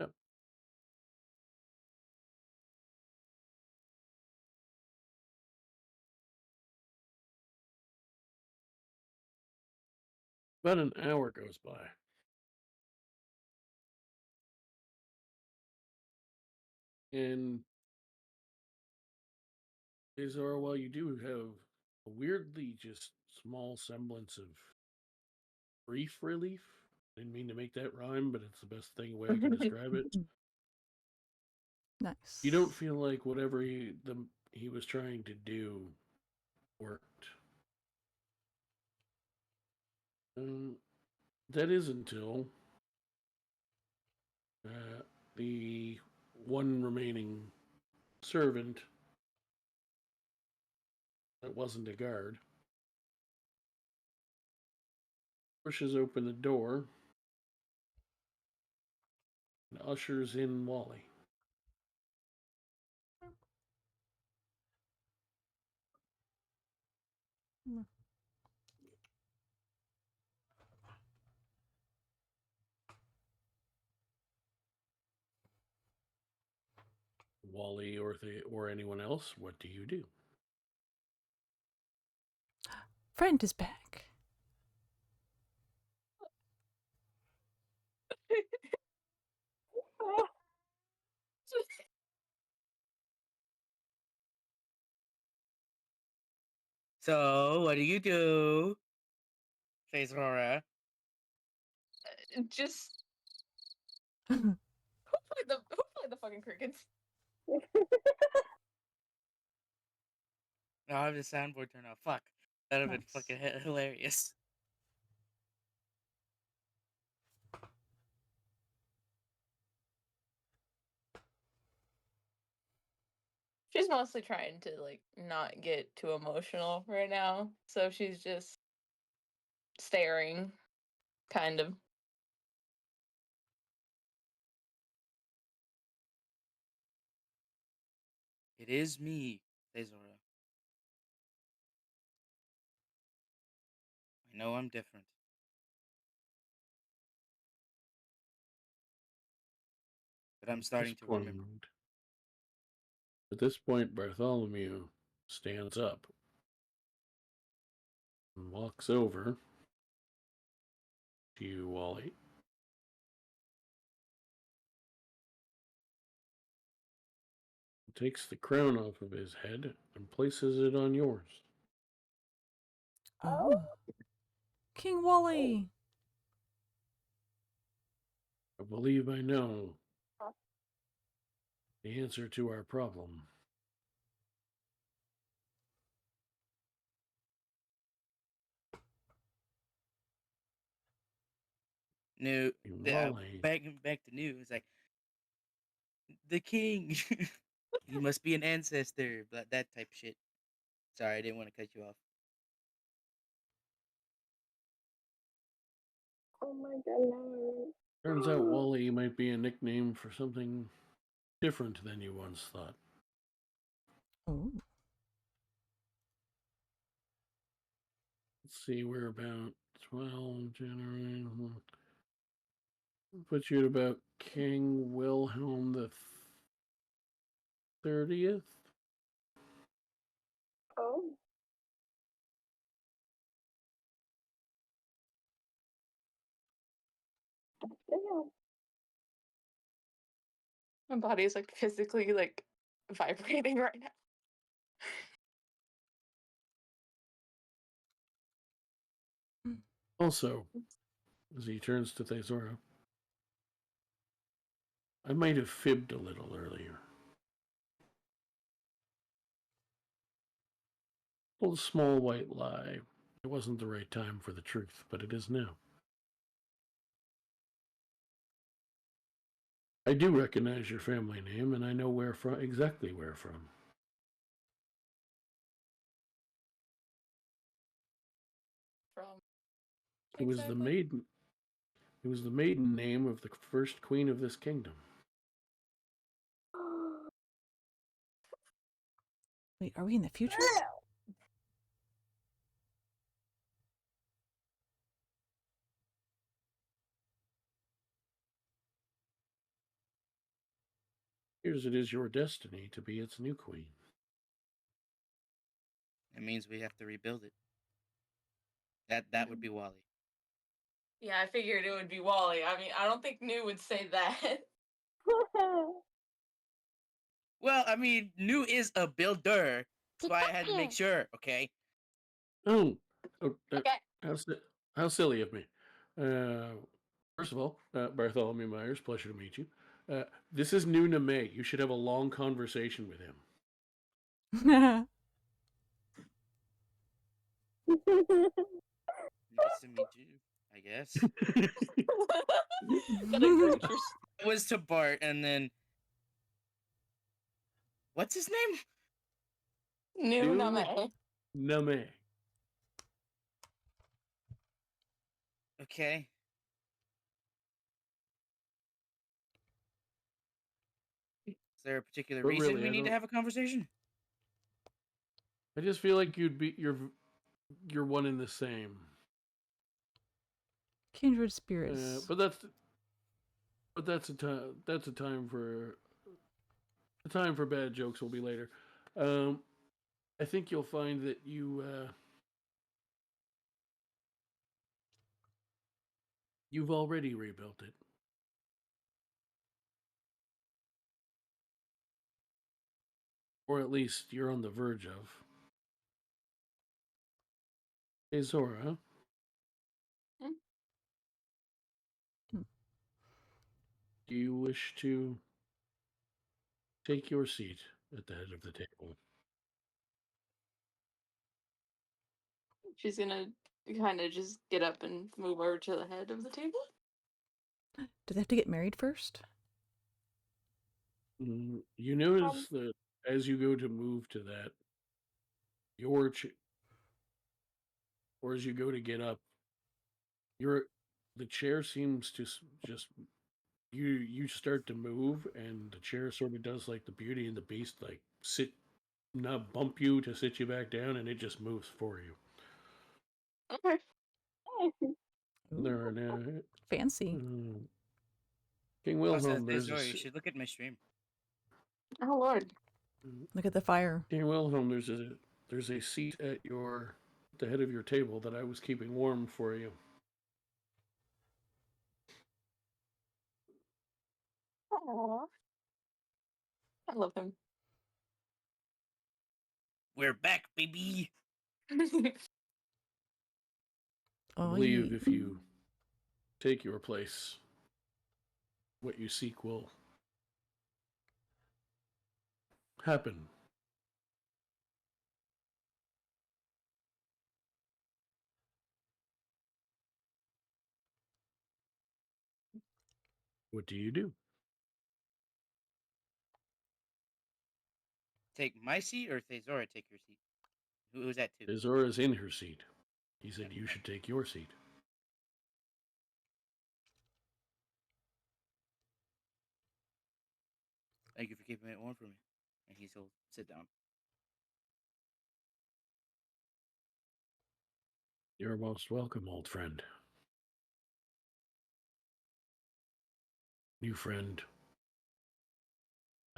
Yep. About an hour goes by. And Theizora, while you do have a weirdly just small semblance of grief relief, didn't mean to make that rhyme, but it's the best way I can describe it. Nice. You don't feel like whatever he was trying to do worked. That is until the one remaining servant that wasn't a guard pushes open the door and ushers in Wally. Wally or anyone else, what do you do? Friend is back. So, what do you do? Theizora. just Who played the fucking crickets? I'll have the soundboard turn off. Fuck. That'd have been Nice. fucking hilarious. She's mostly trying to like not get too emotional right now, so she's just staring, kind of. It is me, Theizora. I know I'm different. But I'm starting to remember. At this point, Bartholomew stands up and walks over to you, Wally. Takes the crown off of his head and places it on yours. Oh. King Wally! I believe I know the answer to our problem. No, Wally. back to new. It's like the king. He must be an ancestor, but that type of shit. Sorry, I didn't want to cut you off. Oh my god, no. Turns out Wally might be a nickname for something different than you once thought. Oh. Let's see, we're about 12 January. Put you at about King Wilhelm the 30th. Oh. Damn. My body is like physically like vibrating right now. Also, as he turns to Theizora, I might have fibbed a little earlier. A small white lie. It wasn't the right time for the truth, but it is now. I do recognize your family name, and I know exactly where from. From It was the maiden. It was the maiden name of the first queen of this kingdom. Wait, are we in the future? Here's it is your destiny to be its new queen. It means we have to rebuild it. That would be Wally. Yeah, I figured it would be Wally. I mean, I don't think New would say that. Well, I mean, New is a builder. That's why I had to make sure, okay? Oh, Okay. how silly of me. First of all, Bartholomew Myers, pleasure to meet you. This is New Namë. You should have a long conversation with him. Nice to meet you, I guess. It was to Bart, and then... What's his name? New Namë. Namë. Okay. Is there a particular reason really, we need to have a conversation? I just feel like you're one and the same. Kindred spirits. But that's a time for bad jokes will be later. I think you'll find that you've already rebuilt it. Or at least you're on the verge of. Theizora. Do you wish to take your seat at the head of the table? She's gonna kind of just get up and move over to the head of the table. Do they have to get married first? You notice that as you go to move to that, or as you go to get up, the chair seems to just you start to move, and the chair sort of does like the Beauty and the Beast, like not bump you to sit you back down, and it just moves for you. Okay. There are now Fancy. King Also, Wilhelm. Theizora, you should look at my stream. Oh Lord. Look at the fire. King Wilhelm, there's a seat at the head of your table that I was keeping warm for you. Aww. I love him. We're back, baby. I Oh, believe if you take your place, what you seek will happen. What do you do? Take my seat or Theizora take your seat? Who's that to? Theizora is in her seat. He said you should take your seat. Thank you for keeping it warm for me. And he'll sit down. You're most welcome, old friend. New friend.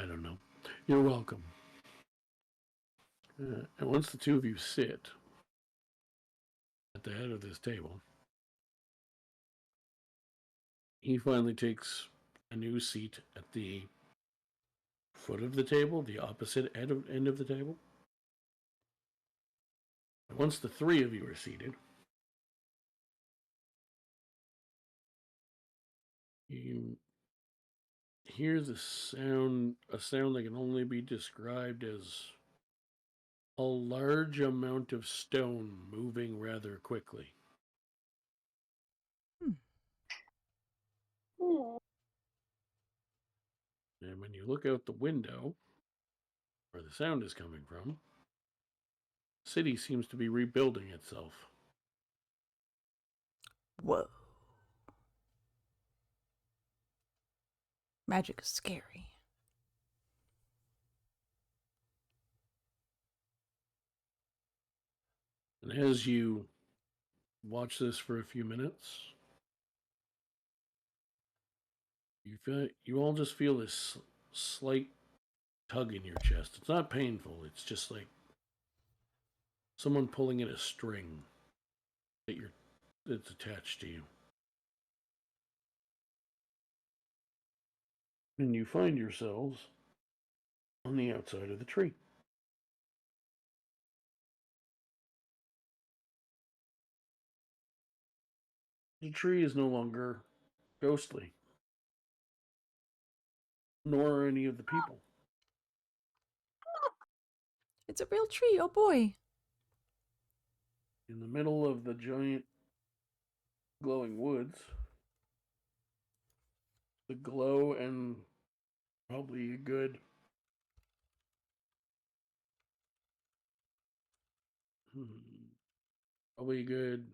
I don't know. You're welcome. And once the two of you sit at the head of this table, he finally takes a new seat at the foot of the table, the opposite end of the table. And once the three of you are seated, you hear a sound that can only be described as a large amount of stone moving rather quickly. And when you look out the window, where the sound is coming from, the city seems to be rebuilding itself. Whoa. Magic is scary. And as you watch this for a few minutes, you all just feel this slight tug in your chest. It's not painful. It's just like someone pulling at a string that's attached to you. And you find yourselves on the outside of the tree. The tree is no longer ghostly, nor are any of the people. It's a real tree. Oh boy. In the middle of the giant glowing woods, the glow and probably a good probably a good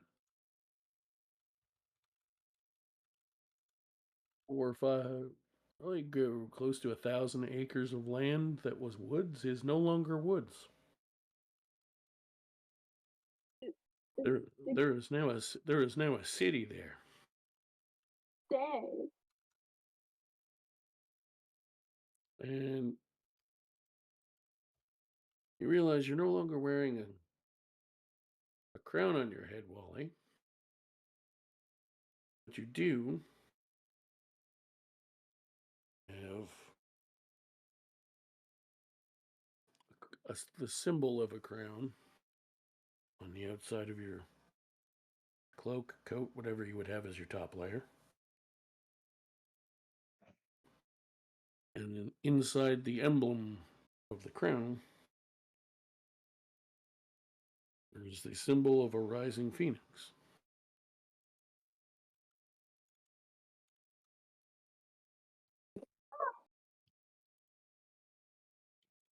4 or 5, probably go close to 1,000 acres of land that was woods is no longer woods. There is now a city there. Dang. And you realize you're no longer wearing a crown on your head, Wally. But you do have the symbol of a crown on the outside of your cloak, coat, whatever you would have as your top layer. And inside the emblem of the crown, there's the symbol of a rising phoenix.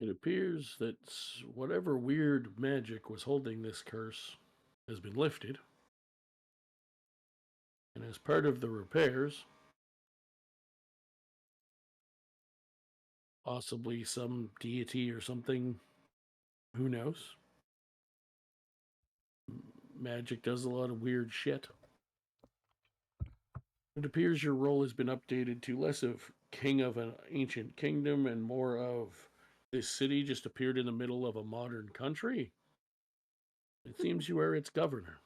It appears that whatever weird magic was holding this curse has been lifted. And as part of the repairs, possibly some deity or something, who knows? Magic does a lot of weird shit. It appears your role has been updated to less of king of an ancient kingdom and more of this city just appeared in the middle of a modern country. It seems you are its governor.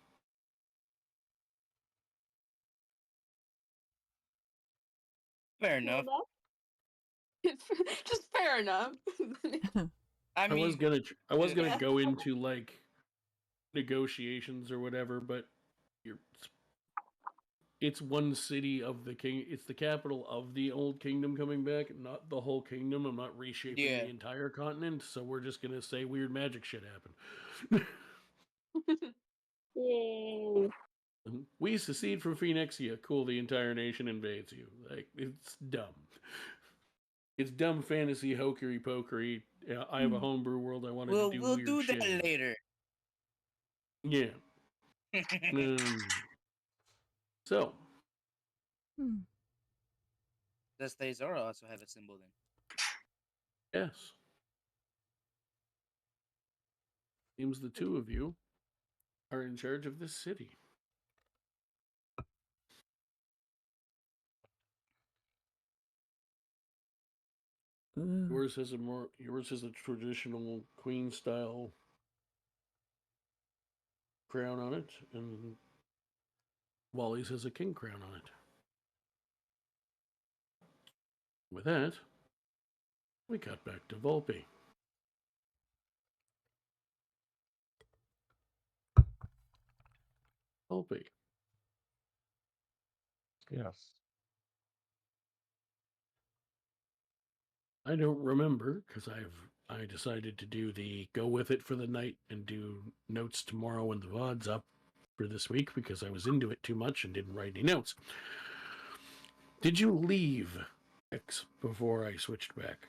Fair enough. Just fair enough. I I was mean, gonna go into like negotiations or whatever, but it's one city of the king. It's the capital of the old kingdom coming back, not the whole kingdom. I'm not reshaping Yeah. the entire continent, so we're just gonna say weird magic shit happened. Yay. We secede from Fenixia. Cool, the entire nation invades you. Like, it's dumb. It's dumb fantasy hokery pokery. I have a homebrew world. I wanted to do we'll weird do shit. that later. Yeah. So, Does Theizora also have a symbol then? yes. Seems the two of you are in charge of this city. Yours has a traditional queen style crown on it, and Wally's has a king crown on it. With that, we cut back to Vulpe. Vulpe. Yes. I don't remember because I decided to do the go with it for the night and do notes tomorrow when the VOD's up for this week because I was into it too much and didn't write any notes. Did you leave X before I switched back?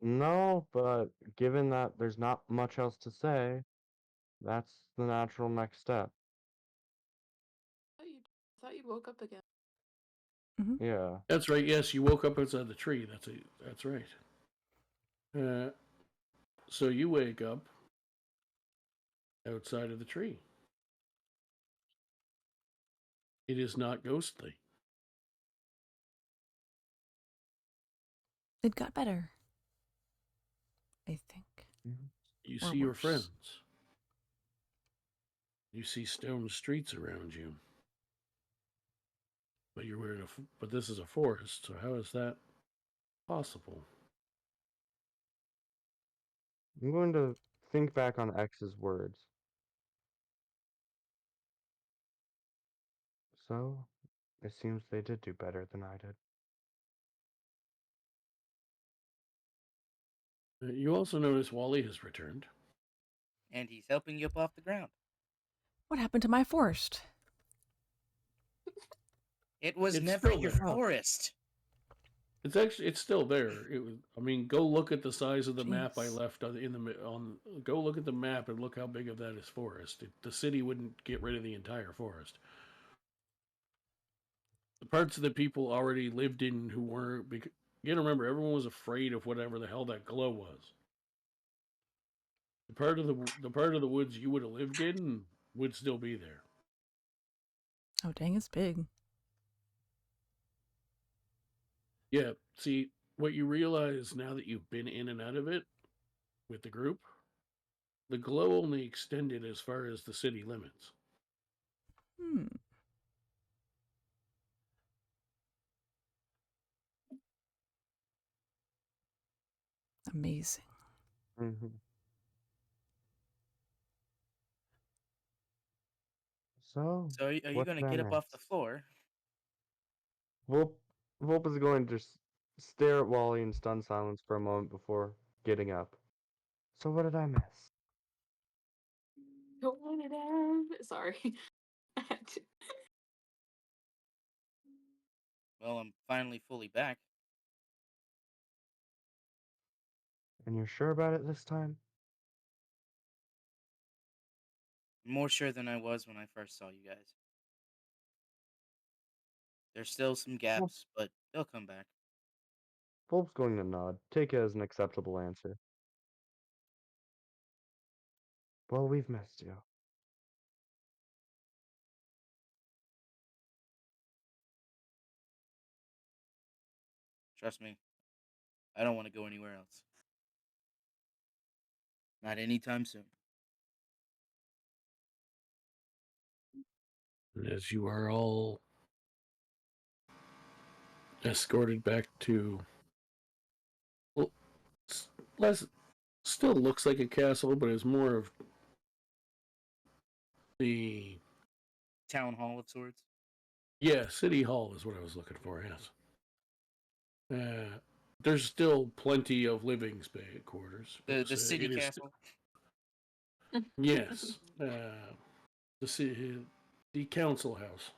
No, but given that there's not much else to say, that's the natural next step. I thought you woke up again. Yeah. That's right. Yes, you woke up outside the tree. That's right. So you wake up outside of the tree. It is not ghostly. It got better, I think. You Or see your worse. friends. You see stone streets around you. But but this is a forest, so how is that possible? I'm going to think back on X's words. So, it seems they did do better than I did. You also notice Wally has returned. And he's helping you up off the ground. What happened to my forest? It was It's never still your there. forest. It's still there. Go look at the size of the map I Jeez. left go look at the map and look how big of that is forest. The city wouldn't get rid of the entire forest. The parts of the people already lived in who weren't. You gotta remember, everyone was afraid of whatever the hell that glow was. The part of the woods you would have lived in would still be there. Oh, dang, it's big. Yeah, see, what you realize now that you've been in and out of it with the group, the glow only extended as far as the city limits. Amazing. So So are you what's going to that get up off the next? floor Vulp, Vulp is going to stare at Wally in stunned silence for a moment before getting up. So what did I miss? Don't want it out. Sorry. I had to. Well, I'm finally fully back. And you're sure about it this time? More sure than I was when I first saw you guys. There's still some gaps, but they'll come back. Vulp's going to nod, take it as an acceptable answer. Well, we've missed you. Trust me, I don't want to go anywhere else. Not anytime soon. And as you are all escorted back to, well, less, still looks like a castle, but it's more of the Town hall of sorts. Yeah, City Hall is what I was looking for, yes. There's still plenty of living space quarters. The city castle. Yes. The council house.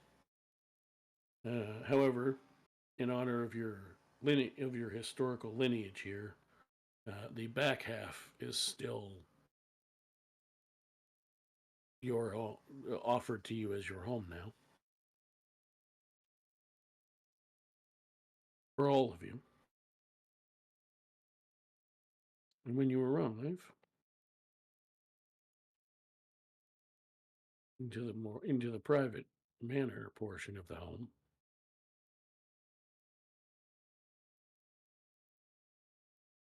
However, in honor of your historical lineage here, the back half is still offered to you as your home now. For all of you. And when you arrive into the private manor portion of the home,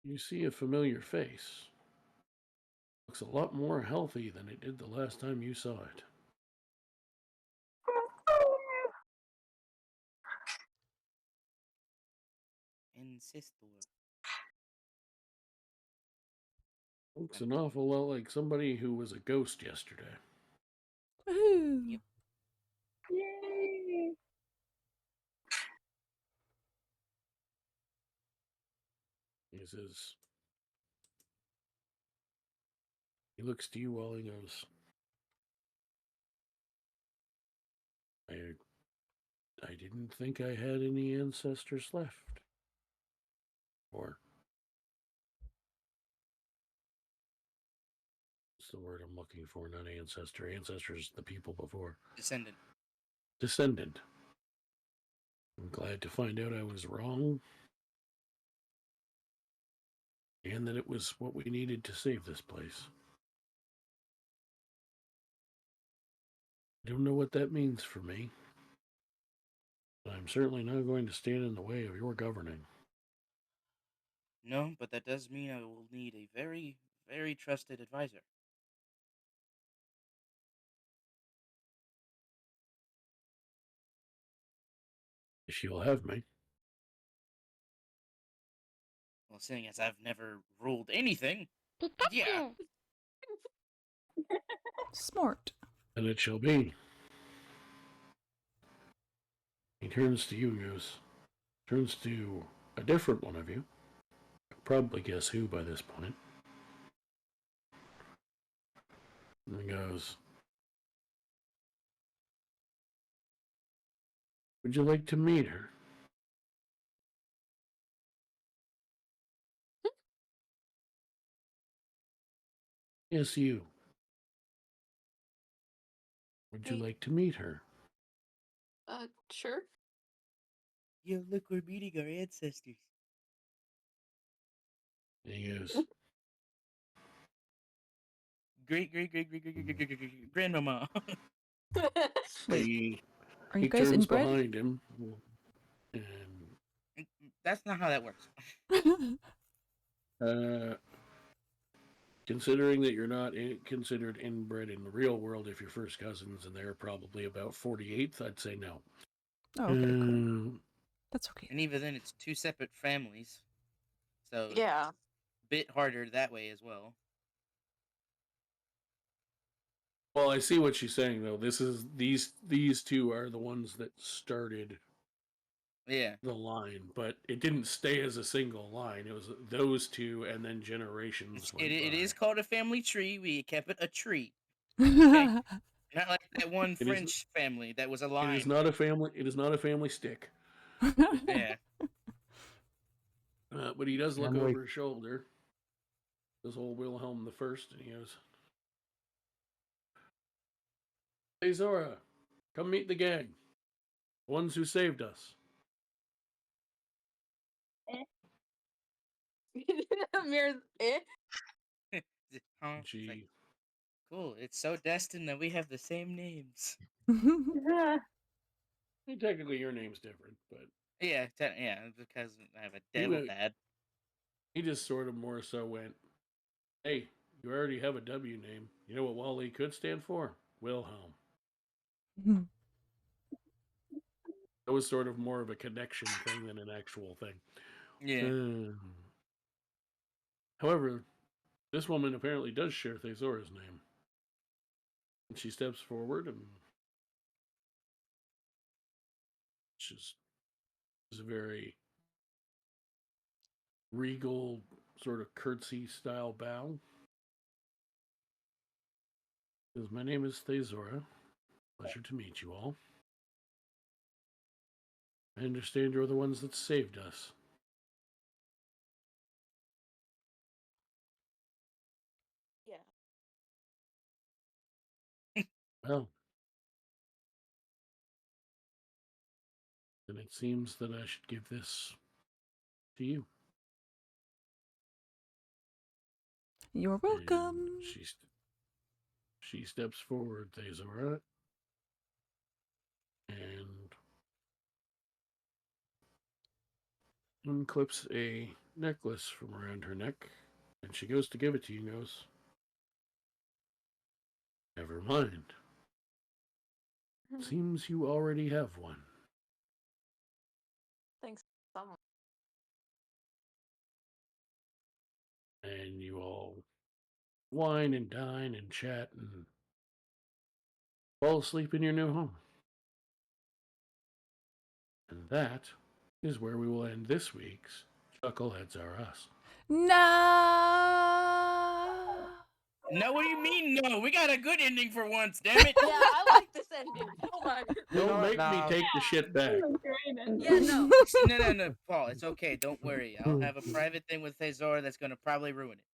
you see a familiar face. Looks a lot more healthy than it did the last time you saw it. Insistor. Looks an awful lot like somebody who was a ghost yesterday. Woohoo! Yep. Yay! He says, he looks to you while he goes, I didn't think I had any ancestors left. Or, what's the word I'm looking for? Not ancestor. Ancestors, the people before. Descendant. Descendant. I'm glad to find out I was wrong. And that it was what we needed to save this place. I don't know what that means for me. But I'm certainly not going to stand in the way of your governing. No, but that does mean I will need a very, very trusted advisor. If you'll have me. Well, seeing as I've never ruled anything, Pikachu. yeah. Smart. And it shall be. He turns to you and goes, turns to a different one of you. You'll probably guess who by this point. And he goes, would you like to meet her? Yes, you. Would you Hey. like to meet her? Sure. Yo, look, we're meeting our ancestors. And he goes, Great grandmama. Wait, are he you guys turns inbred? behind him, and That's not how that works. considering that you're not considered inbred in the real world, if you're first cousins and they're probably about 48th, I'd say no. Oh, okay, cool. That's okay. And even then, it's two separate families. So, Yeah. bit harder that way as well. Well, I see what she's saying though. These two are the ones that started Yeah. the line, but it didn't stay as a single line. It was those two, and then generations went It by. is called a family tree. We kept it a tree. Okay? Not like that one It is- French family that was a It line. is not a family. It is not a family stick. Yeah. But he does look Family- over his shoulder. This old Wilhelm the First, and he goes, "Theizora, come meet the gang. The ones who saved us." Amira's Huh? It's She like, cool. It's so destined that we have the same names. technically your name's different, but Yeah, because I have a He devil went- dad. he just sort of more so went, "Hey, you already have a W name. You know what Wally could stand for? Wilhelm." That was sort of more of a connection thing than an actual thing. Yeah. However, this woman apparently does share Theizora's name. And she steps forward and she's a very regal, sort of curtsy style bow. Says, "My name is Theizora. Pleasure to meet you all. I understand you're the ones that saved us." Yeah. Well, then it seems that I should give this to you. You're welcome. And she steps forward, Theizora, and unclips a necklace from around her neck. And she goes to give it to you and goes, "Never mind. Seems you already have one." Thanks so much. And you all wine and dine and chat and fall asleep in your new home. And that is where we will end this week's Chuckleheads Are Us. No. No, what do you mean no? We got a good ending for once, damn it. Yeah, I like this ending. Oh my. You know Don't what, make me now? take the shit back. Yeah, no. No, Paul, it's okay. Don't worry. I'll have a private thing with Theizora that's gonna probably ruin it.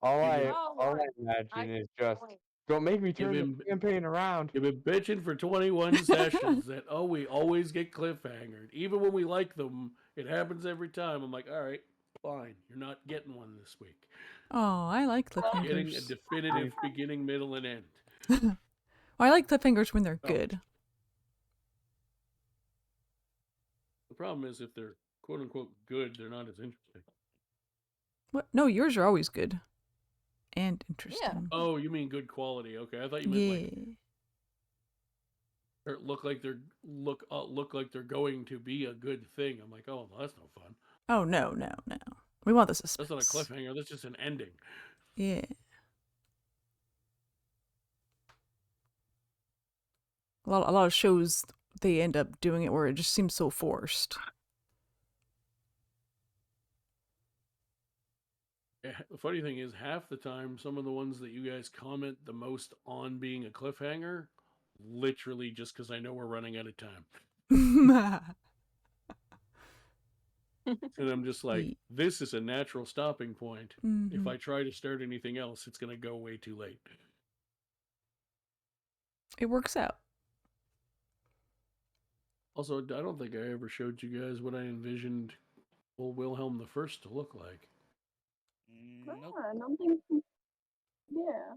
All I Lord, imagine I is just wait. don't make me turn him- the campaign around. You've been bitching for 21 sessions that, we always get cliffhangered. Even when we like them, it happens every time. I'm like, all right, fine. You're not getting one this week. Oh, I like Getting a cliffhangers. definitive beginning, middle, and end. I like cliffhangers when they're Oh. good. The problem is if they're quote unquote good, they're not as interesting. What? No, yours are always good and interesting. Oh, you mean good quality? Okay, I thought you meant Yeah. like or look like they're going to be a good thing. I'm like, oh, well, that's no fun. Oh no. We want the That's suspense. not a cliffhanger. That's just an ending. Yeah. A lot of shows they end up doing it where it just seems so forced. Yeah, the funny thing is, half the time, some of the ones that you guys comment the most on being a cliffhanger, literally just because I know we're running out of time. And I'm just like, this is a natural stopping point. If I try to start anything else, it's going to go way too late. It works out. Also, I don't think I ever showed you guys what I envisioned old Wilhelm the First to look like. Nope. I don't think. Yeah.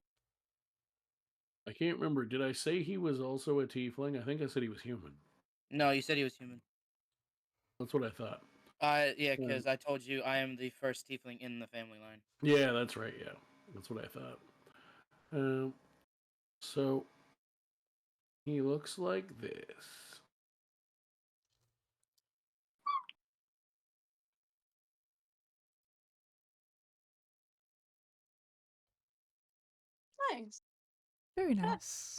I can't remember. Did I say he was also a tiefling? I think I said he was human. No, you said he was human. That's what I thought. Yeah, because I told you I am the first tiefling in the family line. Yeah, that's right. Yeah, that's what I thought. So he looks like this. Thanks. Very nice.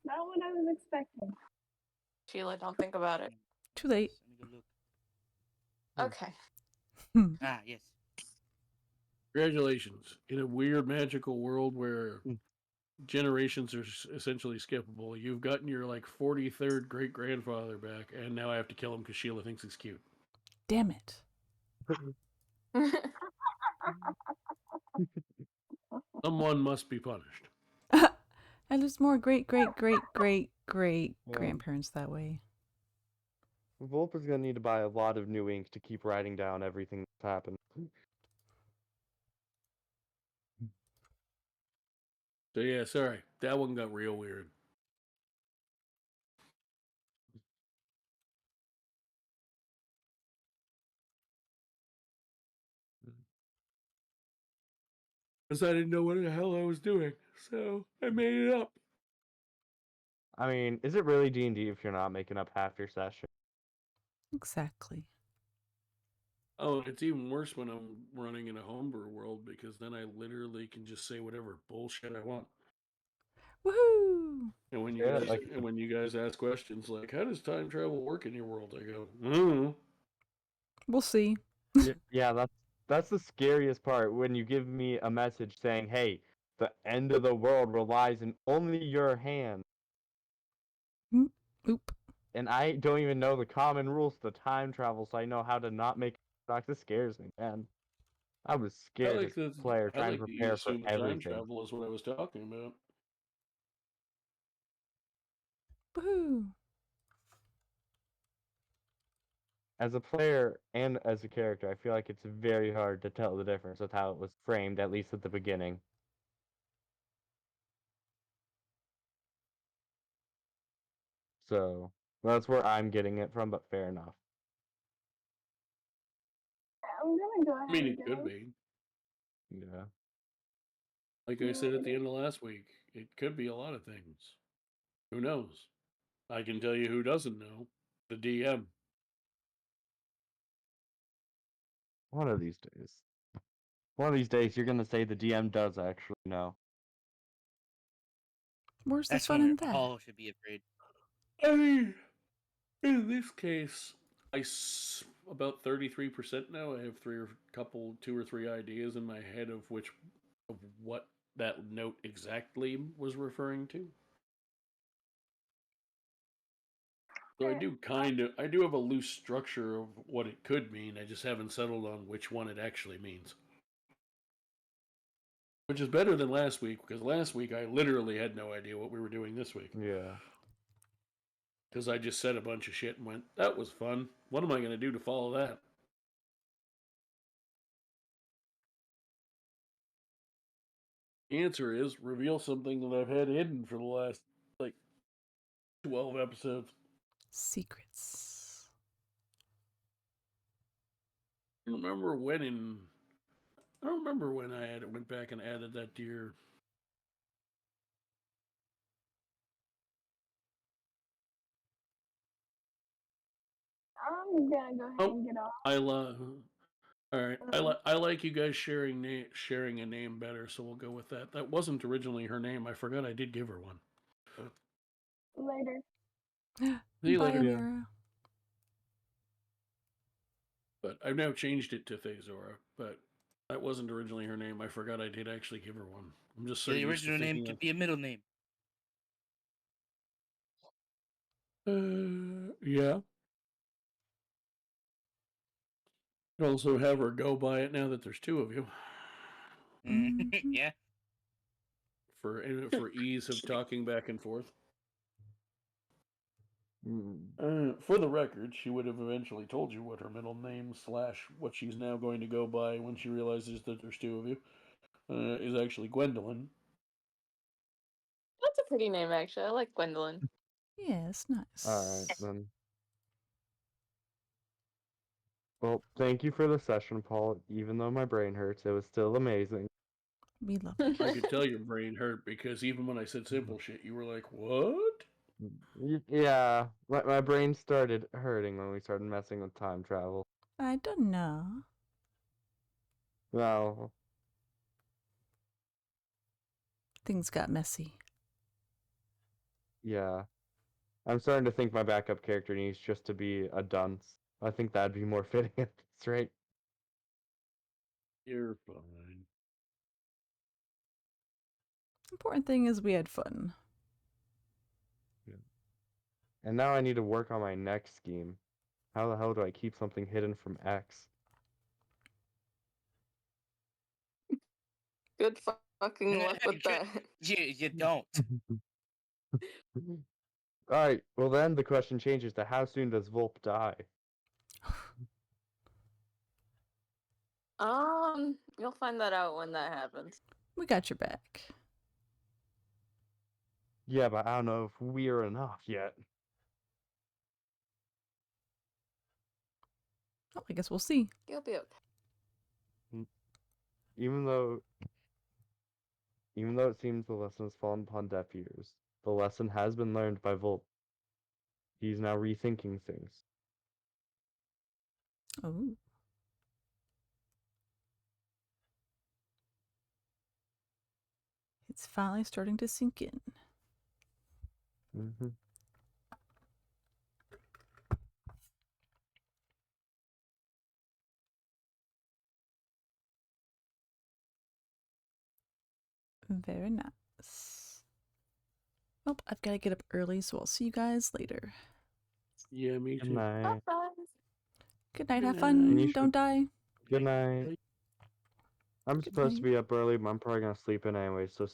Not what I was expecting. Sheila. Don't think about it. Too late. Let me go look. Okay. Ah, yes. Congratulations. In a weird magical world where Mm. generations are essentially skippable, you've gotten your like 43rd great grandfather back, and now I have to kill him because Sheila thinks he's cute. Damn it. Someone must be punished. And there's more great Yeah. grandparents that way. Vulpe is gonna need to buy a lot of new ink to keep writing down everything that's happened. So yeah, sorry. That one got real weird. Because I didn't know what the hell I was doing. So I made it up. I mean, is it really D&D if you're not making up half your session? Exactly. Oh, it's even worse when I'm running in a homebrew world because then I literally can just say whatever bullshit I want. Woohoo! And when you Yeah, guys like- and when you guys ask questions like, "How does time travel work in your world?" I go, "I don't know." We'll see. Yeah, that's the scariest part when you give me a message saying, "Hey, the end of the world relies in only your hand," Oop. and I don't even know the common rules to time travel, so I know how to not make shock. This scares me, man. I was I scared like as the a player I trying to like that you prepare for assume that time everything. travel is what I was talking about. Woohoo! As a player and as a character, I feel like it's very hard to tell the difference with how it was framed, at least at the beginning. So that's where I'm getting it from, but fair enough. I'm gonna go ahead I mean, and it could go. be. Yeah. Like I said at the end of last week, it could be a lot of things. Who knows? I can tell you who doesn't know. The DM. One of these days. One of these days, you're gonna say the DM does actually know. Where's the That's fun when in we that? all should be afraid. I mean, in this case, about 33% now. I have two or three ideas in my head of what that note exactly was referring to. So I do have a loose structure of what it could mean. I just haven't settled on which one it actually means. Which is better than last week, because last week I literally had no idea what we were doing this week. Yeah. Because I just said a bunch of shit and went, that was fun. What am I going to do to follow that? The answer is reveal something that I've had hidden for the last, 12 episodes. Secrets. I don't remember when I went back and added that to your. I'm gonna go ahead and get off. All right. I like you guys sharing a name better, so we'll go with that. That wasn't originally her name. I forgot I did give her one. Later. See you Bye, later. Amira. But I've now changed it to Theizora, but that wasn't originally her name. I forgot I did actually give her one. I'm just so The used to original name thinking could be a middle name. yeah. Could also have her go by it now that there's two of you. Yeah. For ease of talking back and forth. Mm. For the record, she would have eventually told you what her middle name / what she's now going to go by when she realizes that there's two of you is actually Gwendolyn. That's a pretty name, actually. I like Gwendolyn. Yeah, it's nice. Alright, then. Well, thank you for the session, Paul. Even though my brain hurts, it was still amazing. We love it. I could tell your brain hurt because even when I said simple shit, you were like, "What?" Yeah, my brain started hurting when we started messing with time travel. I don't know. Well, Things got messy. yeah. I'm starting to think my backup character needs just to be a dunce. I think that'd be more fitting at this rate. You're fine. Important thing is we had fun. And now I need to work on my next scheme. How the hell do I keep something hidden from X? Good fucking luck with that. You don't. Alright, well then the question changes to how soon does Vulpe die? You'll find that out when that happens. We got your back. Yeah, but I don't know if we're enough yet. Oh, I guess we'll see. You'll be okay. Even though it seems the lesson has fallen upon deaf ears, the lesson has been learned by Vulpe. He's now rethinking things. Oh. It's finally starting to sink in. Mm-hmm. Very nice. Well, I've got to get up early, so I'll see you guys later. Yeah, me Good too. night. Good night, have Good fun, night. don't die. Good night. I'm Good supposed to night. be up early, but I'm probably gonna sleep in anyway, so